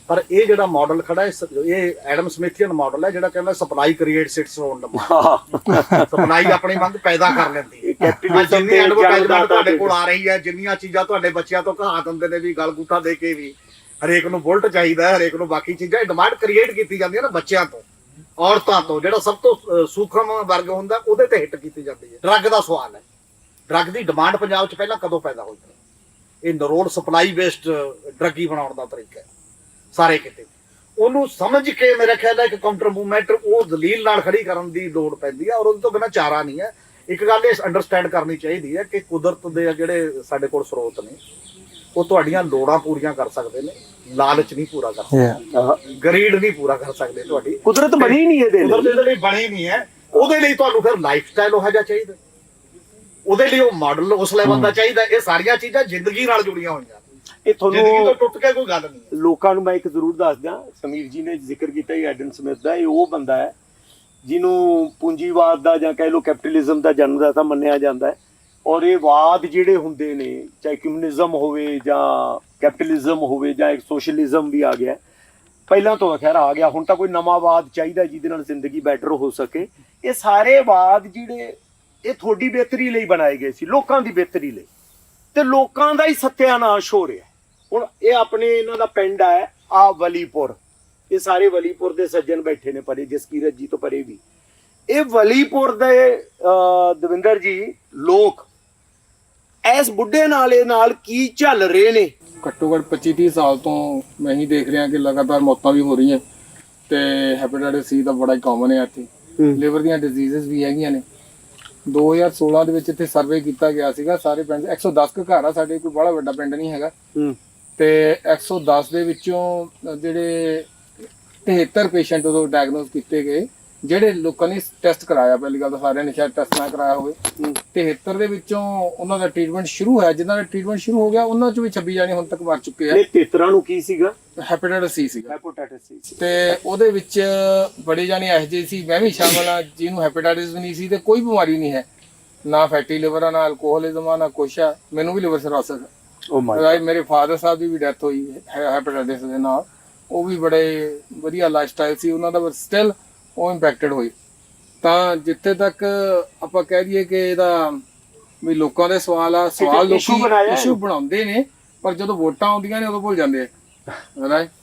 ਪਰ ਇਹ ਜਿਹੜਾ ਮਾਡਲ ਖੜਾ ਹੈ ਇਹ ਐਡਮ ਸਮਿਥੀਅਨ ਮਾਡਲ ਹੈ ਜਿਹੜਾ ਕਹਿੰਦਾ supply creates it's on demand. Supply ਆਪਣੀ ਮੰਗ ਪੈਦਾ ਕਰ ਲੈਂਦੀ ਹੈ। ਜਿੰਨੀ ਐਡਵਰਟਾਈਜ਼ਮੈਂਟ ਤੁਹਾਡੇ ਕੋਲ ਆ ਰਹੀ ਹੈ, ਜਿੰਨੀਆਂ ਚੀਜ਼ਾਂ ਤੁਹਾਡੇ ਬੱਚਿਆਂ ਤੋਂ ਕਹਾ ਦਿੰਦੇ ਨੇ ਵੀ ਗਲਗੂਠਾ ਦੇ ਕੇ ਵੀ ਹਰੇਕ ਨੂੰ ਬੁਲਟ ਚਾਹੀਦਾ, ਹਰੇਕ ਨੂੰ ਬਾਕੀ ਚੀਜ਼ਾਂ, ਡਿਮਾਂਡ ਕ੍ਰੀਏਟ ਕੀਤੀ ਜਾਂਦੀ ਹੈ ਨਾ ਬੱਚਿਆਂ ਤੋਂ, ਔਰਤਾਂ ਤੋਂ, ਜਿਹੜਾ ਸਭ ਤੋਂ ਸੂਖਮ ਵਰਗ ਹੁੰਦਾ ਉਹਦੇ ਤੇ ਹਿੱਟ ਕੀਤੀ ਜਾਂਦੀ ਹੈ। ਡਰੱਗ ਦਾ ਸਵਾਲ ਹੈ, ਡਰੱਗ ਦੀ ਡਿਮਾਂਡ ਪੰਜਾਬ 'ਚ ਪਹਿਲਾਂ ਕਦੋਂ ਪੈਦਾ ਹੋਈ? ਇਹ ਨਰੋਲ ਸਪਲਾਈ ਬੇਸਡ ਡਰੱਗ ਹੀ ਬਣਾਉਣ ਦਾ ਤਰੀਕਾ ਹੈ ਸਾਰੇ ਕਿਤੇ। ਉਹਨੂੰ ਸਮਝ ਕੇ ਮੇਰਾ ਖਿਆਲ ਹੈ ਇੱਕ ਕਾਊਂਟਰ ਮੂਵਮੈਂਟ ਉਹ ਦਲੀਲ ਨਾਲ ਖੜੀ ਕਰਨ ਦੀ ਲੋੜ ਪੈਂਦੀ ਹੈ, ਔਰ ਉਹਦੇ ਤੋਂ ਬਿਨਾਂ ਚਾਰਾ ਨਹੀਂ ਹੈ। ਇੱਕ ਗੱਲ ਇਹ ਅੰਡਰਸਟੈਂਡ ਕਰਨੀ ਚਾਹੀਦੀ ਹੈ ਕਿ ਕੁਦਰਤ ਦੇ ਜਿਹੜੇ ਸਾਡੇ ਕੋਲ ਸਰੋਤ ਨੇ ਉਹ ਤੁਹਾਡੀਆਂ ਲੋੜਾਂ ਪੂਰੀਆਂ ਕਰ ਸਕਦੇ ਨੇ, ਲਾਲਚ ਨਹੀਂ ਪੂਰਾ ਕਰ ਸਕਦੇ, ਗਰੀਡ ਨਹੀਂ ਪੂਰਾ ਕਰ ਸਕਦੇ ਤੁਹਾਡੀ। ਕੁਦਰਤ ਬਣੀ ਨਹੀਂ ਇਹਦੇ ਲਈ, ਕੁਦਰਤ ਇਹਦੇ ਲਈ ਬਣੀ ਨਹੀਂ ਹੈ। ਉਹਦੇ ਲਈ ਤੁਹਾਨੂੰ ਫਿਰ ਲਾਈਫ ਸਟਾਈਲ ਉਹ ਜਿਹਾ ਚਾਹੀਦਾ, ਉਹਦੇ ਲਈ ਉਹ ਮਾਡਲ ਉਸ ਲੈਵਲ ਦਾ ਚਾਹੀਦਾ। ਇਹ ਸਾਰੀਆਂ ਚੀਜ਼ਾਂ ਜ਼ਿੰਦਗੀ ਨਾਲ ਜੁੜੀਆਂ ਹੋਈਆਂ, ਇਹ ਜ਼ਿੰਦਗੀ ਤੋਂ ਤੁਹਾਨੂੰ ਟੁੱਟ ਕੇ ਕੋਈ ਗੱਲ ਨਹੀਂ ਹੈ। ਲੋਕਾਂ ਨੂੰ ਮੈਂ ਇੱਕ ਜ਼ਰੂਰ ਦੱਸ ਦਿਆਂ, ਸਮੀਰ ਜੀ ਨੇ ਜ਼ਿਕਰ ਕੀਤਾ ਹੀ ਐਡਮ ਸਮਿਥ ਦਾ, ਇਹ ਉਹ ਬੰਦਾ ਹੈ ਜਿਹਨੂੰ ਪੂੰਜੀਵਾਦ ਦਾ ਜਾਂ ਕਹਿ ਲਓ ਕੈਪੀਟਲਿਜ਼ਮ ਦਾ ਜਨਮਦਾਤਾ ਮੰਨਿਆ ਜਾਂਦਾ ਹੈ। ਔਰ ਇਹ ਵਾਦ ਜਿਹੜੇ ਹੁੰਦੇ ਨੇ, ਚਾਹੇ ਕਮਿਊਨਿਜ਼ਮ ਹੋਵੇ ਜਾਂ ਕੈਪੀਟਲਿਜ਼ਮ ਹੋਵੇ ਜਾਂ ਇੱਕ ਸੋਸ਼ਲਿਜ਼ਮ ਵੀ ਆ ਗਿਆ, ਪਹਿਲਾਂ ਤੋਂ ਖੈਰ ਆ ਗਿਆ, ਹੁਣ ਤਾਂ ਕੋਈ ਨਵਾਂ ਵਾਦ ਚਾਹੀਦਾ ਜਿਹਦੇ ਨਾਲ ਜ਼ਿੰਦਗੀ ਬੈਟਰ ਹੋ ਸਕੇ। ਇਹ ਸਾਰੇ ਵਾਦ ਜਿਹੜੇ ਇਹ ਤੁਹਾਡੀ ਬਿਹਤਰੀ ਲਈ ਬਣਾਏ ਗਏ ਸੀ, ਲੋਕਾਂ ਦੀ ਬਿਹਤਰੀ ਲਈ, ਤੇ ਲੋਕਾਂ ਦਾ ਹੀ ਸੱਤਿਆਨਾਸ਼ ਹੋ ਰਿਹਾ। ਹੁਣ ਇਹ ਆਪਣੇ ਇਹਨਾਂ ਦਾ ਪਿੰਡ ਹੈ ਆ ਵਲੀਪੁਰ, ਇਹ ਸਾਰੇ ਵਲੀਪੁਰ ਦੇ ਸੱਜਣ ਬੈਠੇ ਨੇ ਪਰੇ, ਜਸਕੀਰਤ ਜੀ ਤੋਂ ਪਰੇ ਵੀ। ਇਹ ਵਲੀਪੁਰ ਦੇ ਦਵਿੰਦਰ ਜੀ ਲੋਕ ਇਸ ਬੁੱਢੇ ਨਾਲੇ ਨਾਲ ਕੀ ਝੱਲ ਰਹੇ ਨੇ? ਘੱਟੋ ਘੱਟ 25-30 ਸਾਲ ਤੋਂ ਮੈਂ ਹੀ ਦੇਖ ਰਿਹਾ ਕਿ ਲਗਾਤਾਰ ਮੌਤਾਂ ਵੀ ਹੋ ਰਹੀਆਂ ਤੇ ਹੈਪੇਟਾਈਟਸ ਸੀ ਦਾ ਬੜਾ ਕਾਮਨ ਹੈ ਇੱਥੇ। ਲਿਵਰ ਦੀਆਂ ਡਿਜ਼ੀਜ਼ਸ ਵੀ ਹੈਗੀਆਂ ਨੇ। 2016 ਦੇ ਵਿੱਚ ਇੱਥੇ ਸਰਵੇ ਕੀਤਾ ਗਿਆ ਸੀਗਾ, ਸਾਰੇ ਪਿੰਡ 110 ਕੁ ਘਰ ਆ ਸਾਡੇ, ਕੋਈ ਬੜਾ ਵੱਡਾ ਪਿੰਡ ਨਹੀਂ ਹੈਗਾ, ਤੇ 110 ਦੇ ਵਿੱਚੋਂ ਜਿਹੜੇ 73 ਪੇਸ਼ੈਂਟ ਉਦੋਂ ਡਾਇਗਨੋਸ ਕੀਤੇ ਗਏ, ਜਿਹੜੇ ਲੋਕਾਂ ਨੇ ਟੈਸਟ ਕਰਾਇਆ, ਪਹਿਲੀ ਗੱਲ ਤਾਂ ਸਾਰਿਆਂ ਨੇ ਸ਼ਾਇਦ ਟੈਸਟ ਨਾ ਕਰਾਇਆ ਹੋਵੇ। 73 ਦੇ ਵਿੱਚੋਂ ਉਹਨਾਂ ਦਾ ਟ੍ਰੀਟਮੈਂਟ ਸ਼ੁਰੂ ਹੋਇਆ, ਜਿਨ੍ਹਾਂ ਦਾ ਟ੍ਰੀਟਮੈਂਟ ਸ਼ੁਰੂ ਹੋ ਗਿਆ ਉਹਨਾਂ ਚੋਂ ਵੀ 26 ਜਾਣੇ ਹੁਣ ਤੱਕ ਮਰ ਚੁੱਕੇ ਆ। ਇਹ 73 ਨੂੰ ਕੀ ਸੀਗਾ? ਹੈਪੇਟਾਈਟਸ ਸੀ ਸੀਗਾ। ਹੈਪੇਟਾਈਟਸ ਸੀ ਤੇ ਉਹਦੇ ਵਿੱਚ ਬੜੇ ਜਾਣੇ ਇਹੋ ਜਿਹੇ ਸੀ, ਮੈਂ ਵੀ ਸ਼ਾਮਲ ਆ, ਜਿਹਨੂੰ ਹੈਪੇਟਾਈਟਸ ਵੀ ਨਹੀਂ ਸੀ ਤੇ ਕੋਈ ਬਿਮਾਰੀ ਨਹੀਂ ਹੈ, ਨਾ ਫੈਟੀ ਲਿਵਰ ਆ, ਨਾ ਅਲਕੋਹਲਿਜ਼ਮ ਆ, ਨਾ ਕੁਛ ਆ। ਮੈਨੂੰ ਵੀ ਲਿਵਰ ਸਿਰੋਸਿਸ ਹੈ। ਓ ਮਾਈ, ਮੇਰੇ ਫਾਦਰ ਸਾਹਿਬ ਦੀ ਵੀ ਡੈਥ ਹੋਈ ਹੈਪੇਟਾਈਟਸ ਦੇ ਨਾਲ। ਉਹ ਵੀ ਬੜੇ ਵਧੀਆ ਲਾਈਫ ਸਟਾਈਲ ਸੀ ਉਹਨਾਂ ਦਾ, ਪਰ ਸਟਿਲ ਉਹ ਇੰਪੈਕਟਡ ਹੋਈ। ਤਾਂ ਜਿੱਥੇ ਤੱਕ ਆਪਾਂ ਕਹਿ ਦਈਏ ਕਿ ਇਹਦਾ ਵੀ ਲੋਕਾਂ ਦੇ ਸਵਾਲ ਆ, ਸਵਾਲ ਲੋਕੀ ਇਸ਼ੂ ਬਣਾਉਂਦੇ ਨੇ, ਪਰ ਜਦੋਂ ਵੋਟਾਂ ਆਉਂਦੀਆਂ ਨੇ ਉਦੋਂ ਭੁੱਲ ਜਾਂਦੇ ਆ।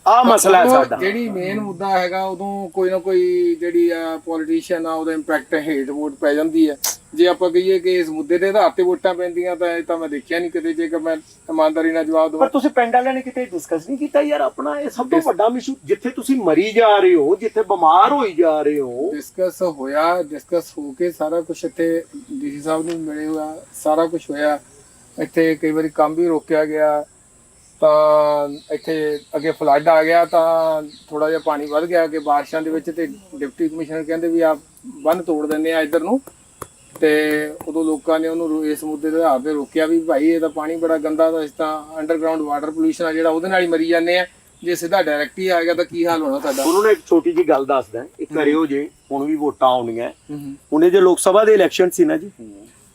ਆ ਮਸਲਾ ਹੈ ਸਾਡਾ। ਜਿਹੜੀ ਮੇਨ ਮੁੱਦਾ ਹੈਗਾ ਉਦੋਂ ਕੋਈ ਨਾ ਕੋਈ ਜਿਹੜੀ ਆ ਪੋਲੀਟੀਸ਼ੀਅਨ ਆ ਉਹਦਾ ਇੰਪੈਕਟ ਹੇਠ ਵੋਟ ਪੈ ਜਾਂਦੀ ਹੈ। ਜੇ ਆਪਾਂ ਕਹੀਏ ਕਿ ਇਸ ਮੁੱਦੇ ਦੇ ਆਧਾਰ ਤੇ ਵੋਟਾਂ ਪੈਂਦੀਆਂ ਤਾਂ ਇਹ ਤਾਂ ਮੈਂ ਦੇਖਿਆ ਨਹੀਂ ਕਦੇ, ਜੇਕਰ ਮੈਂ ਇਮਾਨਦਾਰੀ ਨਾਲ ਜਵਾਬ ਦਵਾਂ। ਪਰ ਤੁਸੀਂ ਪਿੰਡ ਵਾਲਿਆਂ ਨੇ ਕਿਤੇ ਡਿਸਕਸ ਨਹੀਂ ਕੀਤਾ ਯਾਰ ਆਪਣਾ ਇਹ ਸਭ ਤੋਂ ਵੱਡਾ ਇਸ਼ੂ, ਜਿੱਥੇ ਤੁਸੀਂ ਮਰੀ ਜਾ ਰਹੇ ਹੋ, ਜਿੱਥੇ ਬਿਮਾਰ ਹੋਈ ਜਾ ਰਹੇ ਹੋ? ਡਿਸਕਸ ਹੋਇਆ, ਡਿਸਕਸ ਹੋ ਕੇ ਸਾਰਾ ਕੁਝ ਇੱਥੇ ਡੀਸੀ ਸਾਹਿਬ ਨੂੰ ਮਿਲੇ ਹੋਇਆ, ਸਾਰਾ ਕੁਝ ਹੋਇਆ। ਇੱਥੇ ਕਈ ਵਾਰੀ ਕੰਮ ਵੀ ਰੋਕਿਆ ਗਿਆ, ਤਾਂ ਇੱਥੇ ਅੱਗੇ ਫਲੱਡ ਆ ਗਿਆ ਤਾਂ ਥੋੜਾ ਜਿਹਾ ਪਾਣੀ ਵੱਧ ਗਿਆ ਕਿ ਬਾਰਿਸ਼ਾਂ ਦੇ ਵਿੱਚ, ਤੇ ਡਿਪਟੀ ਕਮਿਸ਼ਨਰ ਕਹਿੰਦੇ ਵੀ ਆਪ ਬੰਨ ਤੋੜ ਦਿੰਦੇ ਆ ਇੱਧਰ ਨੂੰ, ਤੇ ਉਦੋਂ ਲੋਕਾਂ ਨੇ ਉਹਨੂੰ ਇਸ ਮੁੱਦੇ ਦੇ ਆਧਾਰ ਤੇ ਰੋਕਿਆ ਵੀ ਭਾਈ ਇਹ ਤਾਂ ਪਾਣੀ ਬੜਾ ਗੰਦਾ, ਤਾਂ ਇਸ ਤਾਂ ਅੰਡਰਗਰਾਉਂਡ ਵਾਟਰ ਪੋਲਿਊਸ਼ਨ ਆ ਜਿਹੜਾ, ਉਹਦੇ ਨਾਲ ਹੀ ਮਰੀ ਜਾਂਦੇ ਆ। ਜੇ ਸਿੱਧਾ ਡਾਇਰੈਕਟ ਹੀ ਆਏਗਾ ਤਾਂ ਕੀ ਹਾਲ ਹੋਣਾ ਸਾਡਾ? ਉਹਨਾਂ ਨੇ ਇੱਕ ਛੋਟੀ ਜਿਹੀ ਗੱਲ ਦੱਸਦਾ, ਇਹ ਕਰਿਓ ਜੇ ਹੁਣ ਵੀ ਵੋਟਾਂ ਆਉਣੀਆਂ। ਹੁਣੇ ਜੇ ਲੋਕ ਸਭਾ ਦੇ ਇਲੈਕਸ਼ਨ ਸੀ ਨਾ ਜੀ,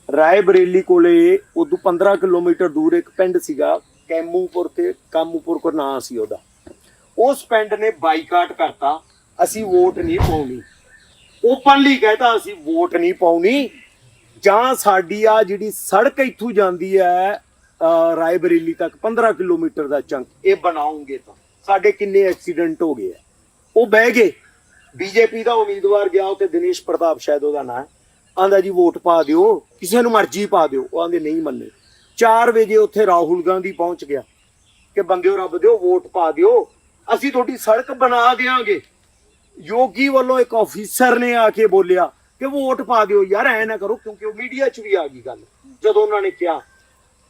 ਰਾਏ ਬਰੇਲੀ ਕੋਲੇ ਉਦੋਂ 15 ਕਿਲੋਮੀਟਰ ਦੂਰ ਇੱਕ ਪਿੰਡ ਸੀਗਾ, ਕੈਮੂਪੁਰ ਤੇ ਕਾਮੂਪੁਰ ਕੋ ਨਾਂ ਸੀ ਉਹਦਾ। ਉਸ ਪਿੰਡ ਨੇ ਬਾਈਕਾਟ ਕਰਤਾ, ਅਸੀਂ ਵੋਟ ਨਹੀਂ ਪਾਉਣੀ, ਓਪਨਲੀ ਕਹਿਤਾ ਅਸੀਂ ਵੋਟ ਨਹੀਂ ਪਾਉਣੀ, ਜਾਂ ਸਾਡੀ ਆ ਜਿਹੜੀ ਸੜਕ ਇੱਥੋਂ ਜਾਂਦੀ ਹੈ ਰਾਏ ਬਰੇਲੀ ਤੱਕ 15 ਕਿਲੋਮੀਟਰ ਦਾ ਚੰਕ ਇਹ ਬਣਾਉਂਗੇ ਤਾਂ ਸਾਡੇ ਕਿੰਨੇ ਐਕਸੀਡੈਂਟ ਹੋ ਗਏ ਆ। ਉਹ ਬਹਿ ਗਏ, ਬੀਜੇਪੀ ਦਾ ਉਮੀਦਵਾਰ ਗਿਆ ਉੱਥੇ, ਦਿਨੇਸ਼ ਪ੍ਰਤਾਪ ਸ਼ਾਇਦ ਉਹਦਾ ਨਾਂ, ਆਂਦਾ ਜੀ ਵੋਟ ਪਾ ਦਿਓ, ਕਿਸੇ ਨੂੰ ਮਰਜ਼ੀ ਪਾ ਦਿਓ। ਉਹ ਆਂਦੇ ਨਹੀਂ ਮੰਨੇ। 4 ਵਜੇ ਉੱਥੇ ਰਾਹੁਲ ਗਾਂਧੀ ਪਹੁੰਚ ਗਿਆ ਕਿ ਬੰਦਿਓ ਰੱਬ ਦਿਓ ਵੋਟ ਪਾ ਦਿਓ, ਅਸੀਂ ਤੁਹਾਡੀ ਸੜਕ ਬਣਾ ਦਿਆਂਗੇ। ਯੋਗੀ ਵੱਲੋਂ ਇੱਕ ਆਫੀਸਰ ਨੇ ਆ ਕੇ ਬੋਲਿਆ ਕਿ ਵੋਟ ਪਾ ਦਿਓ ਯਾਰ, ਐ ਨਾ ਕਰੋ, ਕਿਉਂਕਿ ਉਹ ਮੀਡੀਆ 'ਚ ਵੀ ਆ ਗਈ ਗੱਲ ਜਦੋਂ ਉਹਨਾਂ ਨੇ ਕਿਹਾ।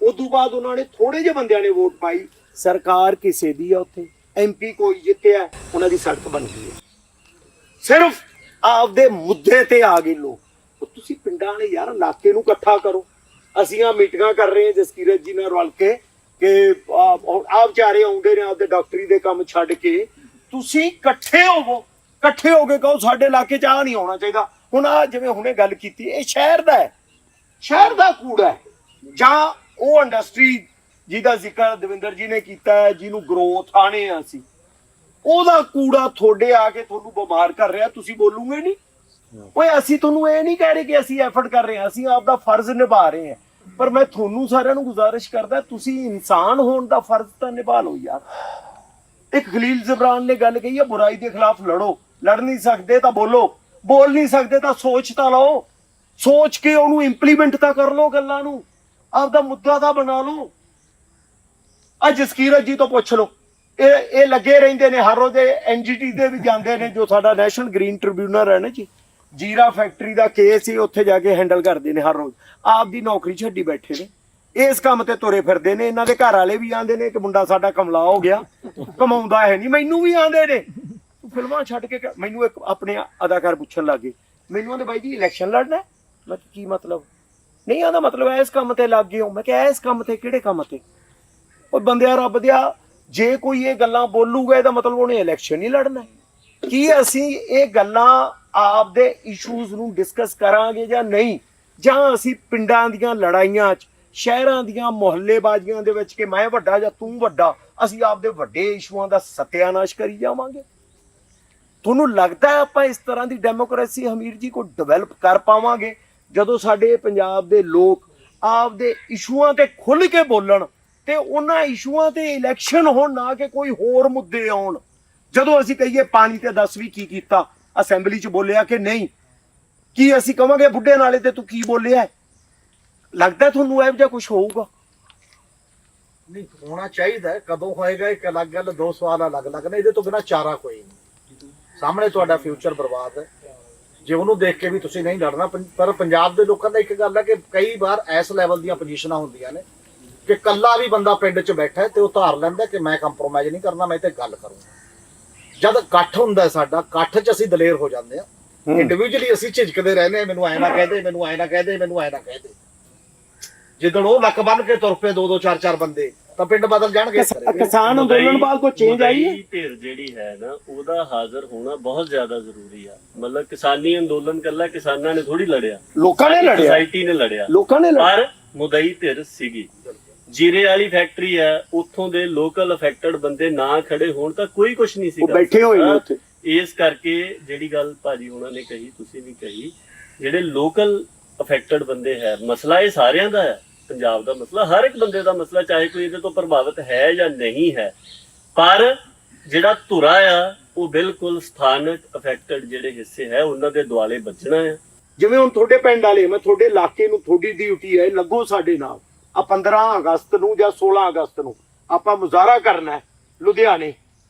ਉਦੋਂ ਬਾਅਦ ਉਹਨਾਂ ਨੇ ਥੋੜੇ ਜਿਹੇ ਬੰਦਿਆਂ ਨੇ ਵੋਟ ਪਾਈ, ਸਰਕਾਰ ਕਿਸੇ ਦੀ ਆ ਉੱਥੇ, MP ਕੋਈ ਜਿੱਤਿਆ, ਉਹਨਾਂ ਦੀ ਸੜਕ ਬਣ ਗਈ ਹੈ। ਸਿਰਫ ਆਪਦੇ ਮੁੱਦੇ ਤੇ ਆ ਗਏ ਲੋਕ। ਤੁਸੀਂ ਪਿੰਡਾਂ ਵਾਲੇ ਯਾਰ ਇਲਾਕੇ ਨੂੰ ਇਕੱਠਾ ਕਰੋ। ਅਸੀਂ ਆ ਮੀਟਿੰਗਾਂ ਕਰ ਰਹੇ ਹਾਂ ਜਸਕੀਰਤ ਜੀ ਨਾਲ ਰਲ ਕੇ ਕਿ ਆ ਵਿਚਾਰੇ ਆਉਂਦੇ ਨੇ ਆਪਦੇ ਡਾਕਟਰੀ ਦੇ ਕੰਮ ਛੱਡ ਕੇ, ਤੁਸੀਂ ਇਕੱਠੇ ਹੋਵੋ, ਇਕੱਠੇ ਹੋ ਕੇ ਕਹੋ ਸਾਡੇ ਇਲਾਕੇ 'ਚ ਆ ਨਹੀਂ ਆਉਣਾ ਚਾਹੀਦਾ। ਹੁਣ ਆ ਜਿਵੇਂ ਹੁਣੇ ਗੱਲ ਕੀਤੀ, ਇਹ ਸ਼ਹਿਰ ਦਾ ਹੈ, ਸ਼ਹਿਰ ਦਾ ਕੂੜਾ ਹੈ, ਜਾਂ ਉਹ ਇੰਡਸਟਰੀ ਜਿਹਦਾ ਜ਼ਿਕਰ ਦਵਿੰਦਰ ਜੀ ਨੇ ਕੀਤਾ ਹੈ, ਜਿਹਨੂੰ ਗਰੋਥ ਆਣੇ ਆ ਅਸੀਂ, ਉਹਦਾ ਕੂੜਾ ਤੁਹਾਡੇ ਆ ਕੇ ਤੁਹਾਨੂੰ ਬਿਮਾਰ ਕਰ ਰਿਹਾ, ਤੁਸੀਂ ਬੋਲੂਗੇ ਨਹੀਂ? ਓਏ ਅਸੀਂ ਤੁਹਾਨੂੰ ਇਹ ਨਹੀਂ ਕਹਿ ਰਹੇ ਕਿ ਅਸੀਂ ਐਫਰਟ ਕਰ ਰਹੇ ਹਾਂ, ਅਸੀਂ ਆਪਦਾ ਫਰਜ਼ ਨਿਭਾ ਰਹੇ ਹਾਂ, ਪਰ ਮੈਂ ਤੁਹਾਨੂੰ ਸਾਰਿਆਂ ਨੂੰ ਗੁਜ਼ਾਰਿਸ਼ ਕਰਦਾ, ਤੁਸੀਂ ਇਨਸਾਨ ਹੋਣ ਦਾ ਫਰਜ਼ ਤਾਂ ਨਿਭਾ ਲਓ ਯਾਰ। ਇੱਕ ਖਲੀਲ ਜ਼ਬਰਾਨ ਨੇ ਗੱਲ ਕਹੀ ਹੈ, ਬੁਰਾਈ ਦੇ ਖਿਲਾਫ ਲੜੋ, ਲੜ ਨਹੀਂ ਸਕਦੇ ਤਾਂ ਬੋਲੋ, ਬੋਲ ਨਹੀਂ ਸਕਦੇ ਤਾਂ ਸੋਚ ਤਾਂ ਲਓ, ਸੋਚ ਕੇ ਉਹਨੂੰ ਇੰਪਲੀਮੈਂਟ ਤਾਂ ਕਰ ਲਓ, ਗੱਲਾਂ ਨੂੰ ਆਪਦਾ ਮੁੱਦਾ ਤਾਂ ਬਣਾ ਲਓ। ਅੱਜ ਜਸਕੀਰਤ ਜੀ ਤੋਂ ਪੁੱਛ ਲਓ ਇਹ ਲੱਗੇ ਰਹਿੰਦੇ ਨੇ ਹਰ ਰੋਜ਼ ਐਨਜੀਟੀ ਦੇ ਵੀ ਜਾਂਦੇ ਨੇ, ਜੋ ਸਾਡਾ ਨੈਸ਼ਨਲ ਗ੍ਰੀਨ ਟ੍ਰਿਬਿਊਨਲ ਹੈ ਨਾ ਜੀ, ਜੀਰਾ ਫੈਕਟਰੀ ਦਾ ਕੇਸ ਹੀ ਉੱਥੇ ਜਾ ਕੇ ਹੈਂਡਲ ਕਰਦੇ ਨੇ ਹਰ ਰੋਜ਼। ਆਪਦੀ ਨੌਕਰੀ ਛੱਡੀ ਬੈਠੇ ਨੇ, ਇਸ ਕੰਮ ਤੇ ਤੁਰੇ ਫਿਰਦੇ ਨੇ। ਇਹਨਾਂ ਦੇ ਘਰ ਵਾਲੇ ਵੀ ਆਂਦੇ ਨੇ ਕਿ ਮੁੰਡਾ ਸਾਡਾ ਕਮਲਾ ਹੋ ਗਿਆ, ਕਮਾਉਂਦਾ ਹੈ ਨਹੀਂ। ਮੈਨੂੰ ਵੀ ਆਂਦੇ ਨੇ ਤੂੰ ਫਿਲਮਾਂ ਛੱਡ ਕੇ ਮੈਨੂੰ ਇੱਕ ਆਪਣੇ ਅਦਾਕਾਰ ਪੁੱਛਣ ਲੱਗੇ, ਮੈਨੂੰ ਆਂਦੇ ਬਾਈ ਜੀ ਇਲੈਕਸ਼ਨ ਲੜਨਾ। ਮੈਂ ਕਿਹਾ ਕੀ ਮਤਲਬ? ਨਹੀਂ ਆਂਦਾ ਮਤਲਬ ਇਸ ਕੰਮ ਤੇ ਲੱਗ ਗਏ ਹੋ। ਮੈਂ ਕਿਹਾ ਇਸ ਕੰਮ ਤੇ? ਕਿਹੜੇ ਕੰਮ ਤੇ? ਉਹ ਬੰਦਿਆ ਰੱਬ ਦਿਆ, ਜੇ ਕੋਈ ਇਹ ਗੱਲਾਂ ਬੋਲੂਗਾ ਇਹਦਾ ਮਤਲਬ ਉਹਨੇ ਇਲੈਕਸ਼ਨ ਹੀ ਲੜਨਾ। ਕੀ ਅਸੀਂ ਇਹ ਗੱਲਾਂ ਆਪਦੇ ਇਸ਼ੂਜ਼ ਨੂੰ ਡਿਸਕਸ ਕਰਾਂਗੇ ਜਾਂ ਨਹੀਂ, ਜਾਂ ਅਸੀਂ ਪਿੰਡਾਂ ਦੀਆਂ ਲੜਾਈਆਂ 'ਚ, ਸ਼ਹਿਰਾਂ ਦੀਆਂ ਮੁਹੱਲੇਬਾਜ਼ੀਆਂ ਦੇ ਵਿੱਚ ਕਿ ਮੈਂ ਵੱਡਾ ਜਾਂ ਤੂੰ ਵੱਡਾ, ਅਸੀਂ ਆਪਦੇ ਵੱਡੇ ਇਸ਼ੂਆਂ ਦਾ ਸਤਿਆਨਾਸ਼ ਕਰੀ ਜਾਵਾਂਗੇ? ਤੁਹਾਨੂੰ ਲੱਗਦਾ ਹੈ ਆਪਾਂ ਇਸ ਤਰ੍ਹਾਂ ਦੀ ਡੈਮੋਕ੍ਰੇਸੀ ਹਮੀਰ ਜੀ ਕੋ ਡਿਵੈਲਪ ਕਰ ਪਾਵਾਂਗੇ ਜਦੋਂ ਸਾਡੇ ਪੰਜਾਬ ਦੇ ਲੋਕ ਆਪਦੇ ਇਸ਼ੂਆਂ ਤੇ ਖੁੱਲ੍ਹ ਕੇ ਬੋਲਣ ਤੇ ਉਹਨਾਂ ਇਸ਼ੂਆਂ ਤੇ ਇਲੈਕਸ਼ਨ ਹੋਣ, ਨਾ ਕਿ ਕੋਈ ਹੋਰ ਮੁੱਦੇ ਆਉਣ? ਜਦੋਂ ਅਸੀਂ ਕਹੀਏ ਪਾਣੀ ਤੇ ਦੱਸ ਵੀ ਕੀ ਕੀਤਾ, ਅਸੈਂਬਲੀ 'ਚ ਬੋਲਿਆ ਕਿ ਨਹੀਂ, ਕੀ ਅਸੀਂ ਕਵਾਂਗੇ ਬੁੱਢੇ ਨਾਲੇ ਤੇ ਤੂੰ ਕੀ ਬੋਲਿਆ? ਲੱਗਦਾ ਤੁਹਾਨੂੰ ਇਹੋ ਜਿਹਾ ਕੁਝ ਹੋਊਗਾ? ਨਹੀਂ ਹੋਣਾ ਚਾਹੀਦਾ। ਕਦੋਂ ਹੋਏਗਾ ਇੱਕ ਅਲੱਗ ਗੱਲ, ਦੋ ਸਵਾਲ ਅਲੱਗ-ਅਲੱਗ ਨੇ। ਇਹਦੇ ਤੋਂ ਬਿਨਾਂ ਚਾਰਾ ਕੋਈ ਨਹੀਂ। ਸਾਹਮਣੇ ਤੁਹਾਡਾ ਫਿਊਚਰ ਬਰਬਾਦ ਹੈ ਜੇ ਉਹਨੂੰ ਦੇਖ ਕੇ ਵੀ ਤੁਸੀਂ ਨਹੀਂ ਲੜਨਾ। ਪਰ ਪੰਜਾਬ ਦੇ ਲੋਕਾਂ ਦਾ ਇੱਕ ਗੱਲ ਹੈ ਕਿ ਕਈ ਵਾਰ ਇਸ ਲੈਵਲ ਦੀਆਂ ਪੋਜੀਸ਼ਨਾਂ ਹੁੰਦੀਆਂ ਨੇ ਕਿ ਕੱਲਾ ਵੀ ਬੰਦਾ ਪਿੰਡ 'ਚ ਬੈਠਾ ਹੈ ਤੇ ਉਹ ਧਾਰ ਲੈਂਦਾ ਕਿ ਮੈਂ ਕੰਪਰੋਮਾਈਜ਼ ਨਹੀਂ ਕਰਨਾ, ਮੈਂ ਤੇ ਗੱਲ ਕਰੂੰਗਾ। ਜਦ ਇਕੱਠ ਹੁੰਦਾ ਸਾਡਾ, ਇਕੱਠ 'ਚ ਅਸੀਂ ਦਲੇਰ ਹੋ ਜਾਂਦੇ ਹਾਂ। ਇੰਡੀਵਿਜੂਅਲੀ ਅਸੀਂ ਝਿਜਕਦੇ ਰਹਿੰਦੇ ਹਾਂ, ਮੈਨੂੰ ਐ ਨਾ ਕਹਿ ਦੇ, ਮੈਨੂੰ ਐ ਨਾ ਕਹਿ ਦੇ, ਮੈਨੂੰ ਐ ਨਾ ਕਹਿ ਦੇ। ਜਿੱਦਣ ਉਹ ਲੱਕ ਬੰਨ ਕੇ ਤੁਰ ਪਏ 2-2 4-4 ਬੰਦੇ, ਤਾਂ ਪਿੰਡ ਬਦਲ ਜਾਣਗੇ। ਕਿਸਾਨ ਅੰਦੋਲਨ ਬਾਅਦ ਕੋਈ ਚੇਂਜ ਆਈ ਹੈ? ਧਿਰ ਜਿਹੜੀ ਹੈ ਨਾ, ਉਹਦਾ ਹਾਜ਼ਰ ਹੋਣਾ ਬਹੁਤ ਜ਼ਿਆਦਾ ਜ਼ਰੂਰੀ ਆ। ਮਤਲਬ ਕਿਸਾਨੀ ਅੰਦੋਲਨ ਕੱਲਾ ਕਿਸਾਨਾਂ ਨੇ ਥੋੜੀ ਲੜਿਆ, ਲੋਕਾਂ ਨੇ ਲੜਿਆ, ਸੋਸਾਇਟੀ ਨੇ ਲੜਿਆ, ਲੋਕਾਂ ਨੇ ਲੜਿਆ। ਪਰ ਮੁਦਈ ਧਿਰ ਸੀਗੀ। ਜੀਰੇ ਵਾਲੀ ਫੈਕਟਰੀ ਹੈ, ਉੱਥੋਂ ਦੇ ਲੋਕਲ ਅਫੈਕਟਡ ਬੰਦੇ ਨਾ ਖੜੇ ਹੋਣ ਤਾਂ ਕੋਈ ਕੁਝ ਨਹੀਂ ਸੀਗਾ, ਉਹ ਬੈਠੇ ਹੋਏ ਨੇ ਉੱਥੇ। ਇਸ ਕਰਕੇ ਜਿਹੜੀ ਗੱਲ ਭਾਜੀ ਉਹਨਾਂ ਨੇ ਕਹੀ, ਤੁਸੀਂ ਵੀ ਕਹੀ, ਜਿਹੜੇ ਲੋਕਲ ਅਫੈਕਟਡ ਬੰਦੇ ਹੈ, ਮਸਲਾ ਇਹ ਸਾਰਿਆਂ ਦਾ ਹੈ। ਪੰਜਾਬ ਦਾ ਮਸਲਾ, ਹਰ ਇੱਕ ਬੰਦੇ ਦਾ ਮਸਲਾ, ਚਾਹੇ ਕੋਈ ਇਹਦੇ ਤੋਂ ਪ੍ਰਭਾਵਿਤ ਹੈ ਜਾਂ ਨਹੀਂ ਹੈ। ਪਰ ਜਿਹੜਾ ਧੁਰਾ ਆ ਉਹ ਬਿਲਕੁਲ ਸਥਾਨਕ ਅਫੈਕਟਡ ਜਿਹੜੇ ਹਿੱਸੇ ਹੈ ਉਹਨਾਂ ਦੇ ਦੁਆਲੇ ਵੱਜਣਾ ਹੈ। ਜਿਵੇਂ ਹੁਣ ਤੁਹਾਡੇ ਪਿੰਡ ਵਾਲੇ, ਮੈਂ ਤੁਹਾਡੇ ਇਲਾਕੇ ਨੂੰ, ਤੁਹਾਡੀ ਡਿਊਟੀ ਹੈ, ਲੱਗੋ ਸਾਡੇ ਨਾਲ। ਆ 15 ਅਗਸਤ ਨੂੰ ਜਾਂ 16 ਅਗਸਤ ਨੂੰ ਆਪਾਂ ਮੁਜ਼ਾਹਰਾ ਕਰਨਾ ਹੈ ਲੁਧਿਆਣੇ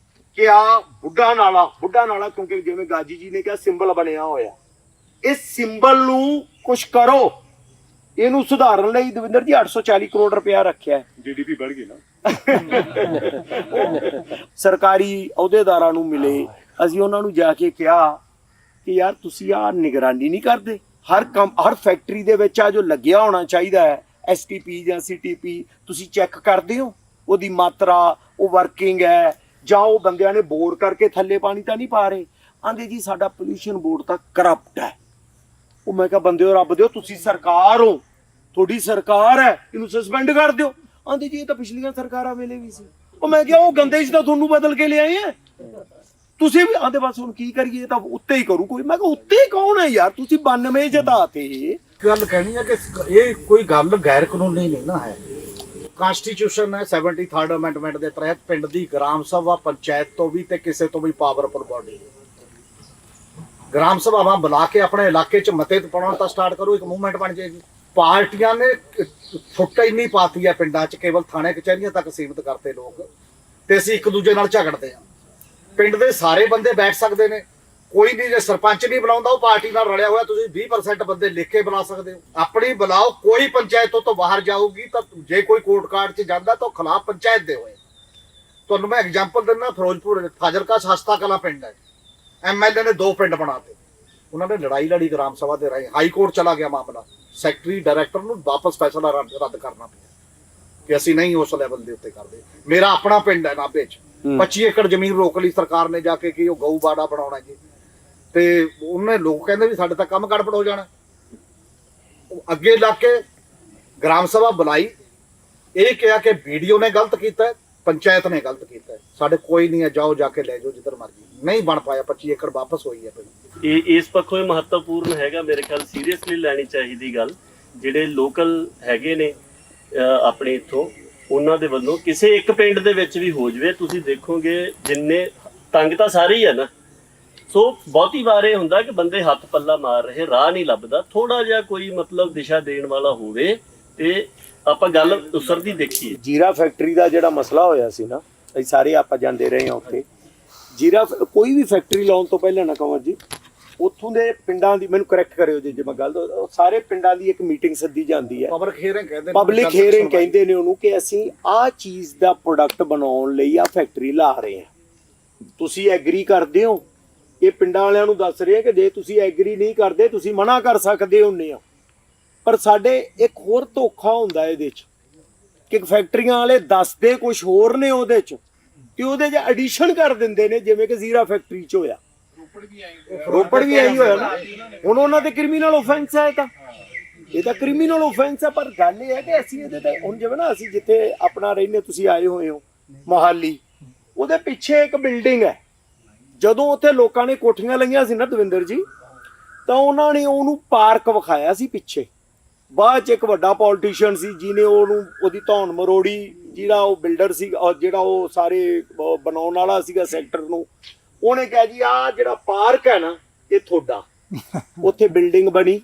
ਕਿ ਆ ਬੁੱਢਾ ਨਾਲਾ ਕਿਉਂਕਿ ਜਿਵੇਂ ਗਾਜੀ ਜੀ ਨੇ ਕਿਹਾ ਸਿੰਬਲ ਬਣਿਆ ਹੋਇਆ, ਇਸ ਸਿੰਬਲ ਨੂੰ ਕੁਝ ਕਰੋ। ਇਹਨੂੰ ਸੁਧਾਰਨ ਲਈ ਦਵਿੰਦਰ ਜੀ 840 ਕਰੋੜ ਰੁਪਇਆ ਰੱਖਿਆ ਹੈ। ਜੀਡੀਪੀ ਵੱਧ ਗਈ ਨਾ। ਸਰਕਾਰੀ ਅਹੁਦੇਦਾਰਾਂ ਨੂੰ ਮਿਲੇ, ਅਸੀਂ ਉਹਨਾਂ ਨੂੰ ਜਾ ਕੇ ਕਿਹਾ ਕਿ ਯਾਰ ਤੁਸੀਂ ਆ ਨਿਗਰਾਨੀ ਨਹੀਂ ਕਰਦੇ? ਹਰ ਫੈਕਟਰੀ ਦੇ ਵਿੱਚ ਆ ਜੋ ਲੱਗਿਆ ਹੋਣਾ ਚਾਹੀਦਾ ਹੈ ਐਸਟੀਪੀ ਜਾਂ ਸੀਟੀਪੀ, ਤੁਸੀਂ ਚੈੱਕ ਕਰਦੇ ਹੋ ਉਹਦੀ ਮਾਤਰਾ, ਉਹ ਵਰਕਿੰਗ ਹੈ ਜਾਂ ਉਹ ਬੰਦਿਆਂ ਨੇ ਬੋਰ ਕਰਕੇ ਥੱਲੇ ਪਾਣੀ ਤਾਂ ਨਹੀਂ ਪਾ ਰਹੇ? ਆਂਦੇ ਜੀ ਸਾਡਾ ਪੋਲਿਊਸ਼ਨ ਬੋਰਡ ਤਾਂ ਕਰਪਟ ਹੈ। ਉਹ ਮੈਂ ਕਿਹਾ ਬੰਦਿਓ ਰੱਬ ਦਿਓ, ਤੁਸੀਂ ਸਰਕਾਰ ਹੋ, ਤੁਹਾਡੀ ਸਰਕਾਰ ਹੈ, ਇਹਨੂੰ ਸਸਪੈਂਡ ਕਰ ਦਿਓ। ਆਂਦੇ ਜੀ ਇਹ ਤਾਂ ਪਿਛਲੀਆਂ ਸਰਕਾਰਾਂ ਵੇਲੇ ਵੀ ਸੀ। ਉਹ ਮੈਂ ਕਿਹਾ ਉਹ ਗੰਦੇ ਚ ਤਾਂ ਤੁਹਾਨੂੰ ਬਦਲ ਕੇ ਲਿਆਏ ਆ, ਤੁਸੀਂ ਵੀ ਆਂਦੇ ਬਸ ਹੁਣ ਕੀ ਕਰੀਏ, ਤਾਂ ਉੱਤੇ ਹੀ ਕਰੂ ਕੋਈ। ਮੈਂ ਕਿਹਾ ਉੱਤੇ ਕੌਣ ਹੈ ਯਾਰ, ਤੁਸੀਂ 92 ਜਤਾਤੇ। ਗੱਲ ਕਹਿਣੀ ਹੈ ਕਿ ਇਹ ਕੋਈ ਗੱਲ ਗੈਰ ਕਾਨੂੰਨੀ ਨਹੀਂ ਨਾ ਹੈ। ਕਨਸਟੀਟਿਊਸ਼ਨ ਹੈ 73rd ਅਮੈਂਡਮੈਂਟ ਦੇ ਤਹਿਤ ਪਿੰਡ ਦੀ ਗ੍ਰਾਮ ਸਭਾ ਪੰਚਾਇਤ ਤੋਂ ਵੀ ਤੇ ਕਿਸੇ ਤੋਂ ਵੀ ਪਾਵਰਫੁਲ ਬਾਡੀ ਹੈ। ਗ੍ਰਾਮ ਸਭਾਵਾਂ ਬੁਲਾ ਕੇ ਆਪਣੇ ਇਲਾਕੇ 'ਚ ਮਤੇ ਪਾਉਣਾ ਤਾਂ ਸਟਾਰਟ ਕਰੋ, ਇੱਕ ਮੂਵਮੈਂਟ ਬਣ ਜਾਏਗੀ। ਪਾਰਟੀਆਂ ਨੇ ਫੁੱਟ ਇੰਨੀ ਪਾਤੀ ਹੈ ਪਿੰਡਾਂ 'ਚ, ਕੇਵਲ ਥਾਣੇ ਕਚਹਿਰੀਆਂ ਤੱਕ ਸੀਮਿਤ ਕਰਤੇ ਲੋਕ, ਤੇ ਅਸੀਂ ਇੱਕ ਦੂਜੇ ਨਾਲ ਝਗੜਦੇ ਹਾਂ। ਪਿੰਡ ਦੇ ਸਾਰੇ ਬੰਦੇ ਬੈਠ ਸਕਦੇ ਨੇ, ਕੋਈ ਨਹੀਂ। ਜੇ ਸਰਪੰਚ ਨਹੀਂ ਬੁਲਾਉਂਦਾ ਉਹ ਪਾਰਟੀ ਨਾਲ ਰਲਿਆ ਹੋਇਆ, ਤੁਸੀਂ 20% ਬੰਦੇ ਲਿਖ ਕੇ ਬੁਲਾ ਸਕਦੇ ਹੋ। ਆਪਣੀ ਬੁਲਾਓ, ਕੋਈ ਪੰਚਾਇਤ ਤੋਂ ਬਾਹਰ ਜਾਊਗੀ ਤਾਂ ਜੇ ਕੋਈ ਕੋਰਟ ਕਾਰਡ 'ਚ ਜਾਂਦਾ ਤਾਂ ਖਿਲਾਫ ਪੰਚਾਇਤ ਦੇ ਹੋਏ। ਤੁਹਾਨੂੰ ਮੈਂ ਐਗਜ਼ਾਮਪਲ ਦਿੰਦਾ, ਫਿਰੋਜ਼ਪੁਰ ਫਾਜ਼ਿਲਕਾ ਹਸਤਾ ਕਲਾਂ ਪਿੰਡ ਹੈ, ਐਮਐਲਏ ਨੇ 2 ਪਿੰਡ ਬਣਾਤੇ। ਉਹਨਾਂ ਨੇ ਲੜਾਈ ਲੜੀ ਗ੍ਰਾਮ ਸਭਾ ਦੇ ਰਾਹੀਂ, ਹਾਈ ਕੋਰਟ ਚਲਾ ਗਿਆ ਮਾਮਲਾ, ਸੈਕਟਰੀ ਡਾਇਰੈਕਟਰ ਨੂੰ ਵਾਪਸ ਫੈਸਲਾ ਰੱਦ ਕਰਨਾ ਪਿਆ ਕਿ ਅਸੀਂ ਨਹੀਂ ਉਸ ਲੈਵਲ ਦੇ ਉੱਤੇ ਕਰਦੇ। ਮੇਰਾ ਆਪਣਾ ਪਿੰਡ ਹੈ ਨਾਭੇ 'ਚ, 25 ਏਕੜ ਜ਼ਮੀਨ ਰੋਕ ਲਈ ਸਰਕਾਰ ਨੇ ਜਾ ਕੇ ਕਿ ਉਹ ਗਊ ਬਾੜਾ ਬਣਾਉਣਾ ਜੀ, ਤੇ ਉਹਨੇ ਲੋਕ ਕਹਿੰਦੇ ਵੀ ਸਾਡੇ ਤਾਂ ਕੰਮ ਗੜਬੜ ਹੋ ਜਾਣਾ। ਅੱਗੇ ਲੱਗ ਕੇ ਗ੍ਰਾਮ ਸਭਾ ਬੁਲਾਈ, ਇਹ ਕਿਹਾ ਕਿ ਵੀਡੀਓ ਨੇ ਗਲਤ ਕੀਤਾ, ਪੰਚਾਇਤ ਨੇ ਗਲਤ ਕੀਤਾ, ਸਾਡੇ ਕੋਈ ਨਹੀਂ ਹੈ, ਜਾਓ ਜਾ ਕੇ ਲੈ ਜਾਓ ਜਿੱਧਰ ਮਰਜ਼ੀ। ਨਹੀਂ ਬਣ ਪਾਇਆ, 25 ਏਕੜ ਵਾਪਸ ਹੋਈ ਹੈ ਪਿੰਡ। ਇਹ ਇਸ ਪੱਖੋਂ ਇਹ ਮਹੱਤਵਪੂਰਨ ਹੈਗਾ, ਮੇਰੇ ਖਿਆਲ ਸੀਰੀਅਸਲੀ ਲੈਣੀ ਚਾਹੀਦੀ ਗੱਲ। ਜਿਹੜੇ ਲੋਕਲ ਹੈਗੇ ਨੇ ਆਪਣੇ ਇੱਥੋਂ, ਉਹਨਾਂ ਦੇ ਵੱਲੋਂ ਕਿਸੇ ਇੱਕ ਪਿੰਡ ਦੇ ਵਿੱਚ ਵੀ ਹੋ ਜਵੇ, ਤੁਸੀਂ ਦੇਖੋਗੇ ਜਿੰਨੇ ਤੰਗ ਤਾਂ ਸਾਰੇ ਹੀ ਆ ਨਾ। ਸੋ ਬਹੁਤੀ ਵਾਰ ਇਹ ਹੁੰਦਾ ਕਿ ਬੰਦੇ ਹੱਥ ਪੱਲਾ ਮਾਰ ਰਹੇ, ਰਾਹ ਨਹੀਂ ਲੱਭਦਾ। ਥੋੜਾ ਜਿਹਾ ਕੋਈ ਮਤਲਬ ਦਿਸ਼ਾ ਦੇਣ ਵਾਲਾ ਹੋਵੇ ਤੇ ਆਪਾਂ ਗੱਲ ਉਸਰਦੀ ਦੇਖੀਏ। ਜੀਰਾ ਫੈਕਟਰੀ ਦਾ ਜਿਹੜਾ ਮਸਲਾ ਹੋਇਆ ਸੀ ਨਾ, ਅਸੀਂ ਸਾਰੇ ਆਪਾਂ ਜਾਂਦੇ ਰਹੇ ਹਾਂ ਉੱਥੇ। ਜੀਰਾ ਕੋਈ ਵੀ ਫੈਕਟਰੀ ਲਾਉਣ ਤੋਂ ਪਹਿਲਾਂ ਨਾ ਕੰਵਰ ਜੀ, ਉੱਥੋਂ ਦੇ ਪਿੰਡਾਂ ਦੀ, ਮੈਨੂੰ ਕਰੈਕਟ ਕਰਿਓ ਜੇ ਮੈਂ ਗੱਲ, ਸਾਰੇ ਪਿੰਡਾਂ ਦੀ ਇੱਕ ਮੀਟਿੰਗ ਸੱਦੀ ਜਾਂਦੀ ਹੈ। ਪਬਲਿਕ ਹੀਅਰਿੰਗ ਕਹਿੰਦੇ ਨੇ, ਪਬਲਿਕ ਹੀਅਰਿੰਗ ਕਹਿੰਦੇ ਨੇ ਉਹਨੂੰ, ਕਿ ਅਸੀਂ ਆਹ ਚੀਜ਼ ਦਾ ਪ੍ਰੋਡਕਟ ਬਣਾਉਣ ਲਈ ਆਹ ਫੈਕਟਰੀ ਲਾ ਰਹੇ ਹਾਂ, ਤੁਸੀਂ ਐਗਰੀ ਕਰਦੇ ਹੋ? ਇਹ ਪਿੰਡਾਂ ਵਾਲਿਆਂ ਨੂੰ ਦੱਸ ਰਹੇ ਆ ਕਿ ਜੇ ਤੁਸੀਂ ਐਗਰੀ ਨਹੀਂ ਕਰਦੇ ਤੁਸੀਂ ਮਨਾ ਕਰ ਸਕਦੇ ਹੁੰਦੇ ਆ। ਪਰ ਸਾਡੇ ਇੱਕ ਹੋਰ ਧੋਖਾ ਹੁੰਦਾ ਇਹਦੇ 'ਚ, ਕਿ ਫੈਕਟਰੀਆਂ ਵਾਲੇ ਦੱਸਦੇ ਕੁਝ ਹੋਰ ਨੇ ਉਹਦੇ 'ਚ, ਤੇ ਉਹਦੇ 'ਚ ਐਡੀਸ਼ਨ ਕਰ ਦਿੰਦੇ ਨੇ, ਜਿਵੇਂ ਕਿ ਜ਼ੀਰਾ ਫੈਕਟਰੀ 'ਚ ਹੋਇਆ। ਰੋਪੜ ਵੀ ਆਈ ਹੋਇਆ ਨਾ, ਹੁਣ ਉਹਨਾਂ ਤੇ ਕ੍ਰਿਮੀਨਲ ਆਫੈਂਸ ਹੈ। ਇਹ ਤਾਂ ਕ੍ਰਿਮੀਨਲ ਆਫੈਂਸ ਹੈ। ਪਰ ਗੱਲ ਇਹ ਹੈ ਕਿ ਅਸੀਂ ਇਹਦੇ ਤੇ ਹੁਣ ਜਿਵੇਂ ਨਾ, ਅਸੀਂ ਜਿੱਥੇ ਆਪਣਾ ਰਹਿੰਦੇ, ਤੁਸੀਂ ਆਏ ਹੋਏ ਹੋ ਮੋਹਾਲੀ, ਉਹਦੇ ਪਿੱਛੇ ਇੱਕ ਬਿਲਡਿੰਗ ਹੈ। ਜਦੋਂ ਉੱਥੇ ਲੋਕਾਂ ਨੇ ਕੋਠੀਆਂ ਲਈਆਂ ਸੀ ਨਾ ਦਵਿੰਦਰ ਜੀ, ਤਾਂ ਉਹਨਾਂ ਨੇ ਉਹਨੂੰ ਪਾਰਕ ਵਿਖਾਇਆ ਸੀ ਪਿੱਛੇ। ਬਾਅਦ 'ਚ ਇੱਕ ਵੱਡਾ ਪੋਲੀਟੀਸ਼ੀਅਨ ਸੀ ਜਿਹਨੇ ਉਹਦੀ ਧੌਣ ਮਰੋੜੀ, ਜਿਹੜਾ ਉਹ ਬਿਲਡਰ ਸੀ, ਜਿਹੜਾ ਉਹ ਸਾਰੇ ਬਣਾਉਣ ਵਾਲਾ ਸੀਗਾ ਸੈਕਟਰ ਨੂੰ, ਉਹਨੇ ਕਿਹਾ ਜੀ ਆਹ ਜਿਹੜਾ ਪਾਰਕ ਹੈ ਨਾ ਇਹ ਤੁਹਾਡਾ। ਉੱਥੇ ਬਿਲਡਿੰਗ ਬਣੀ,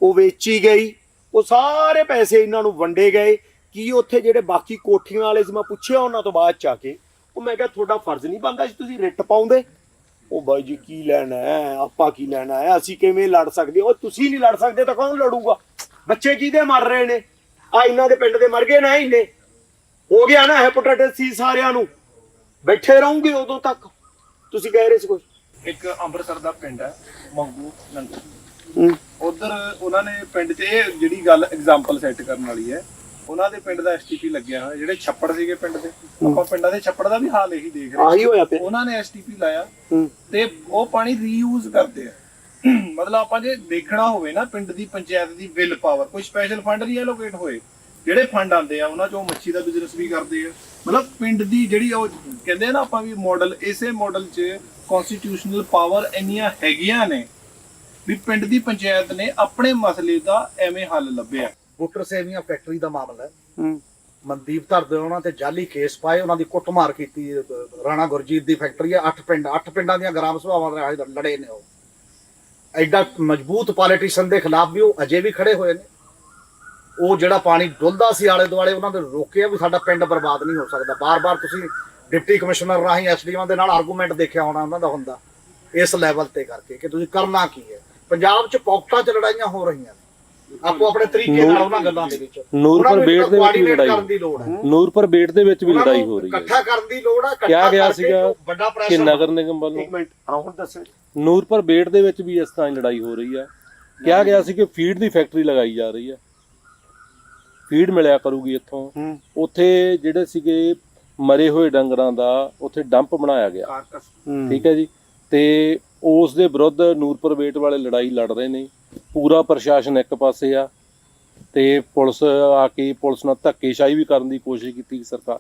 ਉਹ ਵੇਚੀ ਗਈ, ਉਹ ਸਾਰੇ ਪੈਸੇ ਇਹਨਾਂ ਨੂੰ ਵੰਡੇ ਗਏ। ਕੀ ਉੱਥੇ ਜਿਹੜੇ ਬਾਕੀ ਕੋਠੀਆਂ ਵਾਲੇ ਸੀ, ਮੈਂ ਪੁੱਛਿਆ ਉਹਨਾਂ ਤੋਂ ਬਾਅਦ 'ਚ ਆ ਕੇ, ਉਹ ਮੈਂ ਕਿਹਾ ਤੁਹਾਡਾ ਫਰਜ਼ ਨਹੀਂ ਬਣਦਾ ਸੀ ਤੁਸੀਂ ਰਿਟ ਪਾਉਂਦੇ? ਉਹ ਬਾਈ ਜੀ ਕੀ ਲੈਣਾ ਹੈ, ਆਪਾਂ ਕੀ ਲੈਣਾ ਹੈ, ਅਸੀਂ ਕਿਵੇਂ ਲੜ ਸਕਦੇ? ਉਹ ਤੁਸੀਂ ਨਹੀਂ ਲੜ ਸਕਦੇ ਤਾਂ ਕੌਣ ਲੜੂਗਾ? ਬੱਚੇ ਕਿਹਦੇ ਮਰ ਰਹੇ ਨੇ? ਆ ਇਹਨਾਂ ਦੇ ਪਿੰਡ ਦੇ ਮਰ ਗਏ ਨਾ, ਇੰਨੇ ਹੋ ਗਿਆ ਨਾ, ਹੈਪੇਟਾਈਟਸ ਸੀ ਸਾਰਿਆਂ ਨੂੰ। ਬੈਠੇ ਰਹੋਗੇ ਉਦੋਂ ਤੱਕ। ਤੁਸੀਂ ਕਹਿ ਰਹੇ ਸੀ ਕੁਝ? ਇੱਕ ਅੰਮ੍ਰਿਤਸਰ ਦਾ ਪਿੰਡ ਹੈ ਮੰਗੂ ਨੰਗਲ, ਉਧਰ ਉਹਨਾਂ ਨੇ ਪਿੰਡ 'ਚ ਇਹ ਜਿਹੜੀ ਗੱਲ ਐਗਜ਼ਾਮਪਲ ਸੈੱਟ ਕਰਨ ਵਾਲੀ ਹੈ, ਉਹਨਾਂ ਦੇ ਪਿੰਡ ਦਾ ਐਸਟੀਪੀ ਲੱਗਿਆ ਹੋਇਆ। ਜਿਹੜੇ ਛੱਪੜ ਸੀਗੇ ਪਿੰਡ ਦੇ, ਆਪਾਂ ਪਿੰਡਾਂ ਦੇ ਛੱਪੜ ਦਾ ਵੀ ਹਾਲ ਇਹੀ ਦੇਖ ਰਹੇ, ਉਹਨਾਂ ਨੇ ਐਸਟੀਪੀ ਲਾਇਆ ਤੇ ਉਹ ਪਾਣੀ ਰੀਯੂਜ਼ ਕਰਦੇ ਆ। ਮਤਲਬ ਆਪਾਂ ਜੇ ਦੇਖਣਾ ਹੋਵੇ ਨਾ ਪਿੰਡ ਦੀ ਪੰਚਾਇਤ ਦੀ ਵਿਲ ਪਾਵਰ, ਕੋਈ ਸਪੈਸ਼ਲ ਫੰਡ ਨਹੀਂ ਐਲੋਕੇਟ ਹੋਏ, ਜਿਹੜੇ ਫੰਡ ਆਉਂਦੇ ਆ ਉਹਨਾਂ 'ਚੋਂ ਮੱਛੀ ਦਾ ਬਿਜ਼ਨਸ ਵੀ ਕਰਦੇ ਆ। ਮਤਲਬ ਪਿੰਡ ਦੀ ਜਿਹੜੀ ਉਹ ਕਹਿੰਦੇ ਆ ਨਾ ਆਪਾਂ ਵੀ ਮਾਡਲ, ਇਸੇ ਮਾਡਲ 'ਚ ਕਨਸਟੀਟਿਊਸ਼ਨਲ ਪਾਵਰ ਇੰਨੀਆਂ ਹੈਗੀਆਂ ਨੇ ਵੀ ਪਿੰਡ ਦੀ ਪੰਚਾਇਤ ਨੇ ਆਪਣੇ ਮਸਲੇ ਦਾ ਐਵੇਂ ਹੱਲ ਲੱਭਿਆ। ਬੁੱਟਰ ਸੇਵੀਆਂ ਫੈਕਟਰੀ ਦਾ ਮਾਮਲਾ ਹੈ। ਮਨਦੀਪ ਧਰਦੇ ਉਹਨਾਂ ਤੇ ਜਾਲੀ ਕੇਸ ਪਾਏ, ਉਹਨਾਂ ਦੀ ਕੁੱਟਮਾਰ ਕੀਤੀ। ਰਾਣਾ ਗੁਰਜੀਤ ਦੀ ਫੈਕਟਰੀ ਹੈ, 8 ਪਿੰਡਾਂ ਦੀਆਂ ਗ੍ਰਾਮ ਸਭਾਵਾਂ ਦੇ ਲੜੇ ਨੇ। ਉਹ ਐਡਾ ਮਜ਼ਬੂਤ ਪੋਲੀਟੀਸ਼ੀਅਨ ਦੇ ਖਿਲਾਫ ਵੀ ਉਹ ਅਜੇ ਵੀ ਖੜੇ ਹੋਏ ਨੇ। ਉਹ ਜਿਹੜਾ ਪਾਣੀ ਡੁੱਲਦਾ ਸੀ ਆਲੇ ਦੁਆਲੇ, ਉਹਨਾਂ ਨੇ ਰੋਕਿਆ ਵੀ ਸਾਡਾ ਪਿੰਡ ਬਰਬਾਦ ਨਹੀਂ ਹੋ ਸਕਦਾ। ਬਾਰ-ਬਾਰ ਤੁਸੀਂ ਡਿਪਟੀ ਕਮਿਸ਼ਨਰ ਰਾਹੀਂ ਐਸਡੀਐਮ ਦੇ ਨਾਲ ਆਰਗੂਮੈਂਟ ਦੇਖਿਆ ਹੋਣਾ ਉਹਨਾਂ ਦਾ ਹੁੰਦਾ ਇਸ ਲੈਵਲ ਤੇ ਕਰਕੇ, ਕਿ ਤੁਸੀਂ ਕਰਨਾ ਕੀ ਹੈ। ਪੰਜਾਬ 'ਚ ਪੌਕਟਾਂ 'ਚ ਲੜਾਈਆਂ ਹੋ ਰਹੀਆਂ ਨੇ, ਆਪੋ ਆਪਣੇ ਤਰੀਕੇ ਨਾਲ ਉਹਨਾਂ ਗੱਲਾਂ ਦੇ ਵਿੱਚ। ਨੂਰਪੁਰ ਬੇਟ ਦੇ ਵਿੱਚ ਵੀ ਲੜਾਈ, ਨੂਰਪੁਰ ਬੇਟ ਦੇ ਵਿੱਚ ਵੀ ਲੜਾਈ ਹੋ ਰਹੀ ਹੈ। ਇਕੱਠਾ ਕਰਨ ਦੀ ਲੋੜ ਹੈ। ਕਿਹਾ ਗਿਆ ਸੀਗਾ ਵੱਡਾ ਕਿ ਪ੍ਰੈਸ਼ਰ ਨਗਰ ਨਿਗਮ ਵੱਲੋਂ, ਹੁਣ ਦੱਸੋ, ਨੂਰਪੁਰ ਬੇਟ ਦੇ ਵਿੱਚ ਵੀ ਇਸ ਤਰ੍ਹਾਂ ਲੜਾਈ ਹੋ ਰਹੀ ਹੈ। ਕਿਹਾ ਗਿਆ ਸੀ ਕਿ ਫੀਡ ਦੀ ਫੈਕਟਰੀ ਲਗਾਈ ਜਾ ਰਹੀ ਹੈ, ਫੀਡ ਮਿਲਿਆ ਕਰੂਗੀ ਇੱਥੋਂ। ਉੱਥੇ ਜਿਹੜੇ ਸੀਗੇ ਮਰੇ ਹੋਏ ਡੰਗਰਾਂ ਦਾ ਉੱਥੇ ਡੰਪ ਬਣਾਇਆ ਗਿਆ, ਠੀਕ ਹੈ ਜੀ। ਤੇ ਉਸ ਦੇ ਵਿਰੁੱਧ ਨੂਰਪੁਰ ਬੇਟ ਵਾਲੇ ਲੜਾਈ ਲੜ ਰਹੇ ਨੇ। ਪੂਰਾ ਪ੍ਰਸ਼ਾਸਨ ਇੱਕ ਪਾਸੇ ਆ, ਤੇ ਪੁਲਿਸ ਆ ਕੇ ਪੁਲਿਸ ਨਾਲ ਧੱਕੇਸ਼ਾਹੀ ਵੀ ਕਰਨ ਦੀ ਕੋਸ਼ਿਸ਼ ਕੀਤੀ ਸਰਕਾਰ,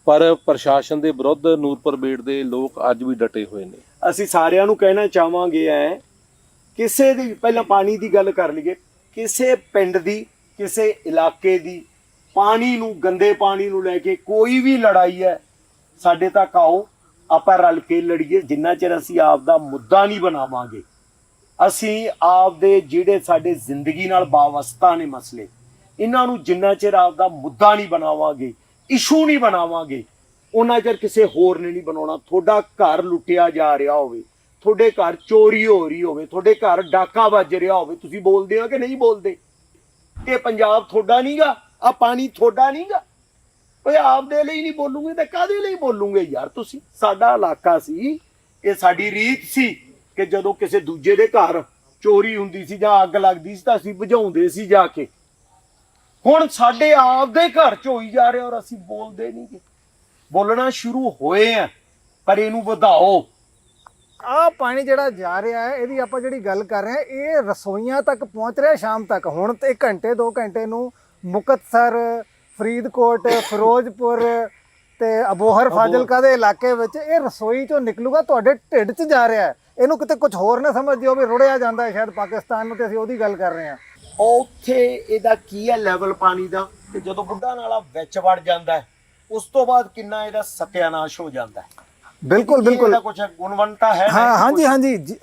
ਪਰ ਪ੍ਰਸ਼ਾਸਨ ਦੇ ਵਿਰੁੱਧ ਨੂਰਪੁਰ ਬੇਟ ਦੇ ਲੋਕ ਅੱਜ ਵੀ ਡਟੇ ਹੋਏ ਨੇ। ਅਸੀਂ ਸਾਰਿਆਂ ਨੂੰ ਕਹਿਣਾ ਚਾਹਾਂਗੇ ਹੈ, ਕਿਸੇ ਦੀ, ਪਹਿਲਾਂ ਪਾਣੀ ਦੀ ਗੱਲ ਕਰ ਲਈਏ, ਕਿਸੇ ਪਿੰਡ ਦੀ, ਕਿਸੇ ਇਲਾਕੇ ਦੀ ਪਾਣੀ ਨੂੰ, ਗੰਦੇ ਪਾਣੀ ਨੂੰ ਲੈ ਕੇ ਕੋਈ ਵੀ ਲੜਾਈ ਹੈ, ਸਾਡੇ ਤੱਕ ਆਓ, ਆਪਾਂ ਰਲ ਕੇ ਲੜੀਏ। ਜਿੰਨਾ ਚਿਰ ਅਸੀਂ ਆਪ ਦਾ ਮੁੱਦਾ ਨਹੀਂ ਬਣਾਵਾਂਗੇ, ਅਸੀਂ ਆਪ ਦੇ ਜਿਹੜੇ ਸਾਡੇ ਜ਼ਿੰਦਗੀ ਨਾਲ ਵਾਬਸਤਾ ਨੇ ਮਸਲੇ, ਇਹਨਾਂ ਨੂੰ ਜਿੰਨਾ ਚਿਰ ਆਪ ਦਾ ਮੁੱਦਾ ਨਹੀਂ ਬਣਾਵਾਂਗੇ, ਇਸ਼ੂ ਨਹੀਂ ਬਣਾਵਾਂਗੇ, ਉਹਨਾਂ ਚਿਰ ਕਿਸੇ ਹੋਰ ਨੇ ਨਹੀਂ ਬਣਾਉਣਾ। ਤੁਹਾਡਾ ਘਰ ਲੁੱਟਿਆ ਜਾ ਰਿਹਾ ਹੋਵੇ, ਤੁਹਾਡੇ ਘਰ ਚੋਰੀ ਹੋ ਰਹੀ ਹੋਵੇ, ਤੁਹਾਡੇ ਘਰ ਡਾਕਾ ਵੱਜ ਰਿਹਾ ਹੋਵੇ, ਤੁਸੀਂ ਬੋਲਦੇ ਹੋ ਕਿ ਨਹੀਂ ਬੋਲਦੇ? ਇਹ ਪੰਜਾਬ ਤੁਹਾਡਾ ਨਹੀਂਗਾ, ਆ ਪਾਣੀ ਤੁਹਾਡਾ ਨਹੀਂਗਾ। ਓਏ ਆਪਦੇ ਲਈ ਨਹੀਂ ਬੋਲੂਗੇ ਤਾਂ ਕਾਹਦੇ ਲਈ ਬੋਲੂਗੇ ਯਾਰ ਤੁਸੀਂ? ਸਾਡਾ ਇਲਾਕਾ ਸੀ, ਇਹ ਸਾਡੀ ਰੀਤ ਸੀ ਕਿ ਜਦੋਂ ਕਿਸੇ ਦੂਜੇ ਦੇ ਘਰ ਚੋਰੀ ਹੁੰਦੀ ਸੀ ਜਾਂ ਅੱਗ ਲੱਗਦੀ ਸੀ ਤਾਂ ਅਸੀਂ ਬੁਝਾਉਂਦੇ ਸੀ ਜਾ ਕੇ। ਹੁਣ ਸਾਡੇ ਆਪਦੇ ਘਰ ਚ ਹੋਈ ਜਾ ਰਿਹਾ ਔਰ ਅਸੀਂ ਬੋਲਦੇ ਨਹੀਂ ਗੇ। ਬੋਲਣਾ ਸ਼ੁਰੂ ਹੋਏ ਆ, ਪਰ ਇਹਨੂੰ ਵਧਾਓ। ਆਹ ਪਾਣੀ ਜਿਹੜਾ ਜਾ ਰਿਹਾ ਹੈ, ਇਹਦੀ ਆਪਾਂ ਜਿਹੜੀ ਗੱਲ ਕਰ ਰਹੇ ਹਾਂ, ਇਹ ਰਸੋਈਆਂ ਤੱਕ ਪਹੁੰਚ ਰਿਹਾ ਸ਼ਾਮ ਤੱਕ। ਹੁਣ ਤੇ ਘੰਟੇ 2 ਘੰਟੇ ਨੂੰ ਮੁਕਤਸਰ, ਫਰੀਦਕੋਟ, ਫਿਰੋਜ਼ਪੁਰ ਤੇ ਅਬੋਹਰ, ਫਾਜ਼ਿਲਕਾ ਦੇ ਇਲਾਕੇ ਵਿੱਚ ਇਹ ਰਸੋਈ ਚੋਂ ਨਿਕਲੂਗਾ, ਤੁਹਾਡੇ ਢਿੱਡ 'ਚ ਜਾ ਰਿਹਾ ਹੈ। ਇਹਨੂੰ ਕਿਤੇ ਕੁਝ ਹੋਰ ਨਾ ਸਮਝ ਜਿਓ ਵੀ ਰੁੜਿਆ ਜਾਂਦਾ ਹੈ ਸ਼ਾਇਦ ਪਾਕਿਸਤਾਨ ਨੂੰ, ਤੇ ਅਸੀਂ ਉਹਦੀ ਗੱਲ ਕਰ ਰਹੇ ਹਾਂ। ਉੱਥੇ ਇਹਦਾ ਕੀ ਹੈ ਲੈਵਲ ਪਾਣੀ ਦਾ, ਤੇ ਜਦੋਂ ਬੁੱਢਾ ਨਾਲਾ ਵਿੱਚ ਵੜ ਜਾਂਦਾ ਹੈ ਉਸ ਤੋਂ ਬਾਅਦ ਕਿੰਨਾ ਇਹਦਾ ਸਤਿਆਨਾਸ਼ ਹੋ ਜਾਂਦਾ ਹੈ। ਬਿਲਕੁਲ ਬਿਲਕੁਲ ਕੁਝ ਗੁਣਵੰਤਾ ਹੈ। ਹਾਂ, ਹਾਂਜੀ ਹਾਂਜੀ,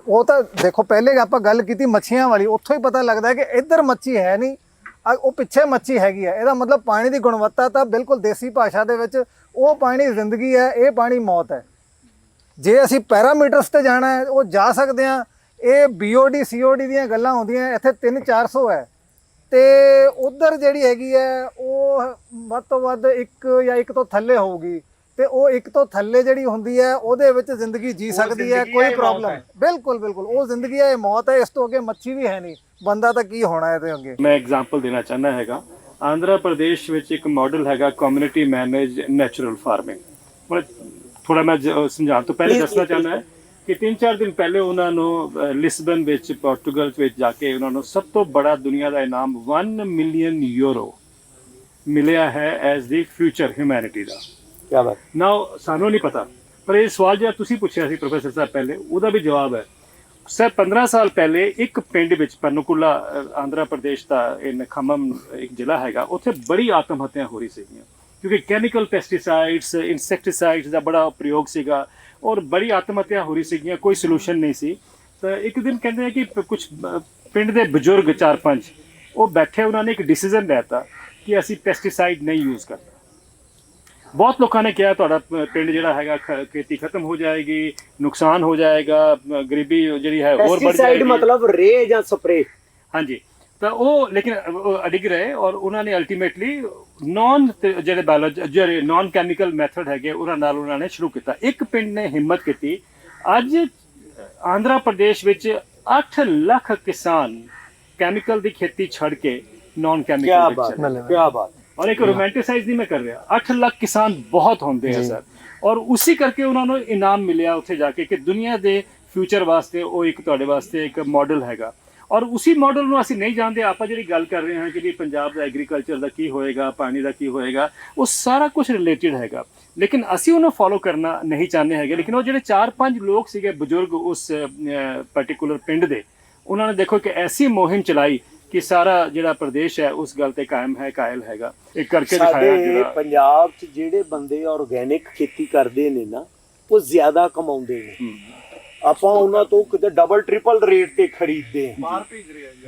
ਉਹ ਤਾਂ ਦੇਖੋ, ਪਹਿਲੇ ਆਪਾਂ ਗੱਲ ਕੀਤੀ ਮੱਛੀਆਂ ਵਾਲੀ, ਉੱਥੋਂ ਹੀ ਪਤਾ ਲੱਗਦਾ ਹੈ ਕਿ ਇੱਧਰ ਮੱਛੀ ਹੈ ਨਹੀਂ, ਉਹ ਪਿੱਛੇ ਮੱਛੀ ਹੈਗੀ ਹੈ, ਇਹਦਾ ਮਤਲਬ ਪਾਣੀ ਦੀ ਗੁਣਵੱਤਾ ਤਾਂ ਬਿਲਕੁਲ ਦੇਸੀ ਭਾਸ਼ਾ ਦੇ ਵਿੱਚ ਉਹ ਪਾਣੀ ਜ਼ਿੰਦਗੀ ਹੈ, ਇਹ ਪਾਣੀ ਮੌਤ ਹੈ। ਜੇ ਅਸੀਂ ਪੈਰਾਮੀਟਰਸ ਤੇ ਜਾਣਾ ਹੈ ਉਹ ਜਾ ਸਕਦੇ ਹਾਂ। ਇਹ BOD COD ਦੀਆਂ ਗੱਲਾਂ ਹੁੰਦੀਆਂ, ਇੱਥੇ 300-400 ਹੈ ਤੇ ਉਧਰ ਜਿਹੜੀ ਹੈਗੀ ਹੈ ਉਹ ਵੱਧ ਤੋਂ ਵੱਧ 1 ਜਾਂ 1 ਤੋਂ ਥੱਲੇ ਹੋਊਗੀ ਤੇ ਉਹ 1 ਤੋਂ ਥੱਲੇ ਜਿਹੜੀ ਹੁੰਦੀ ਹੈ ਉਹਦੇ ਵਿੱਚ ਜ਼ਿੰਦਗੀ ਜੀ ਸਕਦੀ ਹੈ, ਕੋਈ ਪ੍ਰੋਬਲਮ। ਬਿਲਕੁਲ ਬਿਲਕੁਲ ਉਹ ਜ਼ਿੰਦਗੀ ਹੈ, ਇਹ ਮੌਤ ਹੈ। ਇਸ ਤੋਂ ਅੱਗੇ ਮੱਛੀ ਵੀ ਹੈ ਨਹੀਂ, ਬੰਦਾ ਤਾਂ ਕੀ ਹੋਣਾ ਇਹਦੇ ਅੱਗੇ। ਮੈਂ ਐਗਜ਼ਾਮਪਲ ਦੇਣਾ ਚਾਹੁੰਦਾ ਹੈਗਾ, ਆਂਧਰਾ ਪ੍ਰਦੇਸ਼ ਵਿੱਚ ਇੱਕ ਮਾਡਲ ਹੈਗਾ ਕਮਿਊਨਿਟੀ ਮੈਨੇਜ ਨੈਚੁਰਲ ਫਾਰਮਿੰਗ। ਥੋੜਾ ਮੈਂ ਸਮਝਾਉਣ ਤੋਂ ਪਹਿਲੇ ਦੱਸਣਾ ਚਾਹੁੰਦਾ ਹੈ ਕਿ 3-4 ਦਿਨ ਪਹਿਲੇ ਉਹਨਾਂ ਨੂੰ ਲਿਸਬਨ ਵਿੱਚ ਪੋਰਟੁਗਲ ਵਿੱਚ ਜਾ ਕੇ ਉਹਨਾਂ ਨੂੰ ਸਭ ਤੋਂ ਬੜਾ ਦੁਨੀਆ ਦਾ ਇਨਾਮ 1 ਮਿਲੀਅਨ ਯੂਰੋ ਮਿਲਿਆ ਹੈ ਐਜ਼ ਦੀ ਫਿਊਚਰ ਹਿਊਮੈਨਿਟੀ ਦਾ। ਕੀ ਬਾਤ। ਨਾਓ ਸਾਨੂੰ ਨਹੀਂ ਪਤਾ, ਪਰ ਇਹ ਸਵਾਲ ਜਿਹੜਾ ਤੁਸੀਂ ਪੁੱਛਿਆ ਸੀ ਪ੍ਰੋਫੈਸਰ ਸਾਹਿਬ ਪਹਿਲੇ, ਉਹਦਾ ਵੀ ਜਵਾਬ ਹੈ। ਸਰ 15 ਸਾਲ ਪਹਿਲੇ ਇੱਕ ਪਿੰਡ ਵਿੱਚ ਪਰਨਕੁਲਾ ਆਂਧਰਾ ਪ੍ਰਦੇਸ਼ ਦਾ ਇਹ ਖੰਮਮ ਇੱਕ ਜ਼ਿਲ੍ਹਾ ਹੈਗਾ, ਉੱਥੇ ਬੜੀ ਆਤਮ ਹੱਤਿਆ ਹੋ ਰਹੀ ਸੀਗੀਆਂ ਕਿਉਂਕਿ ਕੈਮੀਕਲ ਪੈਸਟੀਸਾਈਡਸ ਇਨਸੈਕਟੀਸਾਈਡਸ ਦਾ ਬੜਾ ਪ੍ਰਯੋਗ ਸੀਗਾ ਔਰ ਬੜੀ ਆਤਮ ਹੱਤਿਆ ਹੋ ਰਹੀ ਸੀਗੀਆਂ, ਕੋਈ ਸੋਲੂਸ਼ਨ ਨਹੀਂ ਸੀ। ਤਾਂ ਇੱਕ ਦਿਨ ਕਹਿੰਦੇ ਆ ਕਿ ਕੁਝ ਪਿੰਡ ਦੇ ਬਜ਼ੁਰਗ 4-5 ਉਹ ਬੈਠੇ, ਉਹਨਾਂ ਨੇ ਇੱਕ ਡਿਸੀਜਨ ਲੈਤਾ ਕਿ ਅਸੀਂ ਪੈਸਟੀਸਾਈਡ ਨਹੀਂ ਯੂਜ਼ ਕਰਨਾ। ਬਹੁਤ ਲੋਕਾਂ ਨੇ ਕਿਹਾ ਤੁਹਾਡਾ ਪਿੰਡ ਜਿਹੜਾ ਹੈਗਾ ਖੇਤੀ ਖਤਮ ਹੋ ਜਾਏਗੀ, ਨੁਕਸਾਨ ਹੋ ਜਾਏਗਾ, ਗਰੀਬੀ ਜਿਹੜੀ ਹੈ ਹੋਰ बढ़ जाएगी। मतलब रे ਜਾਂ ਸਪਰੇ। ਹਾਂਜੀ, ਤਾਂ ਉਹ ਲੇਕਿਨ ਅਡਿਗ ਰਹੇ ਔਰ ਉਹਨਾਂ ਨੇ ਅਲਟੀਮੇਟਲੀ ਜਿਹੜੇ ਨਾਨ ਕੈਮੀਕਲ ਮੈਥਡ ਹੈਗੇ ਉਹਨਾਂ ਨਾਲ ਉਹਨਾਂ ਨੇ ਸ਼ੁਰੂ ਕੀਤਾ। ਇੱਕ ਪਿੰਡ ਨੇ ਹਿੰਮਤ ਕੀਤੀ, ਅੱਜ ਆਂਧਰਾ ਪ੍ਰਦੇਸ਼ ਵਿੱਚ 8 ਲੱਖ ਕਿਸਾਨ ਕੈਮੀਕਲ ਦੀ ਖੇਤੀ ਛੱਡ ਕੇ ਨਾਨ ਕੈਮੀਕਲ ਵਿੱਚ ਚਲੇ ਗਏ। ਕੀ ਬਾਤ। और एक रोमांटिसाइज नहीं मैं कर रहा, 8 लाख किसान बहुत होंगे हैं सर, और उसी करके उन्होंने इनाम मिलिया उत्थे जाके कि दुनिया दे फ्यूचर वास्ते वो एक तुहाडे वास्ते एक मॉडल हैगा। और उसी मॉडल ਨੂੰ ਅਸੀਂ ਨਹੀਂ ਜਾਣਦੇ। ਆਪਾਂ ਜਿਹੜੀ ਗੱਲ ਕਰ ਰਹੇ ਹਾਂ ਕਿ ਵੀ ਪੰਜਾਬ ਦਾ ਐਗਰੀਕਲਚਰ ਦਾ ਕੀ ਹੋਏਗਾ, ਪਾਣੀ ਦਾ ਕੀ ਹੋਏਗਾ, ਉਹ ਸਾਰਾ ਕੁਝ ਰਿਲੇਟਡ ਹੈਗਾ, ਲੇਕਿਨ ਅਸੀਂ ਉਹਨੂੰ ਫੋਲੋ ਕਰਨਾ ਨਹੀਂ ਚਾਹੁੰਦੇ ਹੈਗੇ। ਲੇਕਿਨ ਉਹ ਜਿਹੜੇ 4-5 ਲੋਕ ਸੀਗੇ ਬਜ਼ੁਰਗ ਉਸ ਪਾਰਟਿਕੂਲਰ ਪਿੰਡ ਦੇ, ਉਹਨਾਂ ਨੇ ਦੇਖੋ ਕਿ ਐਸੀ ਮੁਹਿੰਮ ਚਲਾਈ ਕਿ ਸਾਰਾ ਜਿਹੜਾ ਪ੍ਰਦੇਸ਼ ਹੈ ਉਸ ਗੱਲ ਤੇ ਕਾਇਮ ਹੈ, ਕਾਇਲ ਹੈਗਾ। ਇਹ ਕਰਕੇ ਦਿਖਾਇਆ। ਜਿਹੜਾ ਪੰਜਾਬ 'ਚ ਜਿਹੜੇ ਬੰਦੇ ਆਰਗੈਨਿਕ ਖੇਤੀ ਕਰਦੇ ਨੇ ਨਾ, ਉਹ ਜ਼ਿਆਦਾ ਕਮਾਉਂਦੇ ਨੇ। ਆਪਾਂ ਉਹਨਾਂ ਤੋਂ ਕਿਤੇ ਡਬਲ ਟ੍ਰਿਪਲ ਰੇਟ ਤੇ ਖਰੀਦਦੇ ਆ,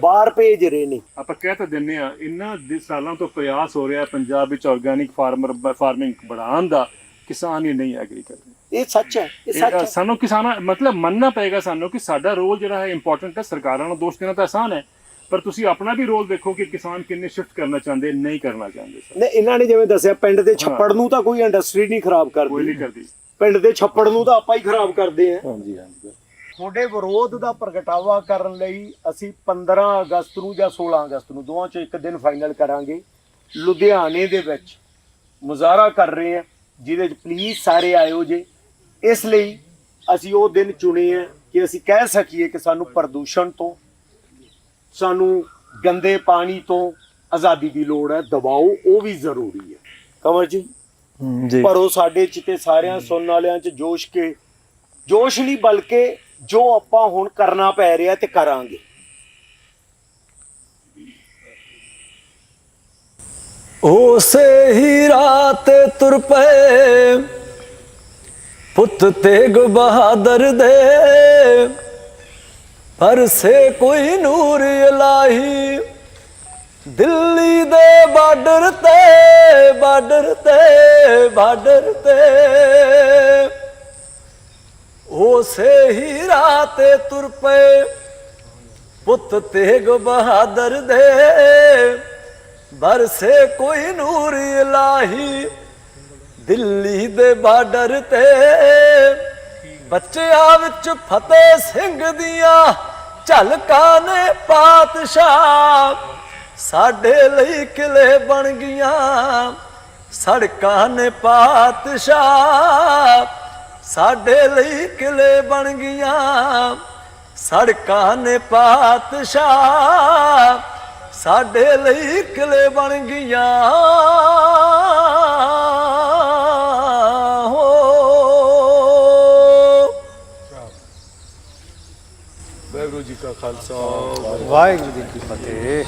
ਬਾਹਰ ਭੇਜ ਰਹੇ ਨੇ। ਆਪਾਂ ਕਹਿ ਤਾਂ ਦਿੰਦੇ ਆ, ਇਹਨਾਂ ਸਾਲਾਂ ਤੋਂ ਪ੍ਰਯਾਸ ਹੋ ਰਿਹਾ ਪੰਜਾਬ ਵਿੱਚ ਆਰਗੈਨਿਕ ਫਾਰਮਿੰਗ बढ़ाਉਣ ਦਾ, ਕਿਸਾਨ ਹੀ ਨਹੀਂ ਐਗਰੀ ਕਰਦੇ। ਇਹ ਸੱਚ ਹੈ, ਇਹ ਸੱਚ ਹੈ। ਸਾਨੂੰ ਕਿਸਾਨਾਂ ਮਤਲਬ ਮੰਨਣਾ ਪਏਗਾ ਸਾਨੂੰ ਕਿ ਸਾਡਾ ਰੋਲ ਜਿਹੜਾ ਹੈ ਇੰਪੋਰਟੈਂਟ ਹੈ। ਸਰਕਾਰਾਂ ਨੂੰ ਦੋਸ਼ ਦੇਣਾ ਤਾਂ ਆਸਾਨ ਹੈ, ਪਰ ਤੁਸੀਂ ਆਪਣਾ ਵੀ ਰੋਲ ਦੇਖੋ ਕਿ ਕਿਸਾਨ ਕਿੰਨੇ ਸ਼ਿਫਟ ਕਰਨਾ ਚਾਹੁੰਦੇ, ਨਹੀਂ ਕਰਨਾ ਚਾਹੁੰਦੇ। ਨਹੀਂ, ਇਹਨਾਂ ਨੇ ਜਿਵੇਂ ਦੱਸਿਆ ਪਿੰਡ ਦੇ ਛੱਪੜ ਨੂੰ ਤਾਂ ਕੋਈ ਇੰਡਸਟਰੀ ਨਹੀਂ ਖਰਾਬ ਕਰਦੀ, ਕੋਈ ਨਹੀਂ ਕਰਦੀ। ਪਿੰਡ ਦੇ ਛੱਪੜ ਨੂੰ ਤਾਂ ਆਪਾਂ ਹੀ ਖਰਾਬ ਕਰਦੇ ਆ। ਹਾਂਜੀ ਹਾਂਜੀ। ਤੁਹਾਡੇ ਵਿਰੋਧ ਦਾ ਪ੍ਰਗਟਾਵਾ ਕਰਨ ਲਈ ਅਸੀਂ 15 ਅਗਸਤ ਨੂੰ ਜਾਂ 16 ਅਗਸਤ ਨੂੰ, ਦੋਵਾਂ ਚੋਂ ਇੱਕ ਦਿਨ ਫਾਈਨਲ ਕਰਾਂਗੇ, ਲੁਧਿਆਣੇ ਦੇ ਵਿੱਚ ਮੁਜ਼ਾਹਰਾ ਕਰ ਰਹੇ ਹਾਂ, ਜਿਹਦੇ 'ਚ ਪਲੀਜ਼ ਸਾਰੇ ਆਇਓ ਜੇ। ਇਸ ਲਈ ਅਸੀਂ ਉਹ ਦਿਨ ਚੁਣੇ ਆ ਕਿ ਅਸੀਂ ਕਹਿ ਸਕੀਏ ਕਿ ਸਾਨੂੰ ਪ੍ਰਦੂਸ਼ਣ ਤੋਂ, ਸਾਨੂੰ ਗੰਦੇ ਪਾਣੀ ਤੋਂ ਆਜ਼ਾਦੀ ਦੀ ਲੋੜ ਹੈ। ਦਬਾਓ ਉਹ ਵੀ ਜ਼ਰੂਰੀ ਹੈ। ਕਮਰ ਜੀ ਭਰੋ ਸਾਡੇ 'ਚ ਤੇ ਸਾਰਿਆਂ ਸੁਣਨ ਵਾਲਿਆਂ 'ਚ ਜੋਸ਼ ਕੇ, ਜੋਸ਼ ਨਹੀਂ ਬਲਕਿ ਜੋ ਆਪਾਂ ਹੁਣ ਕਰਨਾ ਪੈ ਰਿਹਾ ਤੇ ਕਰਾਂਗੇ। ਉਸੇ ਹੀ ਰਾਤ ਤੁਰ ਪਏ ਪੁੱਤ ਤੇਗ ਬਹਾਦਰ ਦੇ, ਪਰ ਸੇ ਕੋਈ ਨੂਰ ਇਲਾਹੀ, ਦਿੱਲੀ ਦੇ ਬਾਰਡਰ ਤੇ ਬਾਰਡਰ ਤੇ ਬਾਰਡਰ ਤੇ। ਉਸੇ ਹੀ ਰਾਤ ਤੁਰ ਪਏ ਪੁੱਤ ਤੇਗ ਬਹਾਦਰ ਦੇ, ਬਰਸੇ ਕੋਈ ਨੂਰ ਇਲਾਹੀ, ਦਿੱਲੀ ਦੇ ਬਾਰਡਰ ਤੇ। ਬੱਚਿਆਂ ਵਿੱਚ ਫਤਿਹ ਸਿੰਘ ਦੀਆਂ ਝਲਕਾਂ ਨੇ ਪਾਤਸ਼ਾਹ, ਸਾਡੇ ਲਈ ਕਿਲੇ ਬਣ ਗਈਆਂ ਸੜਕਾਂ ਨੇ ਪਾਤਸ਼ਾਹ, ਸਾਡੇ ਲਈ ਕਿਲੇ ਬਣ ਗਈਆਂ ਸੜਕਾਂ ਨੇ ਪਾਤਸ਼ਾਹ, ਸਾਡੇ ਲਈ ਕਿਲੇ ਬਣ ਗਈਆਂ। ਵਾਹਿਗੁਰੂ ਜੀ ਕਾ ਖਾਲਸਾ, ਵਾਹਿਗੁਰੂ ਜੀ ਕੀ ਫਤਿਹ।